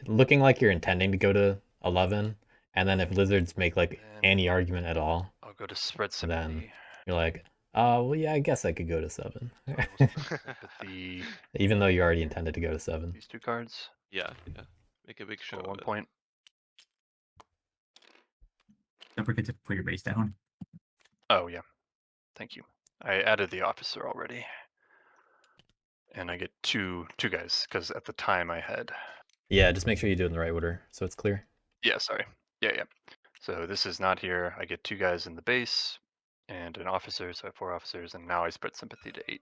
looking like you're intending to go to 11, and then if lizards make like Then any argument at all, I'll go to spread then sympathy. you're like, well, yeah, I guess I could go to 7. So I will spread sympathy. Even though you already intended to go to 7. These 2 cards. yeah, yeah. Make a big show Score of 1 it. point. Don't forget to put your base down. Oh yeah, thank you. I added the officer already, and I get two guys because at the time I had. Yeah, just make sure you do it in the right order so it's clear. Yeah, sorry. Yeah. So this is not here. I get 2 guys in the base and an officer, so I have 4 officers, and now I spread sympathy to 8.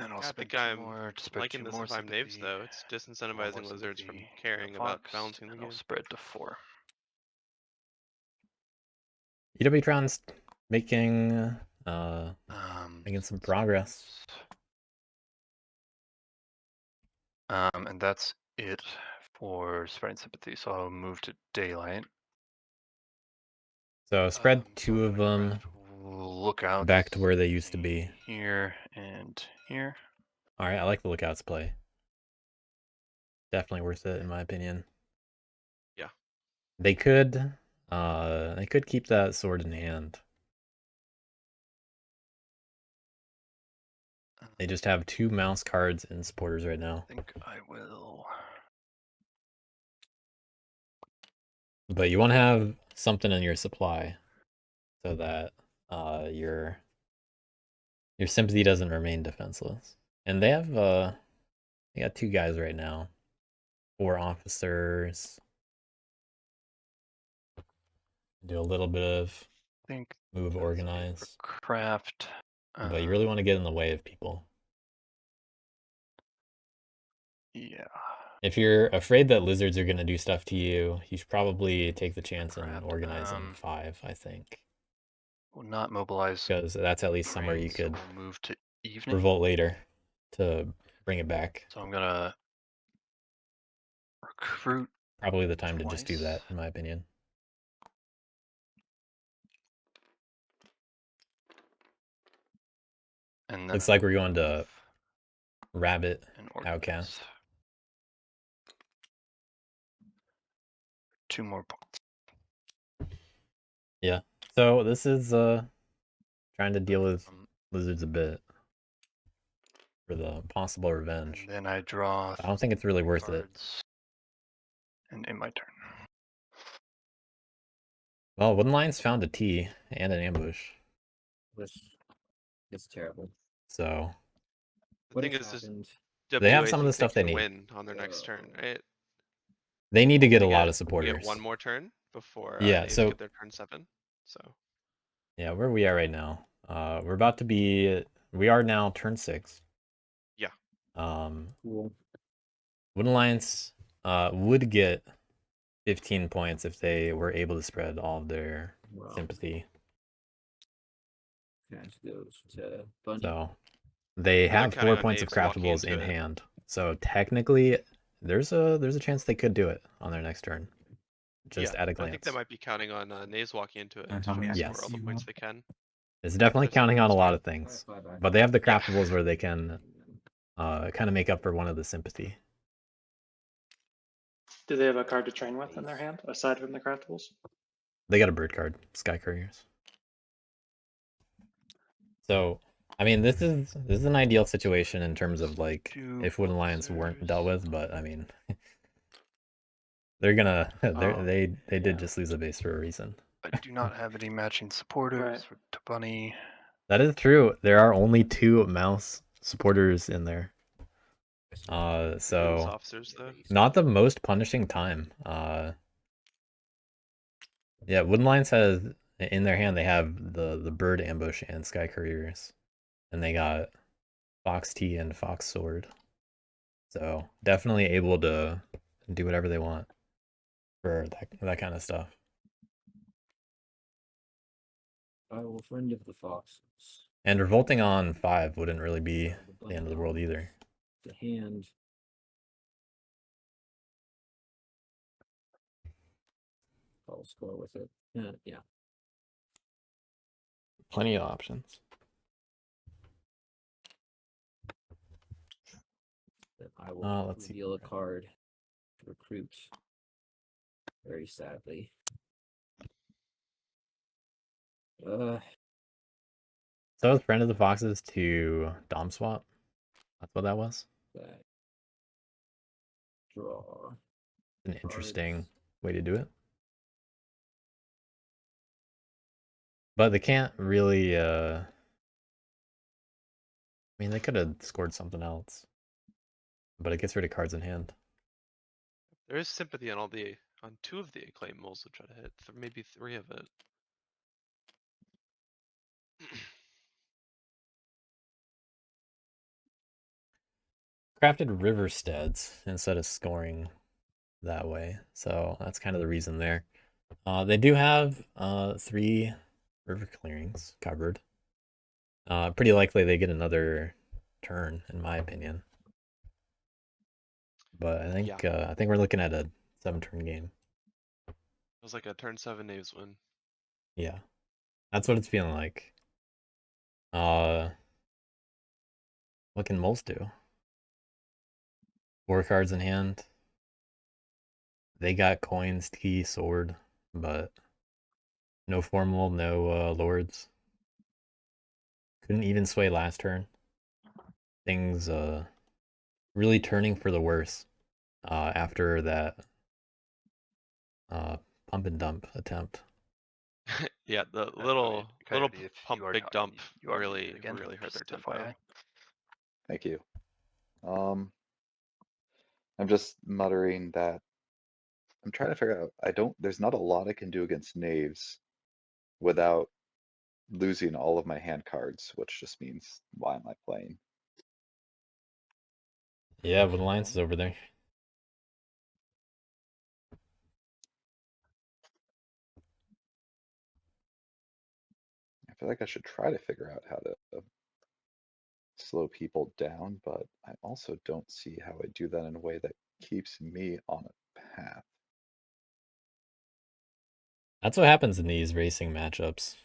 And I'll I spend think 2 I'm more to spread liking 2 this more if I'm knaves sympathy. though. It's 1 more disincentivizing lizards from sympathy, caring a about fox, balancing the and game. I'll spread to 4. uwtron's making making some progress. And that's it for spreading sympathy. So I'll move to daylight. So spread So 2 I'm of gonna them craft lookouts back to where they used to be. Here and here. All right, I like the lookouts play. Definitely worth it in my opinion. Yeah. They could keep that sword in hand. They just have 2 mouse cards and supporters right now. I think I will. But you want to have something in your supply so that your sympathy doesn't remain defenseless. And they have they got 2 guys right now. 4 officers. Do a little bit of move organize. Craft. But you really want to get in the way of people. Yeah. If you're afraid that lizards are going to do stuff to you, you should probably take the chance and organize in 5, I think. Will not mobilize. Because that's at least somewhere you could we'll move to evening. revolt later to bring it back. So I'm gonna recruit. Probably the time to just do that, in my opinion. And then looks like we're going to Rabbit and Outcast. 2 more points. Yeah. So this is trying to deal with lizards a bit for the possible revenge. And then I draw. I don't think it's really worth it. And in my turn. Well, Wooden Lions found a T and an ambush. Which is terrible. So The thing is, they have some of the thinks stuff they can need. win on their next turn, right? They need to get a lot of We supporters. get 1 more turn before Yeah, knaves so get their turn 7. So yeah, where we are right now. We're about to be. We are now turn 6. Yeah. Cool. Wooden Lions would get 15 points if they were able to spread all of their sympathy. Cash goes to Bunny. So they have 4 points of craftables in hand. So technically, there's a chance they could do it on their next turn. Just at a glance. I think they might be counting on knaves walking into it how many to Yes. score all the points they can. It's definitely Just counting on a lot of start. things. But they have the craftables where they can kind of make up for one of the sympathy. Do they have a card to train with in their hand aside from the craftables? They got a bird card, Sky Couriers. So, I mean, this is an ideal situation in terms of like if Wooden Lions weren't dealt with, but I mean, they're gonna they did just lose a base for a reason. I do not have any matching supporters to Bunny. That is true. There are only 2 mouse supporters in there. So Officers, though. not the most punishing time. Yeah, Wooden Lions has in their hand they have the bird ambush and Sky Couriers, and they got Fox T and Fox Sword. So definitely able to do whatever they want for that kind of stuff. I will friend of the foxes. And revolting on 5 wouldn't really be The the end of the world either. The hand. I'll score with it. Yeah. Plenty of options. Then I will Let's see. reveal a card to recruit. Very sadly. So that was Friend of the Foxes to Dom Swap. That's what that was. That draw. An cards. interesting way to do it. But they can't really I mean, they could have scored something else. But it gets rid of cards in hand. There is sympathy on on 2 of the acclaim moles to try to hit, maybe 3 of it. Crafted Riversteads instead of scoring that way. So that's kind of the reason there. They do have 3 river clearings covered. Pretty likely they get another turn, in my opinion. But I think I think we're looking at a 7-turn game. Feels like a turn 7 Knaves win. Yeah, that's what it's feeling like. What can moles do? 4 cards in hand. They got coins, key, sword, but no formal, no lords. Couldn't even sway last turn. Things really turning for the worse after that pump and dump attempt. Yeah, the I little mean, Coyote, if pump you are big not- dump you are really muted again, really hurt their just tempo. FYI. Thank you. I'm just muttering that I'm trying to figure out, there's not a lot I can do against knaves without losing all of my hand cards, which just means why am I playing? Yeah, but Alliance is over there. I feel like I should try to figure out how to slow people down, but I also don't see how I do that in a way that keeps me on a path. That's what happens in these racing matchups.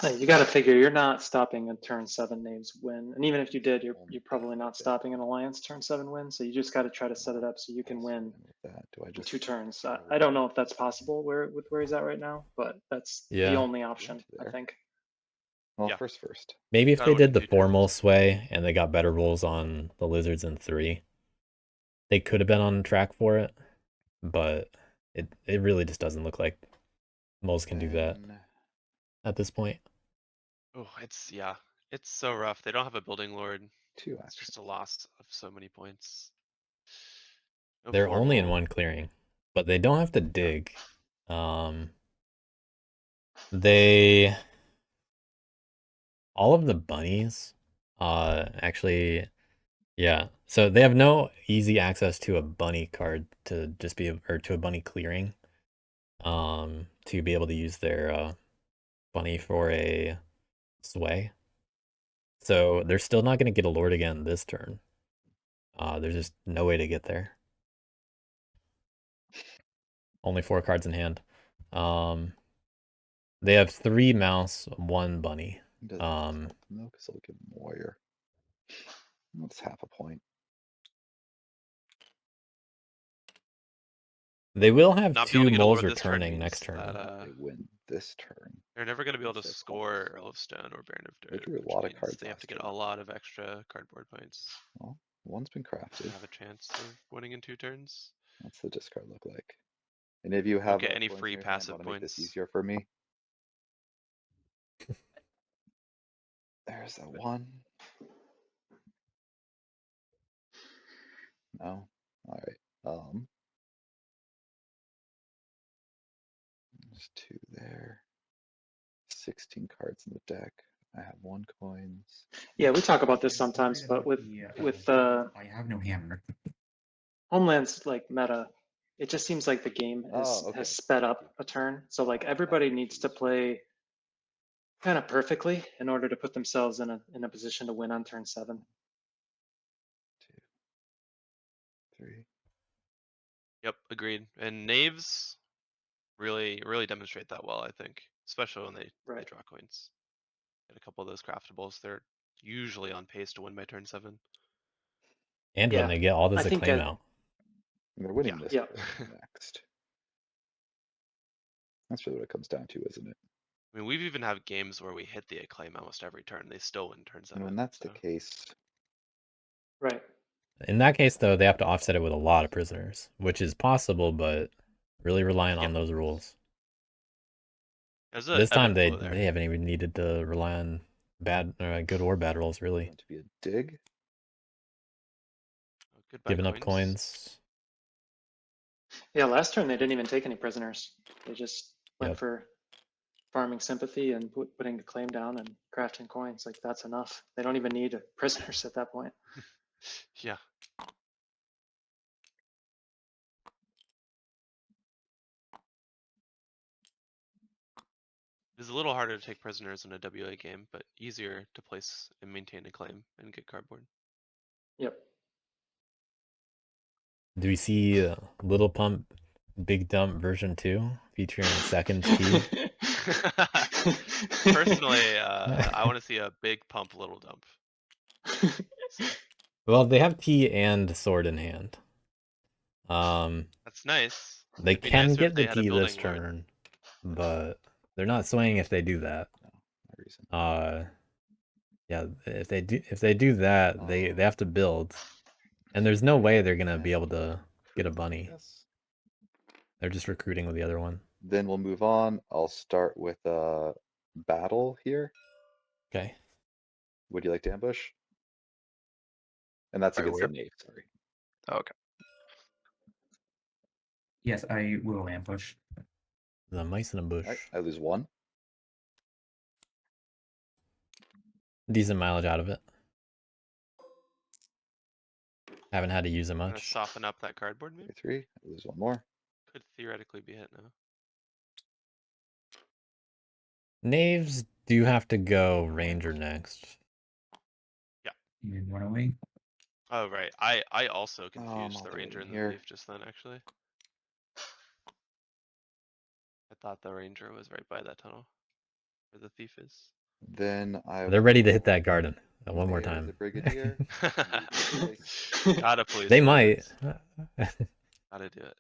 You got to figure you're not stopping a turn 7 Knaves win, and even if you did, you're probably not stopping an Alliance turn 7 win. So you just got to try to set it up so you can win With that, do I in just 2 turns. I don't know if that's possible with where he's at right now, but that's the Yeah. only option, I there? think. Well, Yeah. first. Maybe if Gotta they win did the 2 turns. formal sway and they got better rolls on the lizards in 3, they could have been on track for it, but it really just doesn't look like moles can do that at this point. Oh, it's so rough. They don't have a building lord. 2 It's just actions. a loss of so many points. No They're only in formal. 1 clearing, but they don't have to dig. They all of the bunnies actually, yeah, so they have no easy access to a bunny card to just be, or to a bunny clearing, to be able to use their bunny for a sway. So they're still not going to get a lord again this turn. There's just no way to get there. Only 4 cards in hand. They have 3 mouse, 1 bunny. Doesn't help them though, because I'll give them warrior. That's half a point. They will have Not being able 2 to get a moles lord this turn returning next means turn. that, They win this turn. they're never going to be able to What's their score cost? Earl of Stone or Baron of They Dirt, drew a which lot of means cards they have to last get turn. a lot of extra cardboard points Well, one's been crafted. to have a chance of winning in 2 turns. What's the discard look like? Any of you have get any coins in free your hand, passive want to make this points. easier for me? There's that 1. No. All right. There's 2 there. 16 cards in the deck. I have 1 coins. Yeah, we talk about this sometimes, but with I have no hammer. Homeland's like meta it just seems like the game Oh, okay. has sped Thank up you. a turn. So like everybody needs to play kind of perfectly in order to put themselves in a position to win on turn 7. 2, 3. Yep, agreed. And knaves really demonstrate that well, I think, especially when they Right. draw coins. Get a couple of those craftables, they're usually on pace to win by turn 7. And when Yeah, they get all this I think acclaim out. And they're winning Yeah. this Yeah. turn next. That's really what it comes down to, isn't it? I mean, we've even had games where we hit the acclaim almost every turn. They still win turn 7. And when that's the so. case, Right. In that case, though, they have to offset it with a lot of prisoners, which is possible, but really reliant on Yeah. those rules. There's a This ebb time and they flow there. haven't even needed to rely on good or bad rolls, really. going to be a dig. Goodbye Giving up coins. Yeah, last turn they didn't even take any prisoners. They just went Yep. for farming sympathy and putting a claim down and crafting coins. Like that's enough. They don't even need prisoners at that point. Yeah. It's a little harder to take prisoners in a WA game, but easier to place and maintain a claim and get cardboard. Yep. Do we see Little Pump Big Dump version 2 featuring Seconds T? Personally, I want to see a big pump, little dump. So. Well, they have T and sword in hand. That's nice. They It'd be can nicer get if they the had a T building this lord. turn, but they're not swaying if they do that. No reason. Yeah, if they do that, they have to build, and there's no way they're gonna be able to get a bunny. Yes. They're just recruiting with the other one. Then we'll move on. I'll start with a battle here. Okay. Would you like to ambush? And that's Right, against where? the knave, sorry. Okay. Yes, I will ambush. The mice in a bush. Alright, I lose 1. Decent mileage out of it. Haven't had to use it Gonna much. soften up that cardboard maybe? 3, I lose 1 more. Could theoretically be hit now. Knaves do have to go ranger next. And run away. Oh right, I also confused I'll the do it ranger in and the here. thief just then actually. I thought the ranger was right by that tunnel, where the thief is. Then I They're ready to will hit that garden one more mayor time. the brigadier. Gotta please. They might. Gotta do it.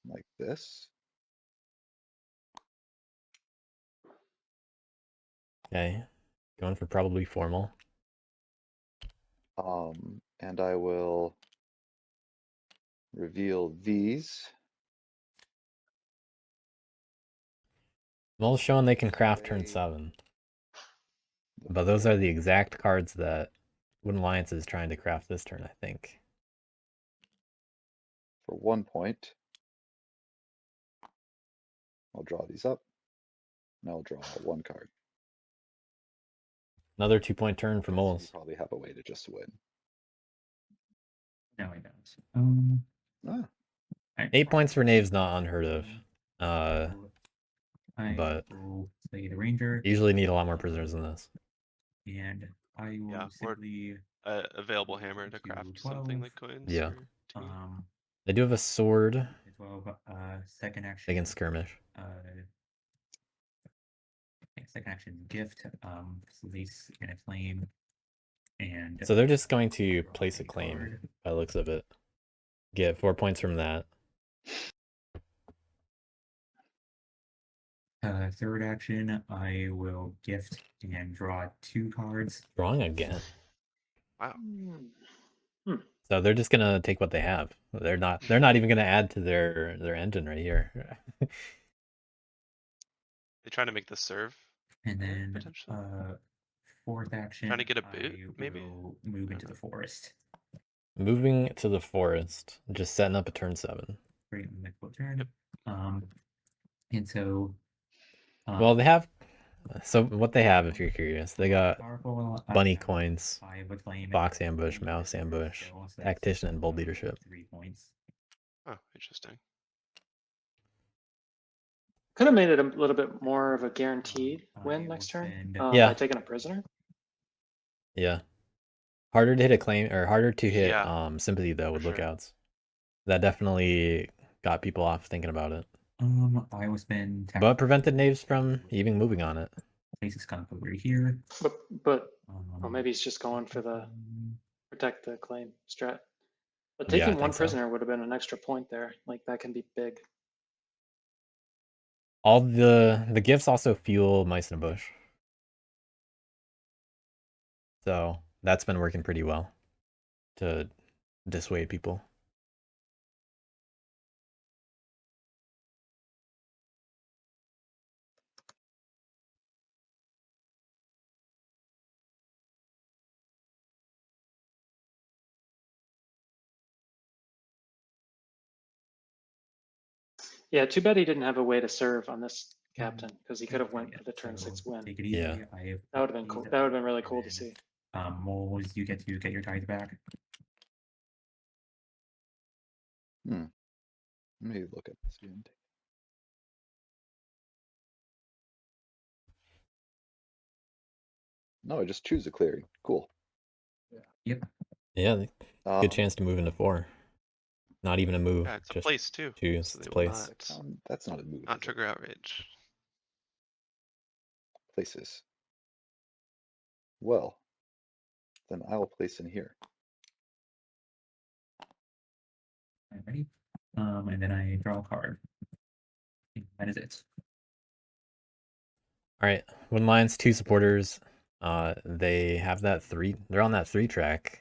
Like this. Okay. Going for probably formal. And I will reveal these. Mole's showing they can craft turn Way 7. the But those are front. the exact cards that Wooden Alliance is trying to craft this turn, I think. For 1 point. I'll draw these up. And I'll draw 1 card. Another 2-point turn for You Moles. probably have a way to just win. No, I don't. Ah, 8 points for Knave's not unheard of. I But will play the ranger. you usually need a lot more prisoners than this. And I will Yeah, or simply available hammer to craft something 12. like coins. Yeah. Or tea. They do have a sword. 12. Second action. They can skirmish. Second action gift. Slaith gonna claim. And So they're just going to draw place a a claim card. by the looks of it. Get 4 points from that. Third action, I will gift and draw 2 cards. Drawing again. Wow. So they're just gonna take what they have. They're not even gonna add to their engine right here. They trying to make this serve. And better, then potentially. fourth action, Trying to get a boot, I maybe? will move into the forest. Moving to the forest, just setting up a turn 7. Great mythical turn. And so Well, they have. So what they have, if you're curious, they got powerful, bunny coins, 5 acclaim, fox ambush, 3 mouse prisoners, ambush, so that's, tactician, and bold leadership. 3 points. Oh, interesting. Could have made it a little bit more of a guaranteed win I next will turn send- Yeah. by taking a prisoner. Yeah. Harder to hit a claim, or harder to hit Yeah, sympathy though with for sure. lookouts. That definitely got people off thinking about it. I will spend. But prevented knaves from even moving on it. Place is gonna go right here. But well, maybe he's just going for the protect the claim strat. But Yeah, I taking one think so. prisoner would have been an extra point there. Like that can be big. All the gifts also fuel mice in a bush. So that's been working pretty well to dissuade people. Yeah, too bad he didn't have a way to serve on this captain because he could have went Yeah, for the turn so 6 win. Take it easy. Yeah. I have That would have been cool. That would have been really cool to and see. Moles, you get to get your tithe back. Let me look at this again. No, I just choose a clearing. Cool. Yep. Yeah, good chance to move into 4. Not even a move. Yeah, it's a just place too. choose So its they will place. That's not a move. not is it? trigger outrage. Places. Well, then I'll place in here. Ready? And then I draw a card. That is it. All right, Wooden Lions, 2 supporters. They have that 3. They're on that 3 track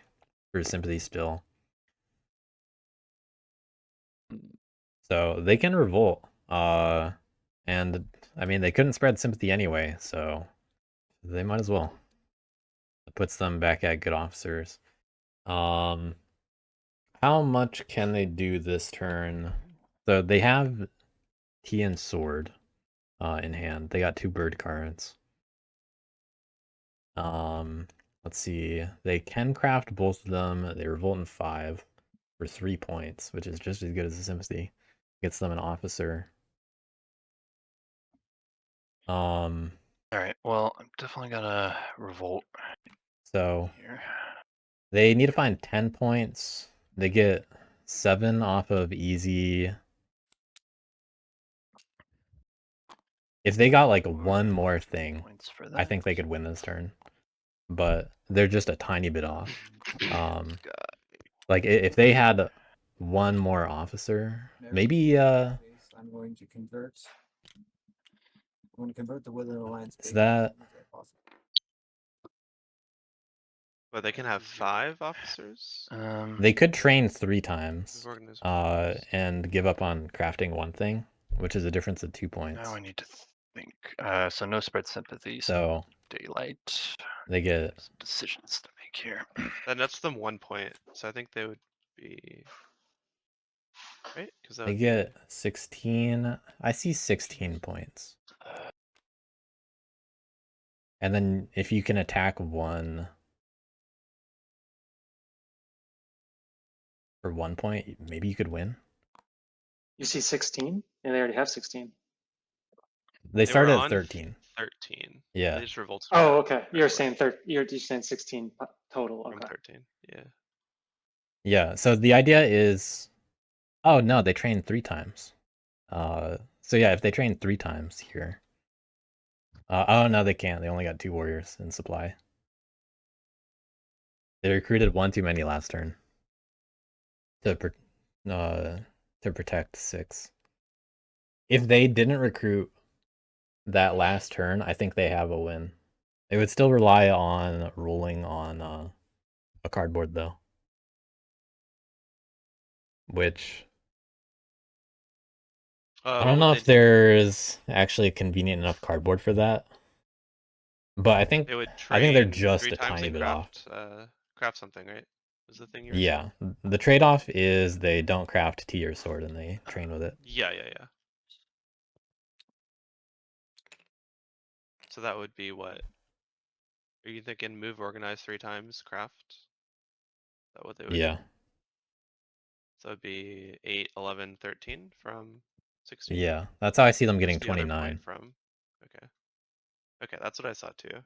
for sympathy still. So they can revolt. And I mean they couldn't spread sympathy anyway, so they might as well. It puts them back at good officers. How much can they do this turn? So they have Tea and Sword in hand. They got 2 bird cards. Let's see. They can craft both of them. They revolt in 5 for 3 points, which is just as good as the sympathy. Gets them an officer. All right. Well, I'm definitely gonna revolt So here. they need to find 10 points. They get 7 off of easy. If they got like one more thing, Points for I that. think they could win this turn. But they're just a tiny bit off. Like if they had one more officer, maybe I'm going to convert. I'm going to convert the Wither Alliance. is that But they can have 5 officers. they could train 3 times Organized and give up on crafting one thing, which is a difference of 2 points. Now I need to think. So no spread sympathy. So daylight. they get Some decisions to make here. That nets them 1 point, so I think they would be right because they get 16. I see 16 points. And then if you can attack one for 1 point, maybe you could win. You see 16? Yeah, they already have 16. They started at 13. 13. Yeah. They just revolted. Oh, okay. You're saying you're saying 16 total. From Okay. 13. Yeah. Yeah. So the idea is, oh no, they trained 3 times. So yeah, if they train 3 times here. Oh no, they can't. They only got 2 warriors in supply. They recruited 1 too many last turn. To protect 6. If they didn't recruit that last turn, I think they have a win. They would still rely on rolling on a cardboard though. Which I don't know if there's actually a convenient enough cardboard for that. But I think they're just a tiny bit off. Craft something, right? Is the thing Yeah. The trade-off is they don't craft tea or sword and they train with it. Yeah. So that would be what? Are you thinking move organize 3 times, craft? Is that what they would do? Yeah. So it'd be 8, 11, 13 from 60? Yeah, that's how I see them getting Where's the other 29. point from? Okay. Okay, that's what I saw too. I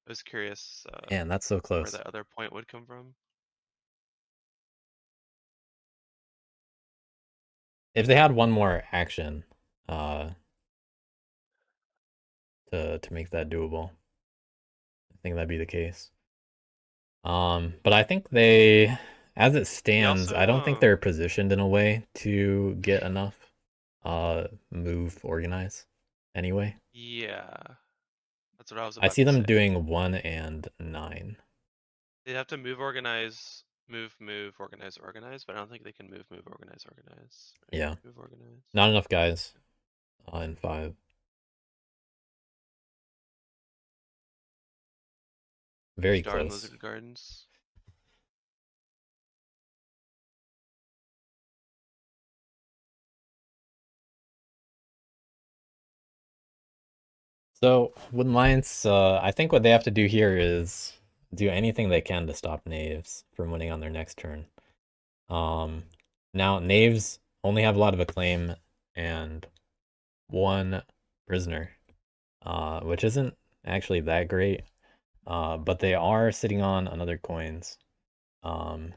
was curious Man, that's so where close. that other point would come from. If they had one more action, to make that doable, I think that'd be the case. But I think they, as it stands, I don't think also, they're positioned in a way to get enough move organize anyway. Yeah, that's what I was I about see to them say. doing 1 and 9. They'd have to move, organize, move, organize, but I don't think they can move, organize, organize. Right? Yeah. Move, organize. Not enough guys in 5. Very Darn close. Lizard Gardens. So with Alliance, I think what they have to do here is do anything they can to stop Knaves from winning on their next turn. Now Knaves only have a lot of acclaim and 1 prisoner, which isn't actually that great. But they are sitting on another coins. They're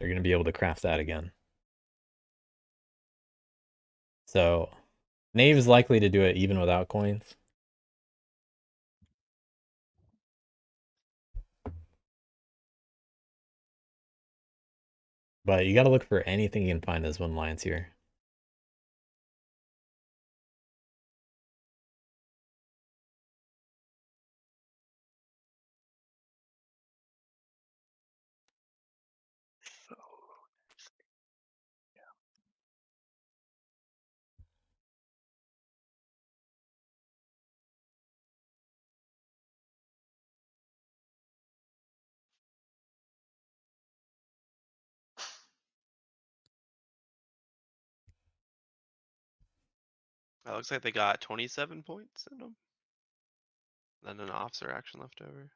gonna be able to craft that again. So Knave is likely to do it even without coins. But you gotta look for anything you can find as 1 Alliance here. So, yeah. It looks like they got 27 points in them. Then an officer action left over.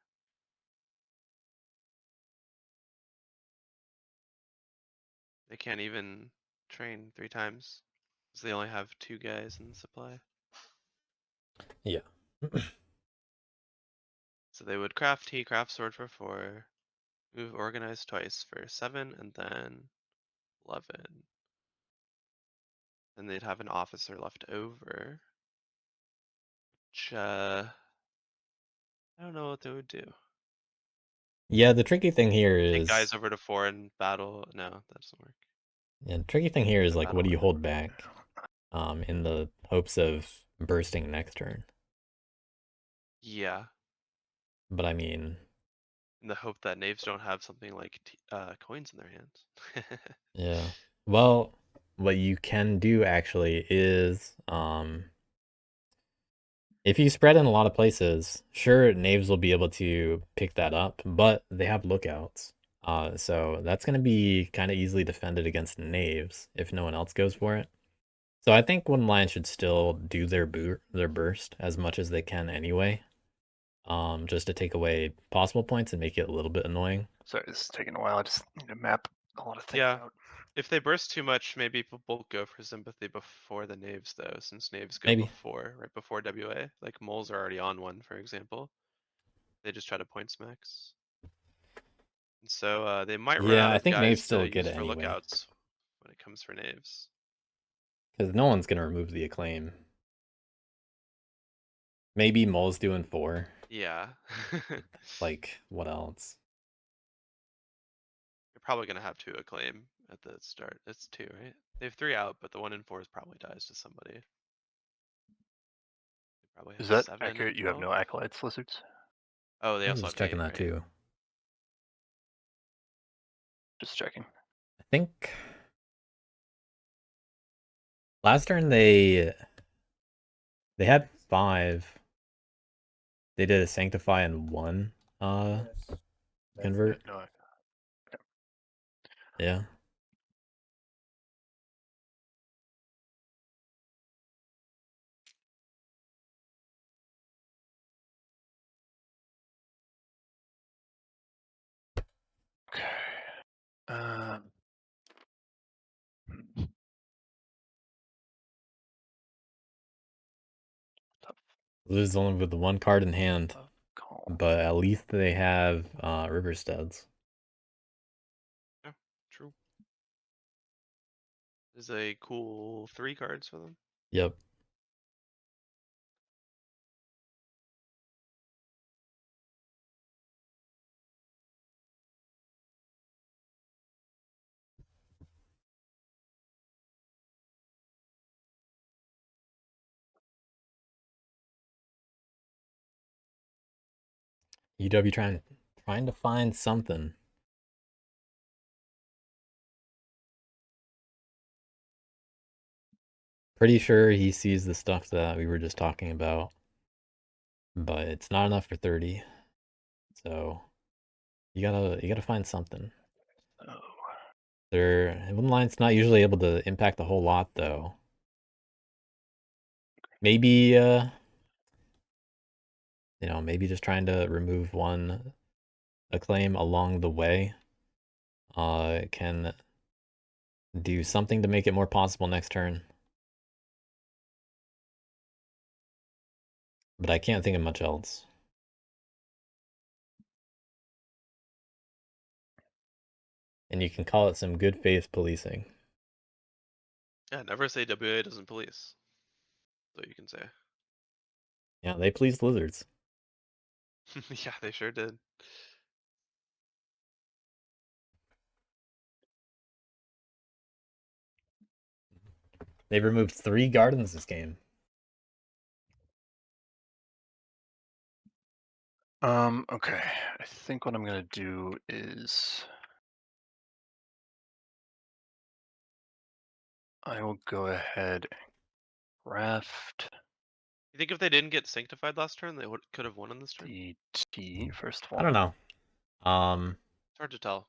They can't even train 3 times. Because they only have 2 guys in supply. Yeah. So they would craft sword for 4. Move organize twice for 7 and then 11. Then they'd have an officer left over. Which, I don't know what they would do. Yeah, the tricky thing here Take is guys over to 4 and battle. No, that doesn't work. the tricky thing here is The like what do battle you line. hold back in the hopes of bursting next turn. Yeah, But I mean, in the hope that knaves don't have something like coins in their hands. yeah. Well, what you can do actually is if you spread in a lot of places, sure, knaves will be able to pick that up, but they have lookouts. So that's going to be kind of easily defended against knaves if no one else goes for it. So I think 1 Lion should still do their burst as much as they can anyway. Just to take away possible points and make it a little bit annoying. Sorry, this is taking a while. I just need to map a lot of things Yeah. out. If they burst too much, maybe people go for sympathy before the knaves though, since knaves go Maybe. before, right before WA. Like moles are already on 1, for example. They just try to points max. And so they might run Yeah, out I of think knaves guys still to get use it for anyway. lookouts when it comes for knaves. Because no one's going to remove the acclaim. Maybe mole's doing 4. Yeah. Like, what else? You're probably gonna have 2 acclaim at the start. It's 2, right? They have 3 out, but the 1 in 4 probably dies to somebody. They probably have Is that 7 accurate? and You have 12. no acolytes, lizards? Oh, they I was also just have 8, checking that right? too. Just checking. I think last turn they had 5. They did a sanctify and 1 convert. No. Yeah. Okay. Um, Lose only with the one card in hand, Call. but at least they have Riversteads. Yeah, true. There's a cool 3 cards for them. Yep. UW trying to find something. Pretty sure he sees the stuff that we were just talking about, but it's not enough for 30. So you gotta find something. Oh. Their Inland Line's not usually able to impact a whole lot though. Maybe maybe just trying to remove one acclaim along the way can do something to make it more possible next turn. But I can't think of much else. And you can call it some good faith policing. Yeah, never say WA doesn't police. So you can say. Yeah, they police lizards. Yeah, they sure did. They've removed 3 gardens this game. Okay. I think what I'm gonna do is I will go ahead and craft You think if they didn't get sanctified last turn, they could have won on this turn? the T first of all. I don't know. It's hard to tell.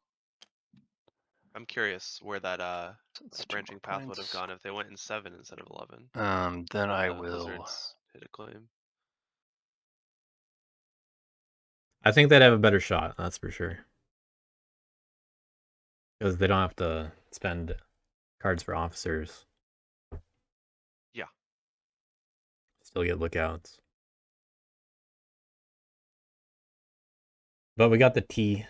I'm curious where that So it's that 2 more branching path would have points. gone if they went in 7 instead of 11. Then I The will. lizards hit a claim. I think they'd have a better shot, that's for sure. Because they don't have to spend cards for officers. Yeah. Still get lookouts. But we got the T.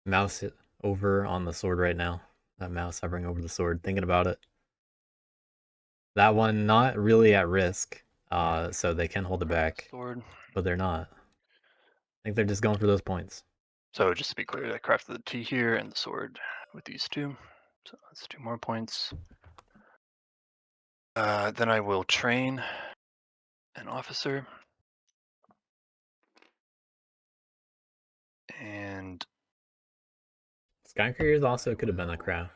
Mouse over on the sword right now. That mouse hovering over the sword, thinking about it. That one not really at risk, so they can hold it back. Sword. But they're not. I think they're just going for those points. So just to be clear, I crafted the T here and the sword with these 2. So that's 2 more points. Then I will train an officer. And Sky Couriers also could have been a craft.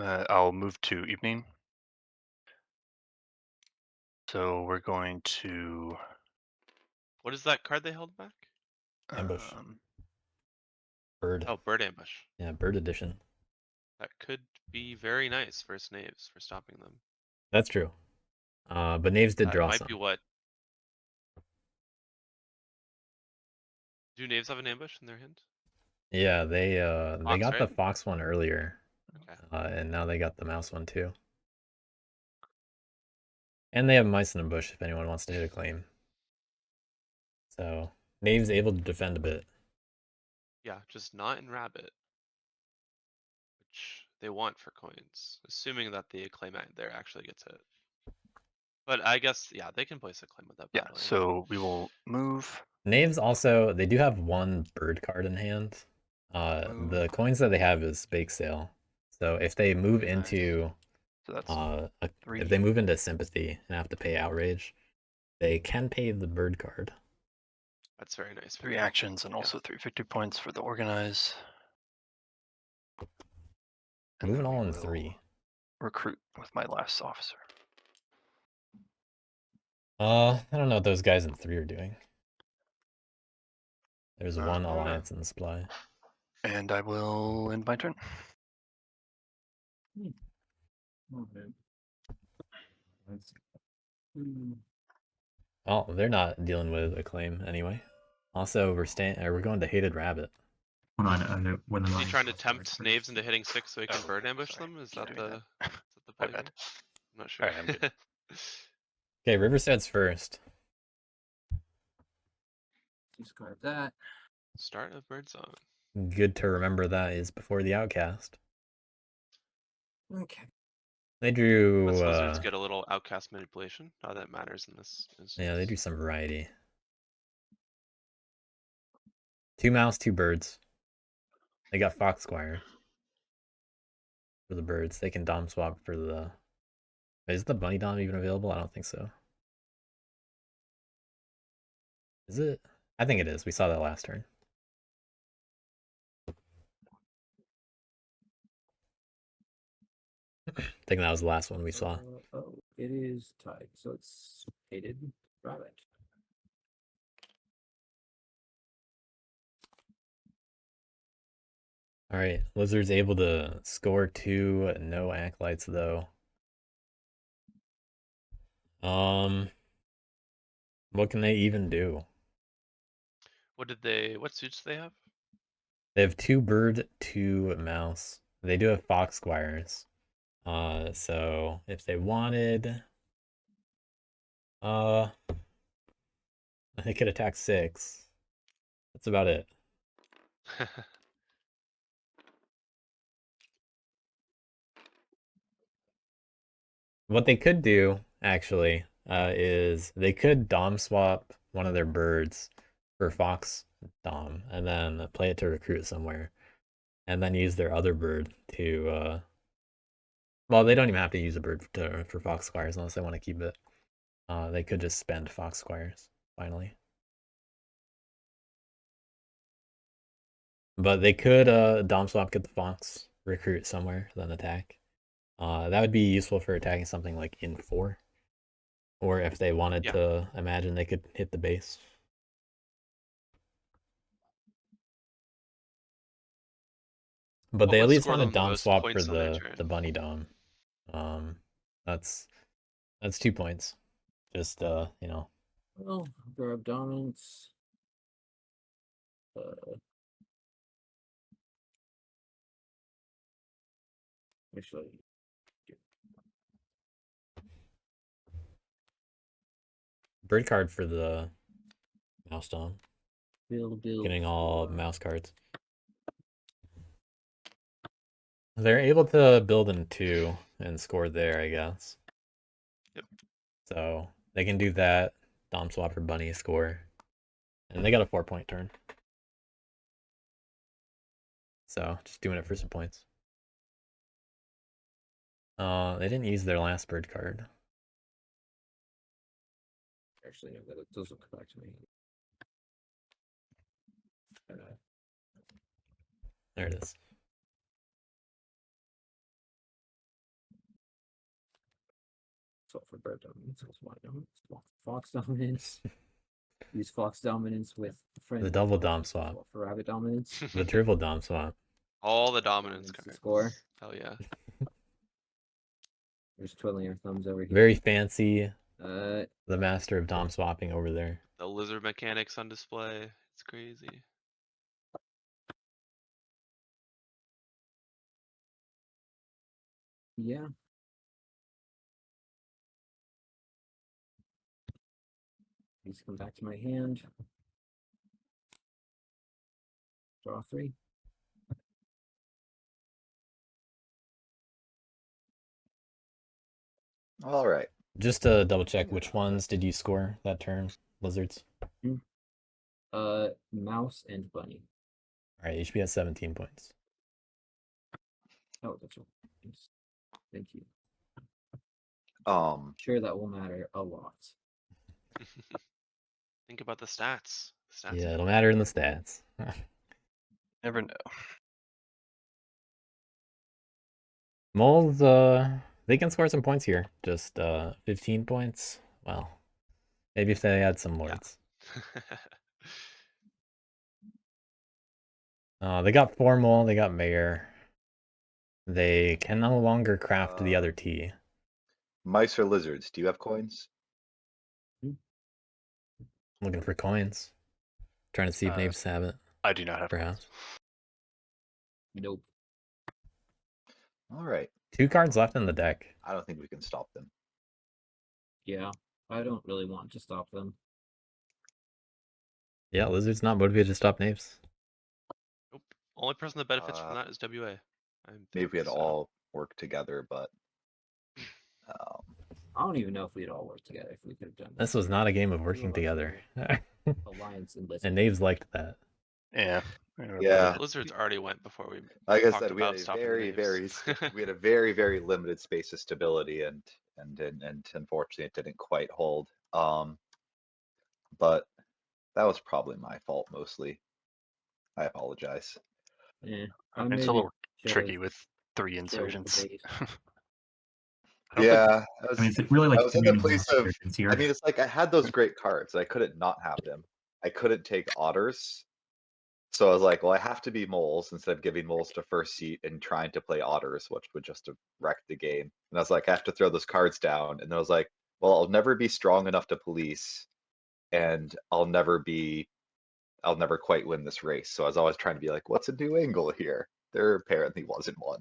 I'll move to evening. So we're going to What is that card they held back? Ambush. um, Bird. Oh, bird ambush. Yeah, bird edition. That could be very nice for Snaves for stopping them. That's true. But Knaves did That draw might some. be what. Do Knaves have an ambush in their hand? Yeah, they got the right? fox one earlier. Okay. And now they got the mouse one too. And they have mice in a bush if anyone wants to hit a claim. So Knaves able to defend a bit. Yeah, just not in rabbit. Which they want for coins, assuming that the acclaim there actually gets hit. But I guess, yeah, they can place a claim with that. yeah. So we will move. Knaves also, they do have one bird card in hand. Move. The coins that they have is Bake Sale. So if they move Nice. into So that's 3. if they move into Sympathy and have to pay Outrage, they can pay the bird card. That's very nice. 3 actions and also 3 victory points for the organize. And Moving then we all in will 3. Recruit with my last officer. I don't know what those guys in 3 are doing. There's I one don't know. alliance in the supply. And I will end my turn. Okay. Oh, they're not dealing with a claim anyway. Also, we're going to Hated Rabbit. Hold on, when the Is he lines trying to cross the tempt line Knaves first. into hitting 6 so he can Oh, bird ambush sorry. them? Is Keep that doing the that. play My here? bad. I'm not sure. Alright, I'm good. Okay, Riverstead's first. Discard that. Start of bird zone. Good to remember that is before the outcast. Okay. They drew. Let's lizards get a little outcast manipulation. How that matters in this instance. Yeah, they do some variety. 2 mouse, 2 birds. They got Fox Squire for the birds. They can dom swap for the. Is the bunny dom even available? I don't think so. Is it? I think it is. We saw that last turn. I think that was the last one we saw. Oh, it is tied. So it's Hated Rabbit. All right, Lizard's able to score 2, no acolytes though. What can they even do? What suits do they have? They have 2 bird, 2 mouse. They do have Fox Squires. So if they wanted, they could attack 6. That's about it. What they could do, actually, is they could dom swap one of their birds for Fox Dom, and then play it to recruit somewhere, and then use their other bird to. Well, they don't even have to use a bird for Fox Squires unless they want to keep it. They could just spend Fox Squires finally. But they could dom swap, get the Fox, recruit somewhere, then attack. That would be useful for attacking something like in 4. Or if they wanted to imagine they could hit the base. But they at least want to dom swap for the bunny dom. That's 2 points. Just you know. Well, grab dominance. Actually, Bird card for the mouse dom. Build. Getting all mouse cards. They're able to build in 2 and score there, I guess. Yep. So they can do that. Dom swap for bunny, score. And they got a 4-point turn. So just doing it for some points. They didn't use their last bird card. Actually, no, those will come back to me. There it is. So for bird dominance, why dominance? Fox dominance. Use Fox dominance with friend. The double dom swap. For rabbit dominance. The triple dom swap. All the dominance cards. Score. Hell yeah. There's twiddling our thumbs over here. Very fancy. The master of dom swapping over there. The lizard mechanics on display. It's crazy. Yeah. These come back to my hand. Draw 3. All right. Just to double check, which ones did you score that turn, lizards? Mouse and bunny. All right, HP has 17 points. Oh, that's right. Yes. Thank you. Sure, that will matter a lot. Think about the stats. Yeah, it'll matter in the stats. Never know. Moles, they can score some points here. Just 15 points. Well, maybe if they had some lords. They got 4 mole, they got mayor. They can no longer craft the other T. Mice or lizards? Do you have coins? Looking for coins. Trying to see if Knaves have it. I do not have Perhaps. Nope. All right. 2 cards left in the deck. I don't think we can stop them. Yeah, I don't really want to stop them. Yeah, Lizard's not motivated to stop Knaves. Nope. Only person that benefits from that is WA. Maybe we had all worked together, but I don't even know if we'd all work together if we could have done This that. was not a game of Two working of us together. Alliance and Lizard. And Knaves liked that. Yeah. yeah. Lizards already went before we Like I talked said, we had about a stopping very, Knaves. we had a very, very limited space of stability, and unfortunately, it didn't quite hold. But that was probably my fault mostly. I apologize. Yeah, It's a little tricky with 3 killed the insurgents. base. Yeah, I mean, it's really like I was in the 3 place of. insurgents here. I mean, it's like I had those great cards. I couldn't not have them. I couldn't take otters. So I was like, well, I have to be moles instead of giving moles to first seat and trying to play otters, which would just have wrecked the game. And I was like, I have to throw those cards down. And then I was like, well, I'll never be strong enough to police, and I'll never quite win this race. So I was always trying to be like, what's a new angle here? There apparently wasn't one.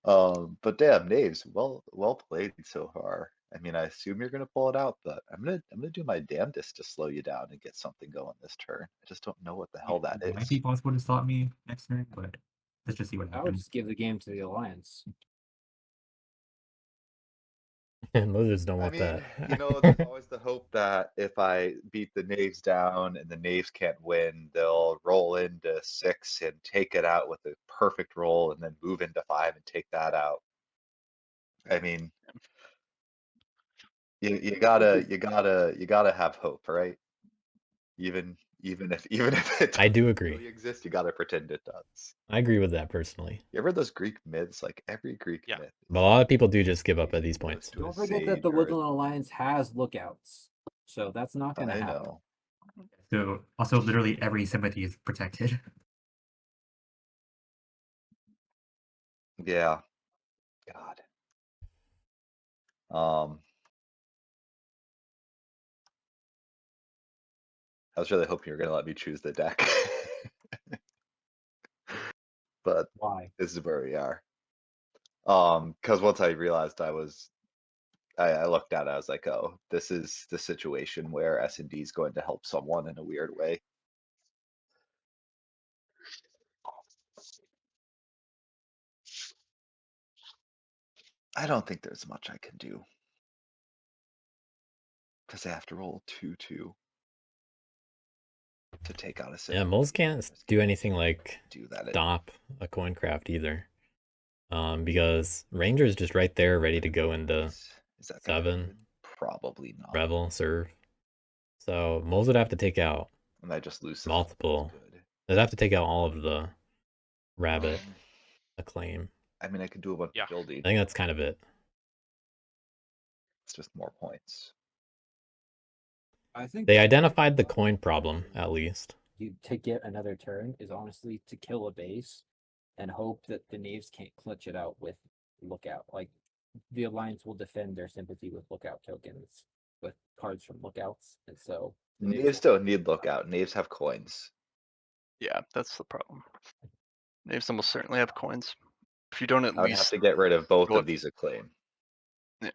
But damn, Knaves, well played so far. I mean, I assume you're gonna pull it out, but I'm gonna do my damnedest to slow you down and get something going this turn. I just don't know what the hell that It might is. be possible to stop me next turn, but let's just see what I would happens. just give the game to the Alliance. And Lizards don't I want mean, that. you know, there's always the hope that if I beat the Knaves down and the Knaves can't win, they'll roll into 6 and take it out with a perfect roll and then move into 5 and take that out. I mean, you gotta have hope, right? Even if it I do doesn't agree. really exist, you gotta pretend it does. I agree with that personally. You ever those Greek myths? Like every Greek Yeah. myth. But a lot of people do just give up at these Goes points. to a Don't forget that the sage or Woodland Alliance has lookouts, so that's not going to I happen. know. So also literally every sympathy is protected. Yeah. God. I was really hoping you were gonna let me choose the deck. But Why? this is where we are. Because once I realized I looked at it, I was like, oh, this is the situation where S&D is going to help someone in a weird way. I don't think there's much I can do. Because I have to roll 2-2 to take out a Yeah, sympathy. moles can't do anything like Do that stop a coin craft either. Because Ranger's just right there ready to go into Is that gonna 7, happen? Probably not. Revel, Serve. So moles would have to take out And I just lose multiple. Good. They'd have to take out all of the rabbit acclaim. I mean, I could do a bunch Yeah. of building. I think that's kind of it. It's just more points. I think They identified the coin problem, at least. to get another turn is honestly to kill a base and hope that the Knaves can't clutch it out with Lookout. Like, the Alliance will defend their sympathy with Lookout tokens, with cards from Lookouts, and so the Knaves will- don't need lookout. Knaves have coins. Yeah, that's the problem. Knaves almost certainly have coins. If you don't at I would have least to get rid of both roll of these acclaim. We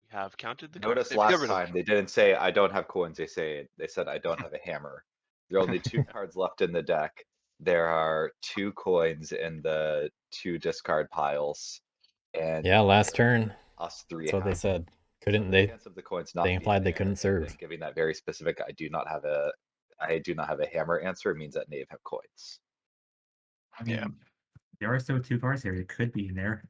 have counted the Notice coins. If you get last rid of- time they didn't say I don't have coins. They said I don't have a hammer. There are only 2 cards left in the deck. There are 2 coins in the 2 discard piles. And Yeah, last turn. us 3 That's what they have. said. So Couldn't the they? chance of the coins not They being implied they there, couldn't and serve. then giving that very specific I do not have a hammer answer means that Knave have coins. I mean, Yeah. there are still 2 cards here. It could be in there.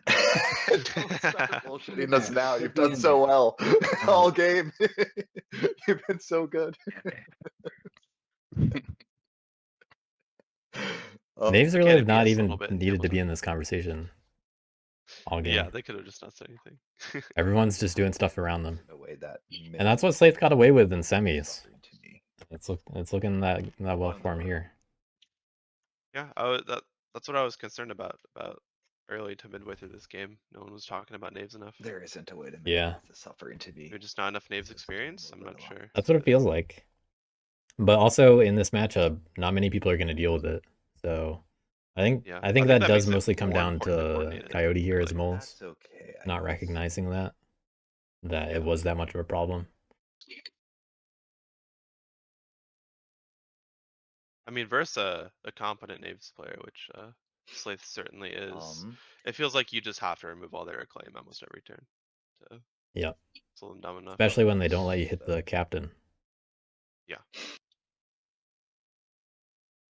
Don't start bullshitting us now. You've Could be done in so well all game. You've been so good. Knaves Can really it have be not us a even little bit needed to be tabletop? in this conversation all game. Yeah, they could have just not said anything. Everyone's just doing stuff around them. No way that And that's what Slaith got away with in semis. to me. It's looking that well for him here. Yeah, that's what I was concerned about early to midway through this game. No one was talking about Knaves enough. There isn't a way to make Yeah. the suffering to be. Maybe just not enough Knaves It's just a experience? little I'm bit not of a- sure. That's what it feels like. But also in this matchup, not many people are going to deal with it. So Yeah, I think that does makes it mostly come more down important to coordinating, Coyote here as really. moles, That's okay. I not guess. recognizing that Yeah. it was that much of a problem. I mean, versus a competent Knaves player, which Slaith certainly is, it feels like you just have to remove all their acclaim almost every turn to Yeah. slow them down enough. Especially when they don't let you hit the captain. Yeah.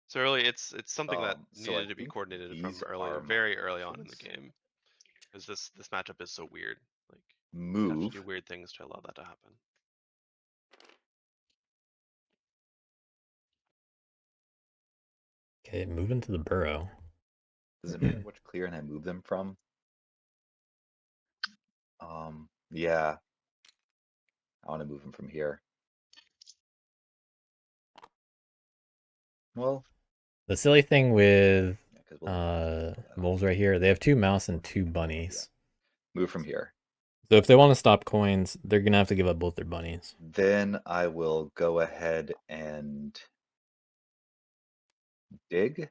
So really, it's something that so I needed to be think coordinated from these are my very early on in the options. game, because this matchup is so weird. Like you have Move. to do weird things to allow that to happen. Okay, move into the burrow. Does it matter which clearing I move them from? Yeah. I want to move them from here. Well, The silly thing with yeah, 'cause we'll moles right here, they have 2 mouse and 2 bunnies. move from here. So if they want to stop coins, they're gonna have to give up both their bunnies. Then I will go ahead and dig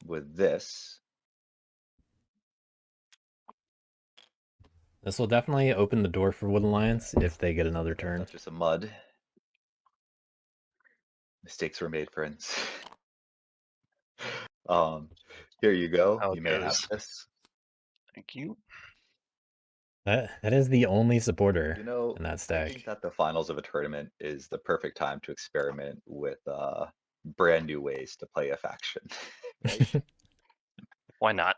with this. This will definitely open the door for Wood Alliance if they get another turn. That's just a mud. Mistakes were made, friends. Here you go. How it You may have goes. this. Thank you. That is the only supporter You know, in that I stack. think that the finals of a tournament is the perfect time to experiment with brand new ways to play a faction. Right? Why not?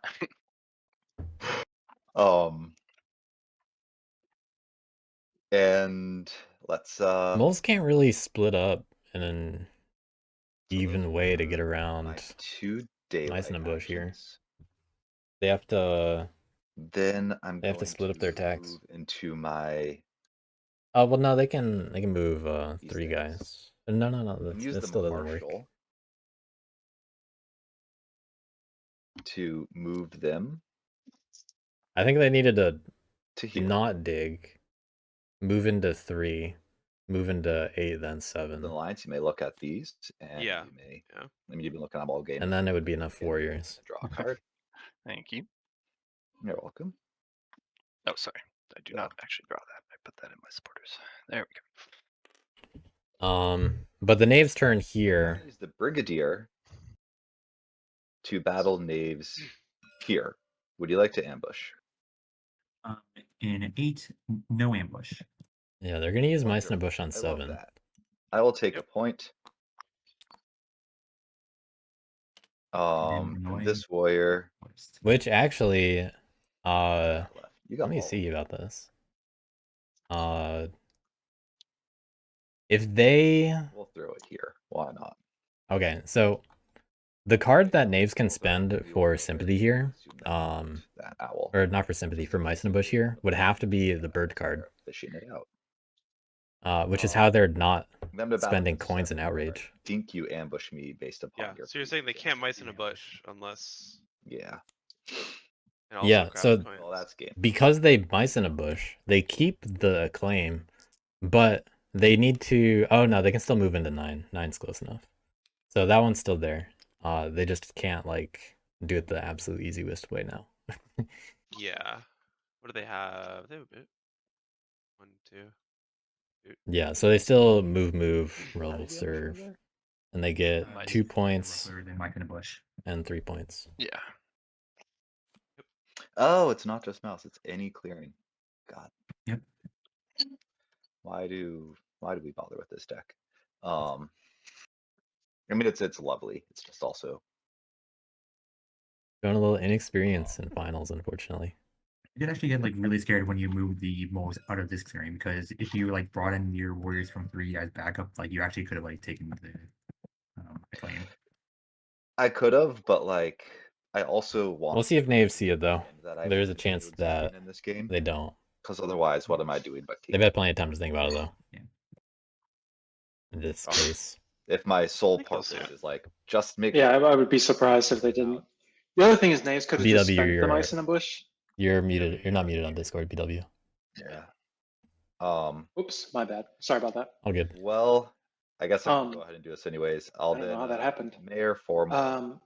And let's Moles can't really split up in an so even way to get my around 2 daylight Mice in a bush here. actions. They have to Then I'm They have to going split up their attacks. move into my Oh well, no, they can move these 3 things. guys. No, And use that the still doesn't work. marshal to move them I think they needed to to here. not dig, move into 3, move into 8, then 7, The lines you may look at these, and Yeah. you may. Yeah. I mean, you've been looking at them all game. and then it would be enough Okay, warriors. Draw a card. Thank you. You're welcome. Oh, sorry. I do not actually draw that. I put that in my supporters. There we go. But the Knaves turn here. Use the Brigadier to battle Knaves here. Would you like to ambush? In 8, no ambush. Yeah, they're gonna use Mice in a Wonderful. Bush on I love 7. that. I will take a point. This warrior. Which actually, You got let me all. see about this. If they, We'll throw it here. Why not? okay, so the card that Knaves can Also, spend we will for go sympathy ahead here, and assume that that owl. or not for sympathy, for Mice in a Bush here, would have to be the bird card, Fishing it out. which is how they're not Them to battle spending with coins in 7, outrage. I think you ambush me based upon Yeah. your. So you're saying they can't Mice in a Yeah. bush unless. Yeah. And also Yeah, craft so coins. Well, that's game. because they Mice in a Bush, they keep the acclaim, but they need to. Oh no, they can still move into 9. 9's close enough. So that one's still there. They just can't like do it the absolute easiest way now. Yeah. What do they have? They have a bit. 1, 2. Yeah, so they still move, How roll, did you ambush serve, over and they get Mice. 2 points Than Mike in a bush. and 3 points. Yeah. there? Oh, it's not just mouse. It's any clearing. God. Yep. Why do we bother with this deck? I mean, it's lovely. It's just also Showing a little inexperience in finals, unfortunately. I did actually get like really scared when you moved the moles out of this clearing, because if you like brought in your warriors from 3 as backup, like you actually could have like taken the acclaim. I could have, but like I also want. We'll see if Knaves see it though. That I There is a have chance fields that in this game. they don't. Because otherwise, what am I doing but They've had plenty of time to think about it though. Yeah. In this Oh. case. If my sole think you'll see purpose it. is like just make. Yeah, I would be surprised if they didn't. The other thing is Naves could have just BW, spent the you're mice in the bush. You're muted. You're not muted on Discord, BW. Yeah. Oops, my bad. Sorry about that. All good. Well, I guess I can go Um, ahead and do this anyways. I'll I don't then know how that happened. Mayor formal.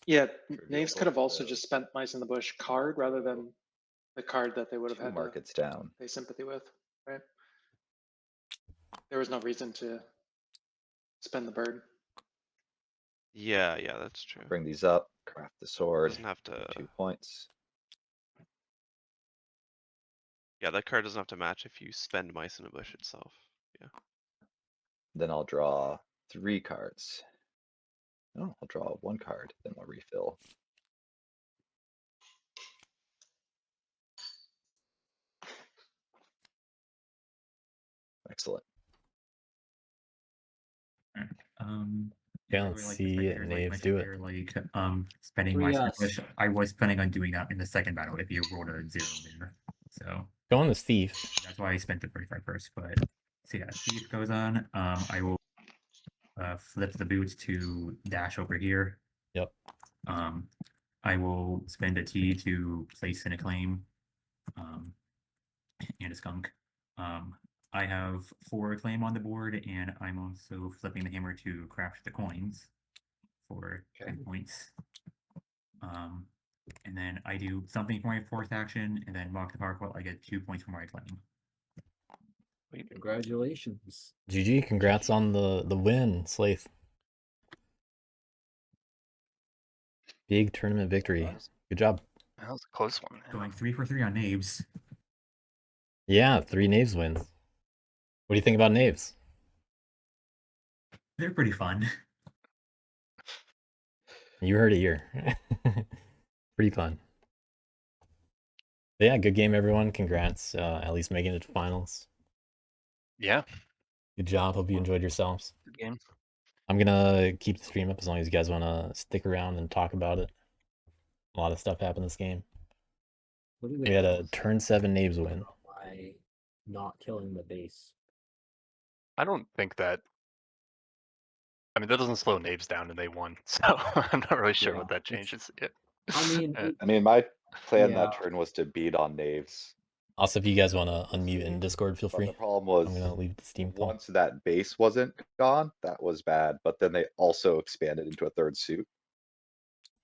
Yeah, Trivial Naves could have also those. just spent mice in the bush card rather than the card that they would have 2 had to markets down. pay sympathy with, right? There was no reason to spend the bird. Yeah, that's true. Bring these up. Craft the sword. Doesn't have to. 2 points. Yeah, that card doesn't have to match if you spend mice in a bush itself. Yeah. Then I'll draw 3 cards. No, I'll draw 1 card. Then I'll refill. Excellent. Yeah, I let's really like the see spectators, like Naves mentioned do it. there, like spending Free my us. push. I was planning on doing that in the second battle if you rolled a 0 there. So Go on the Thief. that's why I spent the 35 first. But so yeah, Thief goes on. I will flip the boots to dash over here. Yep. I will spend a T to place in a claim. And a skunk. I have 4 claim on the board, and I'm also flipping the hammer to craft the coins for 10 points. And then I do something for my 4th action, and then mock the power quote. I get 2 points for my claim. Congratulations. GG, congrats on the win, Slaith. Big tournament victory. Nice. Good job. That was a close one. Going 3 for 3 on Naves. Yeah, 3 Naves wins. What do you think about Naves? They're pretty fun. You heard it here. Pretty fun. But yeah, good game, everyone. Congrats. At least making it to finals. Yeah, Good job. Hope you enjoyed yourselves. good game. I'm gonna keep the stream up as long as you guys want to stick around and talk about it. A lot of stuff happened this game. What do We had a odds turn 7 Naves win. by not killing the base? I don't think that. I mean, that doesn't slow Naves down, and they won, so I'm not really sure Yeah, what that it's- changes. Yeah. I mean, I mean, my plan Yeah. that turn was to beat on Naves. Also, if you guys want to unmute in Discord, feel But free. the problem I'm was gonna leave the Steam call. once that base wasn't gone, that was bad. But then they also expanded into a 3rd suit.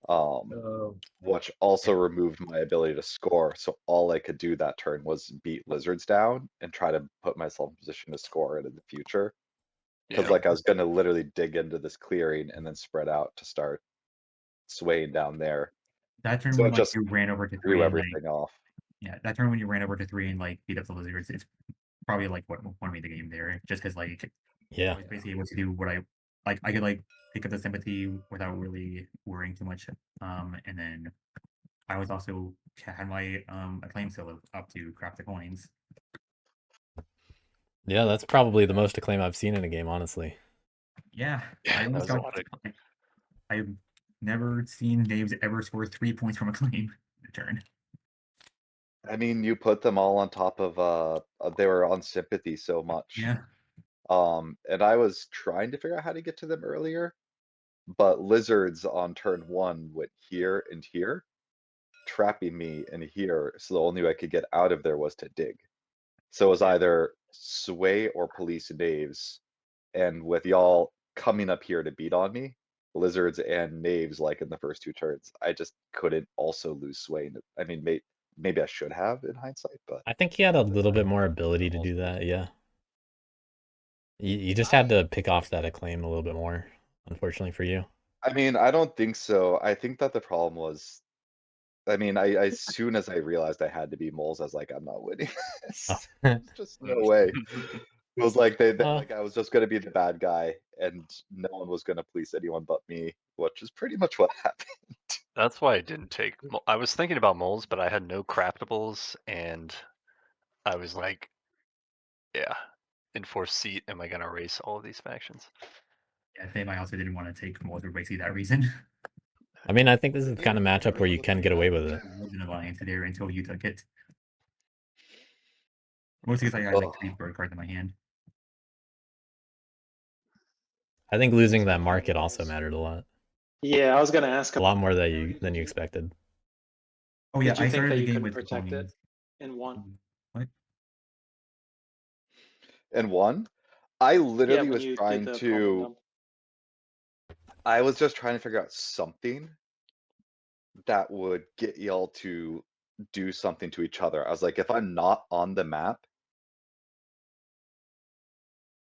oh, Which also removed my ability to score. So all I could do that turn was beat lizards down and try to put myself in position to score it in the future. Because Yeah. like I was gonna literally dig into this clearing and then spread out to start swaying down there. That turn So when it like just you ran over to 3 threw and like everything off. yeah, that turn when you ran over to 3 and like beat up the lizards, it's probably like what won me the game there. Just because like I Yeah. was basically able to do what I like. I could like pick up the sympathy without really worrying too much. And then I was also had my acclaim solo up to craft the coins. Yeah, that's probably the most acclaim I've seen in a game, honestly. Yeah, Yeah, I that almost was a got. lot of- I've never seen Naves ever score 3 points from acclaim in a turn. I mean, you put them all on top of they were on sympathy so much. Yeah, And I was trying to figure out how to get to them earlier. But lizards on turn 1 went here and here, trapping me in here. So the only way I could get out of there was to dig. So it was either sway or police Naves. And with y'all coming up here to beat on me, lizards and Naves like in the first 2 turns, I just couldn't also lose sway. I mean, maybe I should have in hindsight, but I think he had a at the little bit time, more ability to do that, yeah. You just had to pick off that acclaim a little bit more, unfortunately for you. I mean, I don't think so. I think that the problem was, I mean, I as soon as I realized I had to be moles, I was like, I'm not winning this. Oh. There's just no way. It was like they Uh. like I was just gonna be the bad guy, and no one was gonna police anyone but me, which is pretty much what happened. That's why I didn't take. I was thinking about moles, but I had no craftables, and I was like, yeah, in 4th seat, am I gonna race all of these factions? yeah. Same. I also didn't want to take more for basically that reason. I mean, I think this is the kind of matchup where you can get away with it. I was in alliance there until you took it. Mostly because I had like 3 bird cards in my hand. I think losing that market also mattered a lot. Yeah, I was gonna ask A lot more about than you expected. Oh yeah, Did you I think started that the you game couldn't with protect it 20. in one? What? And one, I Yeah, literally when was you did trying the promo to. dump. I was just trying to figure out something that would get y'all to do something to each other. I was like, if I'm not on the map,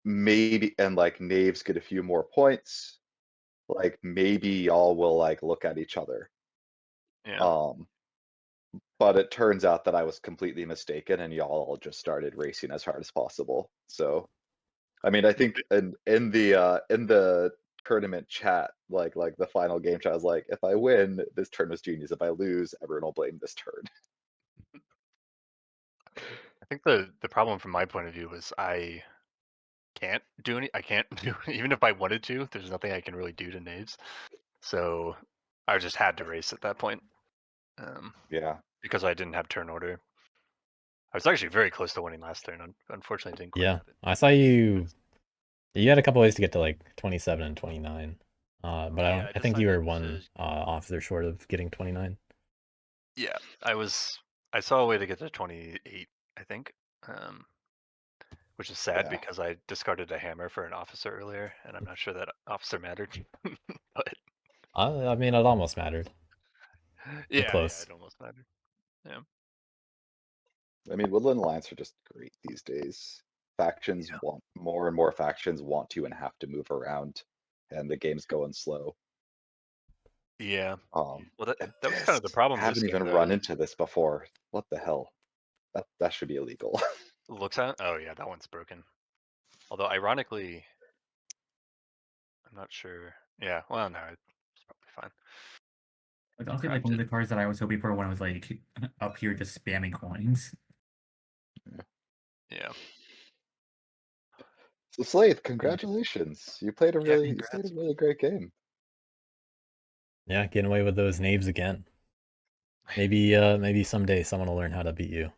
maybe, and like knaves get a few more points, like maybe y'all will like look at each other. Yeah. But it turns out that I was completely mistaken and y'all all just started racing as hard as possible. So I mean, I think in the tournament chat, like the final game chat, I was like, if I win, this turn was genius. If I lose, everyone will blame this turn. I think the problem from my point of view was I can't do even if I wanted to, there's nothing I can really do to knaves. So I just had to race at that point. Yeah. Because I didn't have turn order. I was actually very close to winning last turn. Unfortunately, didn't quite Yeah, have it. I saw you. You had a couple ways to get to like 27 and 29, but Yeah, I think you were decided one to- off there short of getting 29. Yeah, I saw a way to get to 28, I think, which is sad Yeah. because I discarded a hammer for an officer earlier, and I'm not sure that officer mattered. But I mean, it almost mattered. yeah, close. it almost mattered. Yeah. I mean, Woodland Alliance are just great these days. Factions Yeah. want more and more factions want to and have to move around, and the game's going slow. Yeah. Well, Well, that was kind of the problem. I This haven't game, even though. run into this before. What the hell? That should be illegal. Looks at. Oh yeah, that one's broken. Although ironically, I'm not sure. Yeah. Well, no, it's probably fine. Like, honestly, like one of the cards that I was hoping for when I was like up here just spamming coins. Yeah. So Slaith, congratulations! You played a Yeah, really great game. Yeah, getting away with those knaves again. Maybe someday someone will learn how to beat you.